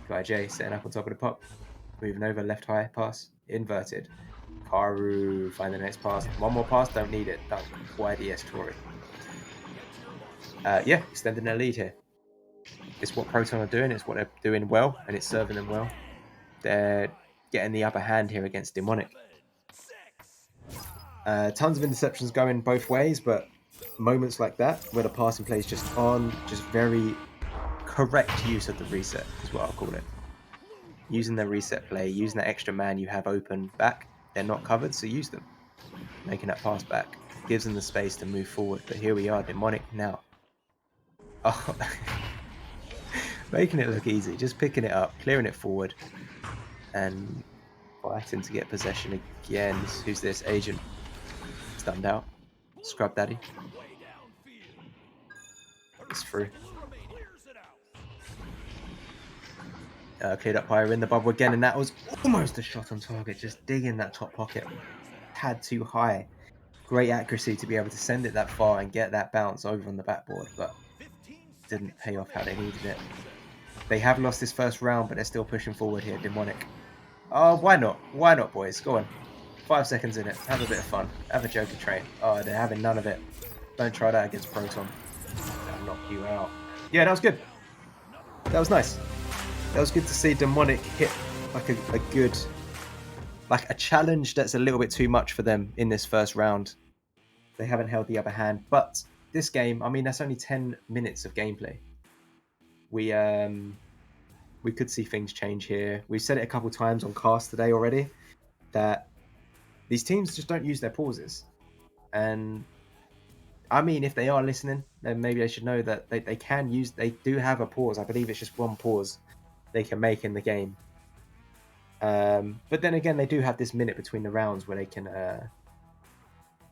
Guy J setting up on top of the pop. Moving over left high pass. Inverted. Hikaru, find the next pass. One more pass, don't need it. Dunk. YDS Tory. Yeah, extending their lead here. It's what Proton are doing. It's what they're doing well, and it's serving them well. They're getting the upper hand here against Demonic. Tons of interceptions going both ways, but moments like that where the passing play is just on, just very correct use of the reset is what I'll call it. Using the reset play, using that extra man you have open back. They're not covered, so use them. Making that pass back gives them the space to move forward. But here we are, Demonic now. Oh, making it look easy, just picking it up, clearing it forward, and fighting to get possession again. Who's this? Agent. Stunned out. Scrub Daddy. It's through. Cleared up higher in the bubble again, and that was almost a shot on target. Just digging that top pocket. Had too high. Great accuracy to be able to send it that far and get that bounce over on the backboard, but didn't pay off how they needed it. They have lost this first round, but they're still pushing forward here. Demonic. Oh, why not? Why not, boys? Go on. 5 seconds in it. Have a bit of fun. Have a Joker train. Oh, they're having none of it. Don't try that against Proton. That'll knock you out. Yeah, that was good. That was nice. That was good to see Demonic hit like a good, like a challenge that's a little bit too much for them in this first round. They haven't held the upper hand, but this game, I mean, that's only 10 minutes of gameplay. We could see things change here. We've said it a couple times on cast today already that these teams just don't use their pauses. And I mean, if they are listening, then maybe they should know that they can use, they do have a pause. I believe it's just one pause they can make in the game. But then again, they do have this minute between the rounds where they can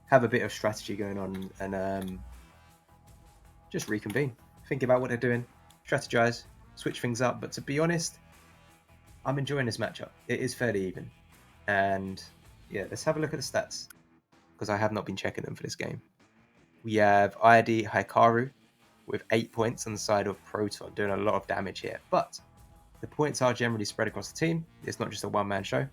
have a bit of strategy going on and just reconvene. Think about what they're doing, strategize, switch things up. But to be honest, I'm enjoying this matchup. It is fairly even. And yeah, let's have a look at the stats, because I have not been checking them for this game. We have ID Hikaru with 8 points on the side of Proton, doing a lot of damage here. But the points are generally spread across the team. It's not just a one-man show.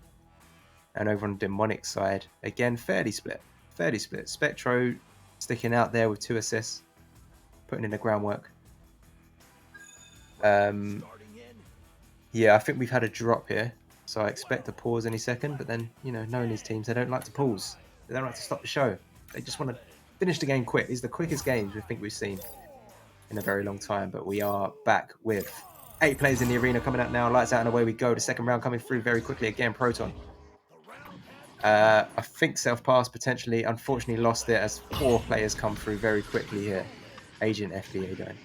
And over on the Demonic side, again, fairly split. Fairly split. Spectro sticking out there with 2 assists, putting in the groundwork. Yeah, I think we've had a drop here. So I expect a pause any second. But then, you know, knowing these teams, they don't like to pause. They don't like to stop the show. They just want to finish the game quick. These are the quickest games we think we've seen in a very long time. But we are back with 8 players in the arena coming out now. Lights out and away we go. The second round coming through very quickly again. Proton. I think self-pass potentially. Unfortunately lost it as 4 players come through very quickly here. Agent FBA going.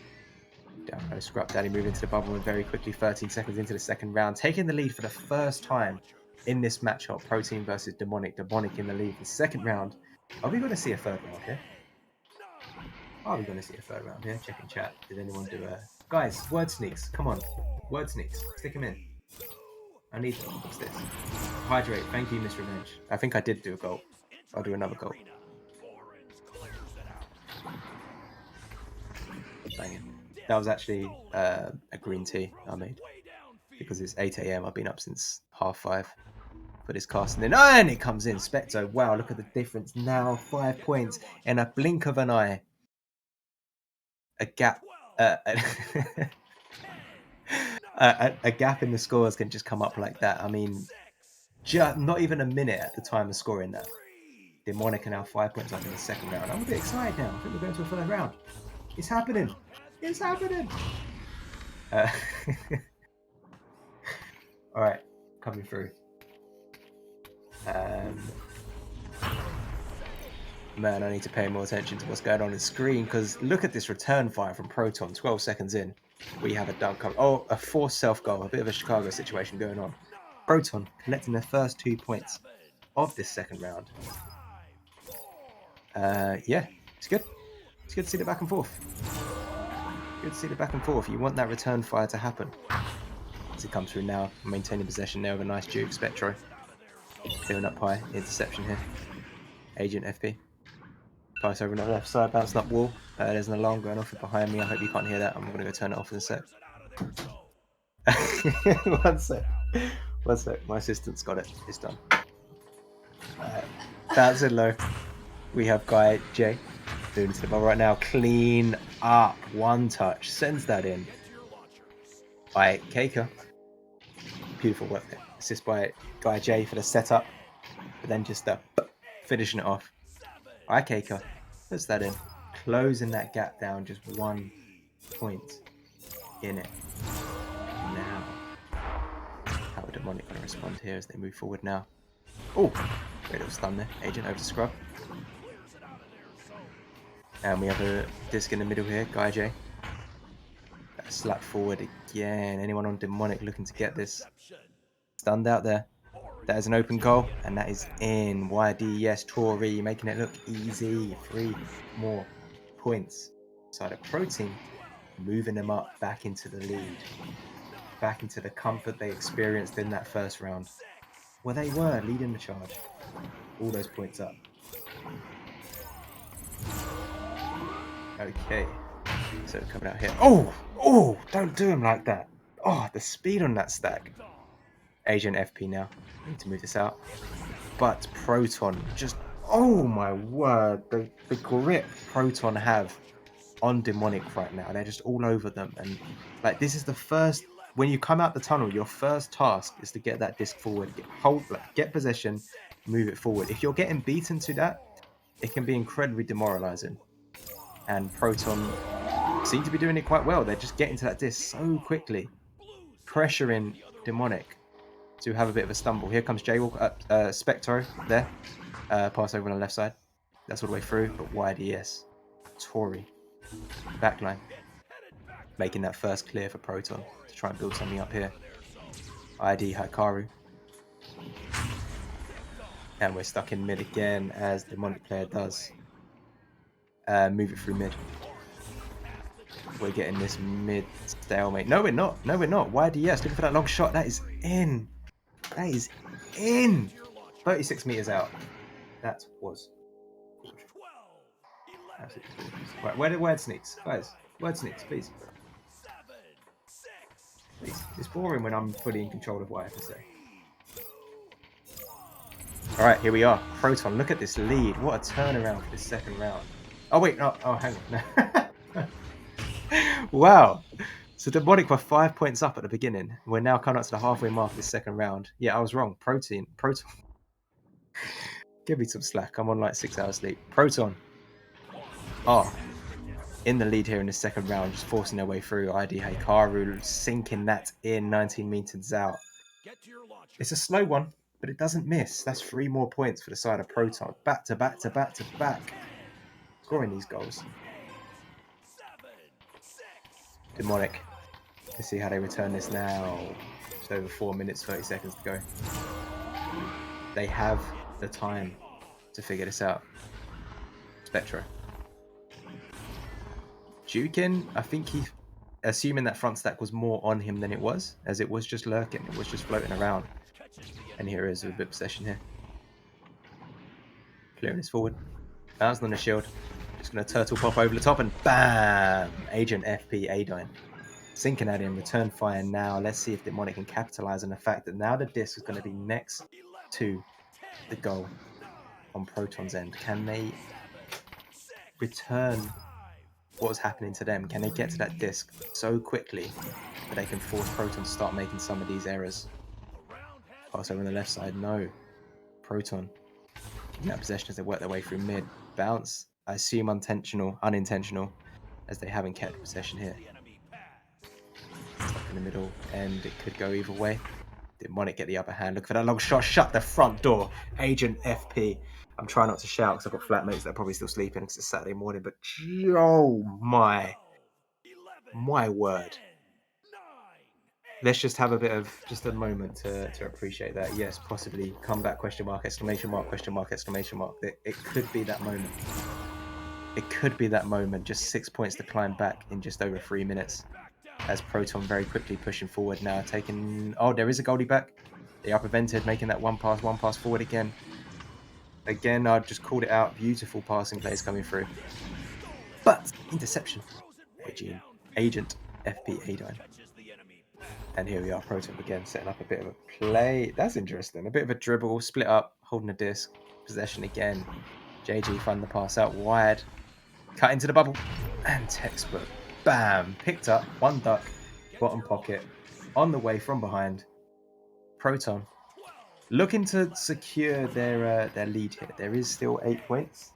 Down low. Scrub Daddy moving into the bubble and very quickly 13 seconds into the second round. Taking the lead for the first time in this matchup. Protein versus Demonic. Demonic in the lead. The second round. Are we going to see a third round here? Are we going to see a third round here? Check in chat. Did anyone do a... Guys, word sneaks. Come on. Word sneaks. Stick them in. I need them. What's this? Hydrate. Thank you, Miss Revenge. I think I did do a goal. I'll do another goal. Banging. That was actually a green tea I made. Because it's 8 AM. I've been up since 5:30 for this cast. And then, and it comes in. Specto. Wow, look at the difference now. 5 points in a blink of an eye. A gap. A gap in the scores can just come up like that. I mean, just not even a minute at the time of scoring that. Demonic are now 5 points up in the second round. I'm a bit excited now. I think we're going to a third round. It's happening. It's happening. All right, coming through. Man, I need to pay more attention to what's going on the screen, because look at this return fire from Proton. 12 seconds in, we have a dunk. Oh, a forced self-goal. A bit of a Chicago situation going on. Proton collecting their first 2 points of this second round. Yeah, it's good. It's good to see the back and forth. Good to see the back and forth. You want that return fire to happen. As it comes through now, maintaining possession there with a nice juke. Spectro clearing up high. Interception here. Agent FP. Pass over on the left side, bouncing up wall. There's an alarm going off behind me. I hope you can't hear that. I'm going to go turn it off in a sec. One sec. My assistant's got it. It's done. Bouncing low. We have guy J doing to the ball right now. Clean up. One touch. Sends that in. By Keika. Beautiful work there. Assist by guy J for the setup. But then just finishing it off. By Keika. Puts that in. Closing that gap down. Just 1 point in it. Now. How are Demonic going to respond here as they move forward now? Oh! Great little stun there. Agent over to Scrub. And we have a disc in the middle here. Guy J. Slap forward again. Anyone on Demonic looking to get this? Stunned out there. That is an open goal, and that is in. YD, yes, Tory, making it look easy. 3 more points. Side of Protein, moving them up back into the lead. Back into the comfort they experienced in that first round. Where they were leading the charge. All those points up. Okay. So coming out here. Oh, don't do him like that. Oh, the speed on that stack. Agent FP now. Need to move this out. But Proton just, oh my word, the grip Proton have on Demonic right now. They're just all over them. And like, this is the first, when you come out the tunnel, your first task is to get that disc forward, get possession, move it forward. If you're getting beaten to that, it can be incredibly demoralizing. And Proton seem to be doing it quite well. They're just getting to that disc so quickly, pressuring Demonic to have a bit of a stumble. Here comes Jaywalk, Spectro there. Pass over on the left side. That's all the way through, but YDS. Tory. Backline. Making that first clear for Proton to try and build something up here. ID Hikaru. And we're stuck in mid again as the Demonic player does. Move it through mid. We're getting this mid stalemate. No, we're not. No, we're not. YDS, looking for that long shot. That is in. That is in. 36 meters out. That was. Right, where the word sneaks? Guys, word sneaks, please. Please. It's boring when I'm fully in control of what I have to say. Alright, here we are. Proton, look at this lead. What a turnaround for this second round. Oh, wait. No. Oh, hang on. Wow. So Demonic were 5 points up at the beginning. We're now coming up to the halfway mark of this second round. Yeah, I was wrong. Proton. Give me some slack. I'm on like 6 hours sleep. Proton. Oh. In the lead here in the second round, just forcing their way through. ID Hikaru sinking that in 19 meters out. It's a slow one, but it doesn't miss. That's 3 more points for the side of Proton. Back to back to back to back. Scoring these goals. Demonic. Let's see how they return this now. Just over 4 minutes, 30 seconds to go. They have the time to figure this out. Spectra. Jukin, I think assuming that front stack was more on him than it was, as it was just lurking, it was just floating around. And here is a bit of possession here. Clearing this forward. Bouncing on the shield. Just going to turtle pop over the top and BAM! Agent FP Adine. Sinking that in, return fire now. Let's see if Demonic can capitalize on the fact that now the disc is going to be next to the goal on Proton's end. Can they return what was happening to them? Can they get to that disc so quickly that they can force Proton to start making some of these errors? Pass over on the left side, no. Proton in that possession as they work their way through mid. Bounce, I assume unintentional, as they haven't kept possession here. Stuck in the middle, and it could go either way. Demonic get the upper hand. Look for that long shot. Shut the front door. Agent FP. I'm trying not to shout because I've got flatmates that are probably still sleeping because it's Saturday morning. But oh my word. Let's just have a bit of just a moment to appreciate that. Yes, possibly comeback question mark, exclamation mark, question mark, exclamation mark. It could be that moment. It could be that moment. Just 6 points to climb back in just over 3 minutes. As Proton very quickly pushing forward now, taking... Oh, there is a goalie back. They are prevented, making that one pass forward again. Again, I just called it out. Beautiful passing plays coming through. But, interception. Agent FP Adine. And here we are, Proton again, setting up a bit of a play. That's interesting. A bit of a dribble, split up, holding the disc. Possession again. JG find the pass out wide. Cut into the bubble. And textbook. Bam! Picked up. One duck. Bottom pocket. On the way from behind. Proton. Looking to secure their lead here. There is still 8 points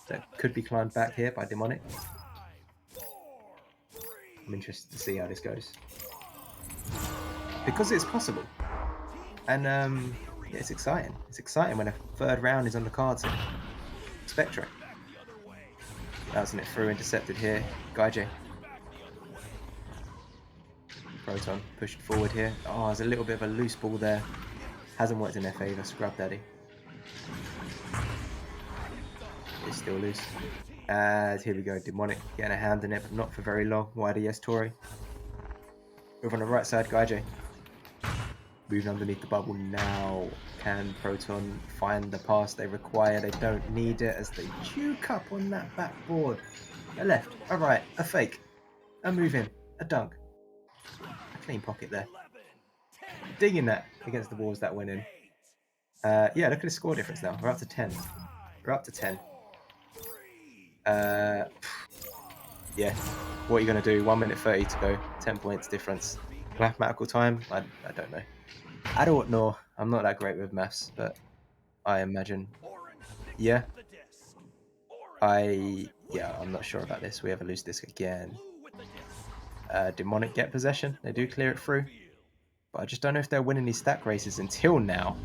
that could be climbed back here by Demonic. I'm interested to see how this goes. Because it's possible. And yeah, it's exciting. It's exciting when a third round is on the cards here. Spectre. Bouncing it through, intercepted here. Gaijay. Proton pushed forward here. Oh, there's a little bit of a loose ball there. Hasn't worked in their favour. Scrub Daddy. It's still loose. And here we go. Demonic getting a hand in it, but not for very long. Wider, yes, Tori. Over on the right side, Gaijay. Moving underneath the bubble now. Can Proton find the pass they require? They don't need it as they juke up on that backboard. A left, a right, a fake, a move in, a dunk. A clean pocket there. Digging that against the walls that went in. Yeah, look at the score difference now. We're up to 10. We're up to 10. Yeah, what are you going to do? 1 minute 30 to go. 10 points difference. Mathematical time? I don't know. I don't know. I'm not that great with maths, but I imagine. Yeah. I'm not sure about this. We have a loose disc again. Demonic get possession. They do clear it through. But I just don't know if they're winning these stack races until now.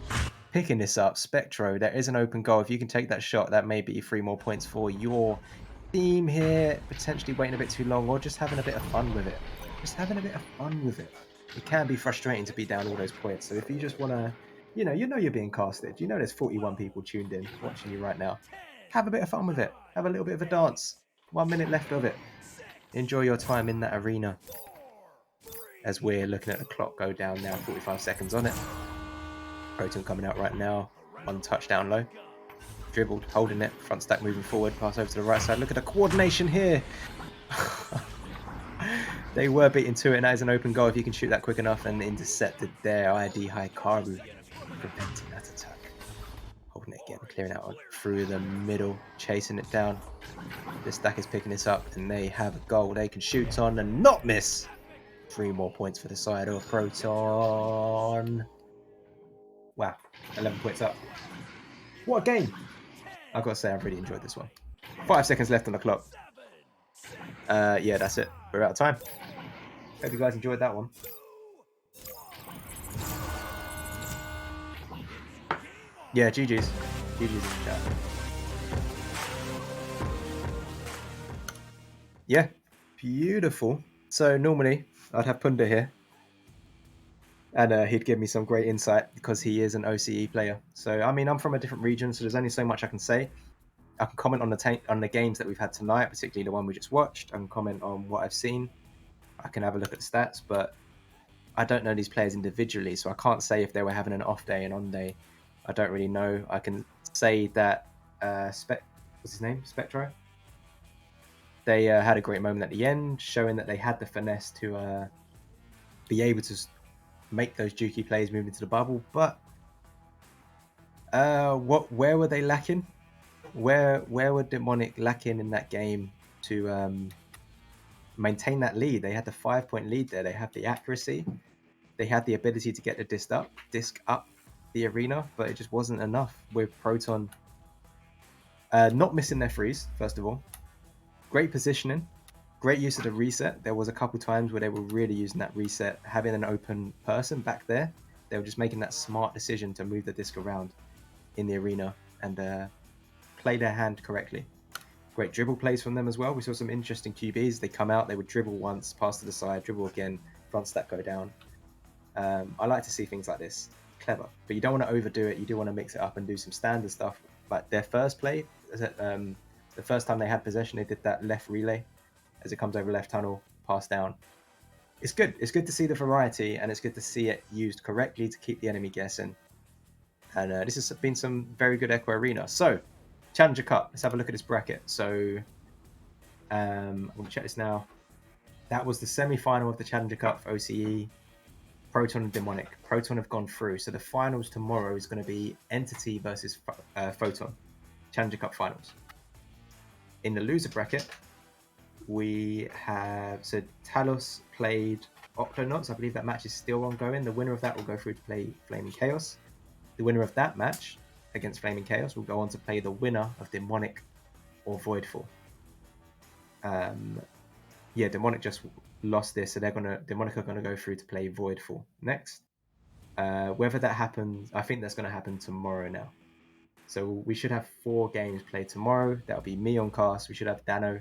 Picking this up, Spectro, there is an open goal. If you can take that shot, that may be 3 more points for your team here. Potentially waiting a bit too long or just having a bit of fun with it. Just having a bit of fun with it. It can be frustrating to be down all those points. So if you just want to, you know you're being casted. You know there's 41 people tuned in watching you right now. Have a bit of fun with it. Have a little bit of a dance. 1 minute left of it. Enjoy your time in that arena. As we're looking at the clock go down now, 45 seconds on it. Proton coming out right now. On touchdown low. Dribbled, holding it. Front stack moving forward. Pass over to the right side. Look at the coordination here. They were beaten to it, and that is an open goal if you can shoot that quick enough, and intercepted there. ID Haikaru preventing that attack. Holding it again, clearing out through the middle, chasing it down. The stack is picking this up, and they have a goal they can shoot on and not miss. 3 more points for the side of Proton. Wow, 11 points up. What a game! I've got to say, I've really enjoyed this one. 5 seconds left on the clock. Yeah, that's it. We're out of time. Hope you guys enjoyed that one. Yeah, GG's. GG's in the chat. Yeah, beautiful. So normally I'd have Punda here. And he'd give me some great insight because he is an OCE player. So, I mean, I'm from a different region, so there's only so much I can say. I can comment on the games that we've had tonight, particularly the one we just watched. I can comment on what I've seen. I can have a look at the stats, but I don't know these players individually, so I can't say if they were having an off day and on day. I don't really know. I can say that what's his name? Spectro? They had a great moment at the end, showing that they had the finesse to be able to make those jukey plays move into the bubble. But where were they lacking? Where were Demonic lacking in that game to maintain that lead? They had the 5-point lead there. They had the accuracy. They had the ability to get the disc up the arena, but it just wasn't enough with Proton not missing their freeze, first of all. Great positioning. Great use of the reset. There was a couple times where they were really using that reset, having an open person back there. They were just making that smart decision to move the disc around in the arena and play their hand correctly. Great dribble plays from them as well. We saw some interesting QBs. They come out, they would dribble once, pass to the side, dribble again, front stack go down. I like to see things like this. Clever. But you don't want to overdo it. You do want to mix it up and do some standard stuff. Like their first play, the first time they had possession, they did that left relay as it comes over left tunnel, pass down. It's good. It's good to see the variety, and it's good to see it used correctly to keep the enemy guessing. And this has been some very good Echo Arena. So, Challenger Cup. Let's have a look at this bracket. So, I'm going to check this now. That was the semi-final of the Challenger Cup for OCE. Proton and Demonic. Proton have gone through, so the finals tomorrow is going to be Entity versus Photon, Challenger Cup finals. In the loser bracket, we have Talos played Octonauts. I believe that match is still ongoing. The winner of that will go through to play Flaming Chaos. The winner of that match against Flaming Chaos will go on to play the winner of Demonic or Voidfall. Demonic just lost this, so Demonic are gonna go through to play Voidfall next. Whether that happens, I think that's gonna happen tomorrow now. So we should have 4 games played tomorrow. That'll be me on cast. We should have Dano,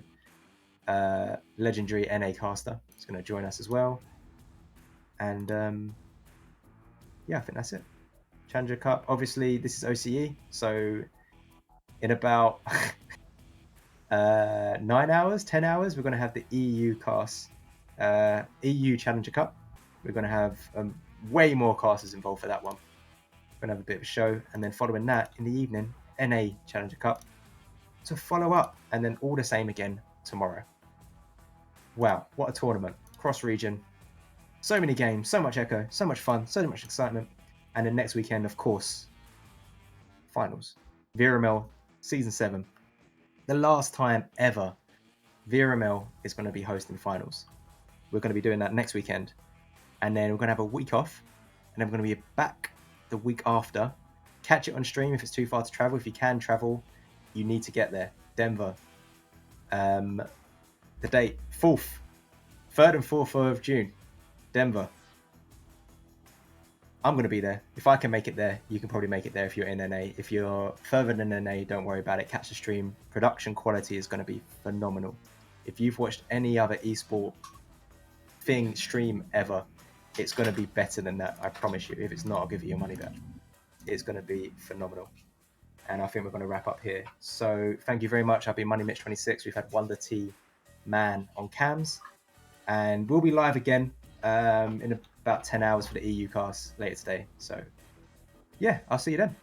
legendary NA caster, is gonna join us as well. And I think that's it. Challenger Cup. Obviously, this is OCE, so in about 10 hours, we're going to have the EU cast, EU Challenger Cup. We're going to have way more casters involved for that one. We're going to have a bit of a show, and then following that, in the evening, NA Challenger Cup to follow up, and then all the same again tomorrow. Wow, what a tournament. Cross-region. So many games, so much echo, so much fun, so much excitement. And then next weekend, of course, finals. VRML Season 7. The last time ever VRML is going to be hosting finals. We're going to be doing that next weekend. And then we're going to have a week off. And then we're going to be back the week after. Catch it on stream if it's too far to travel. If you can travel, you need to get there. Denver. The date, 3rd and 4th of June. Denver. I'm going to be there. If I can make it there, you can probably make it there if you're in NA. If you're further than NA, don't worry about it. Catch the stream. Production quality is going to be phenomenal. If you've watched any other esport stream ever, it's going to be better than that. I promise you. If it's not, I'll give you your money back. It's going to be phenomenal. And I think we're going to wrap up here. So thank you very much. I've been MoneyMitch26. We've had Wonder T Man on cams. And we'll be live again in about 10 hours for the EU cast later today. So yeah, I'll see you then.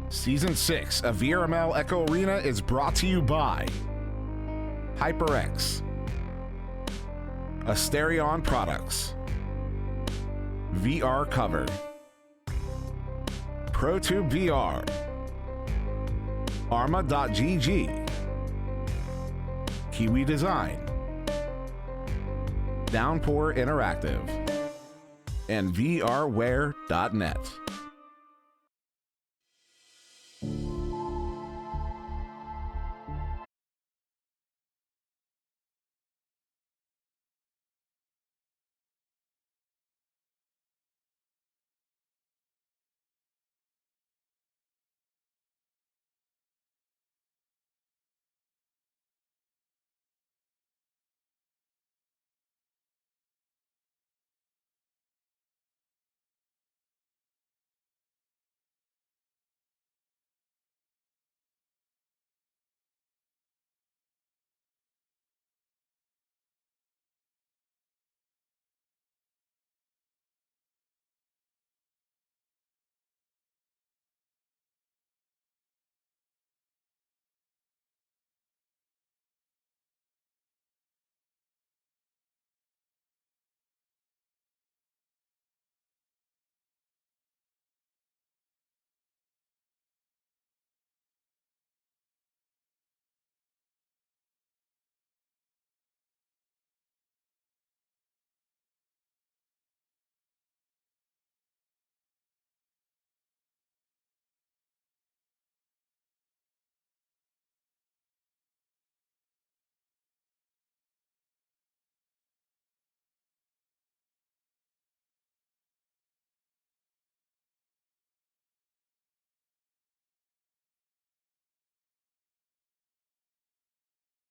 Season 6 of VRML Echo Arena is brought to you by HyperX, Asterion Products, VR Covered, ProTube VR, Arma.gg, Kiwi Design, Downpour Interactive, and VRware.net.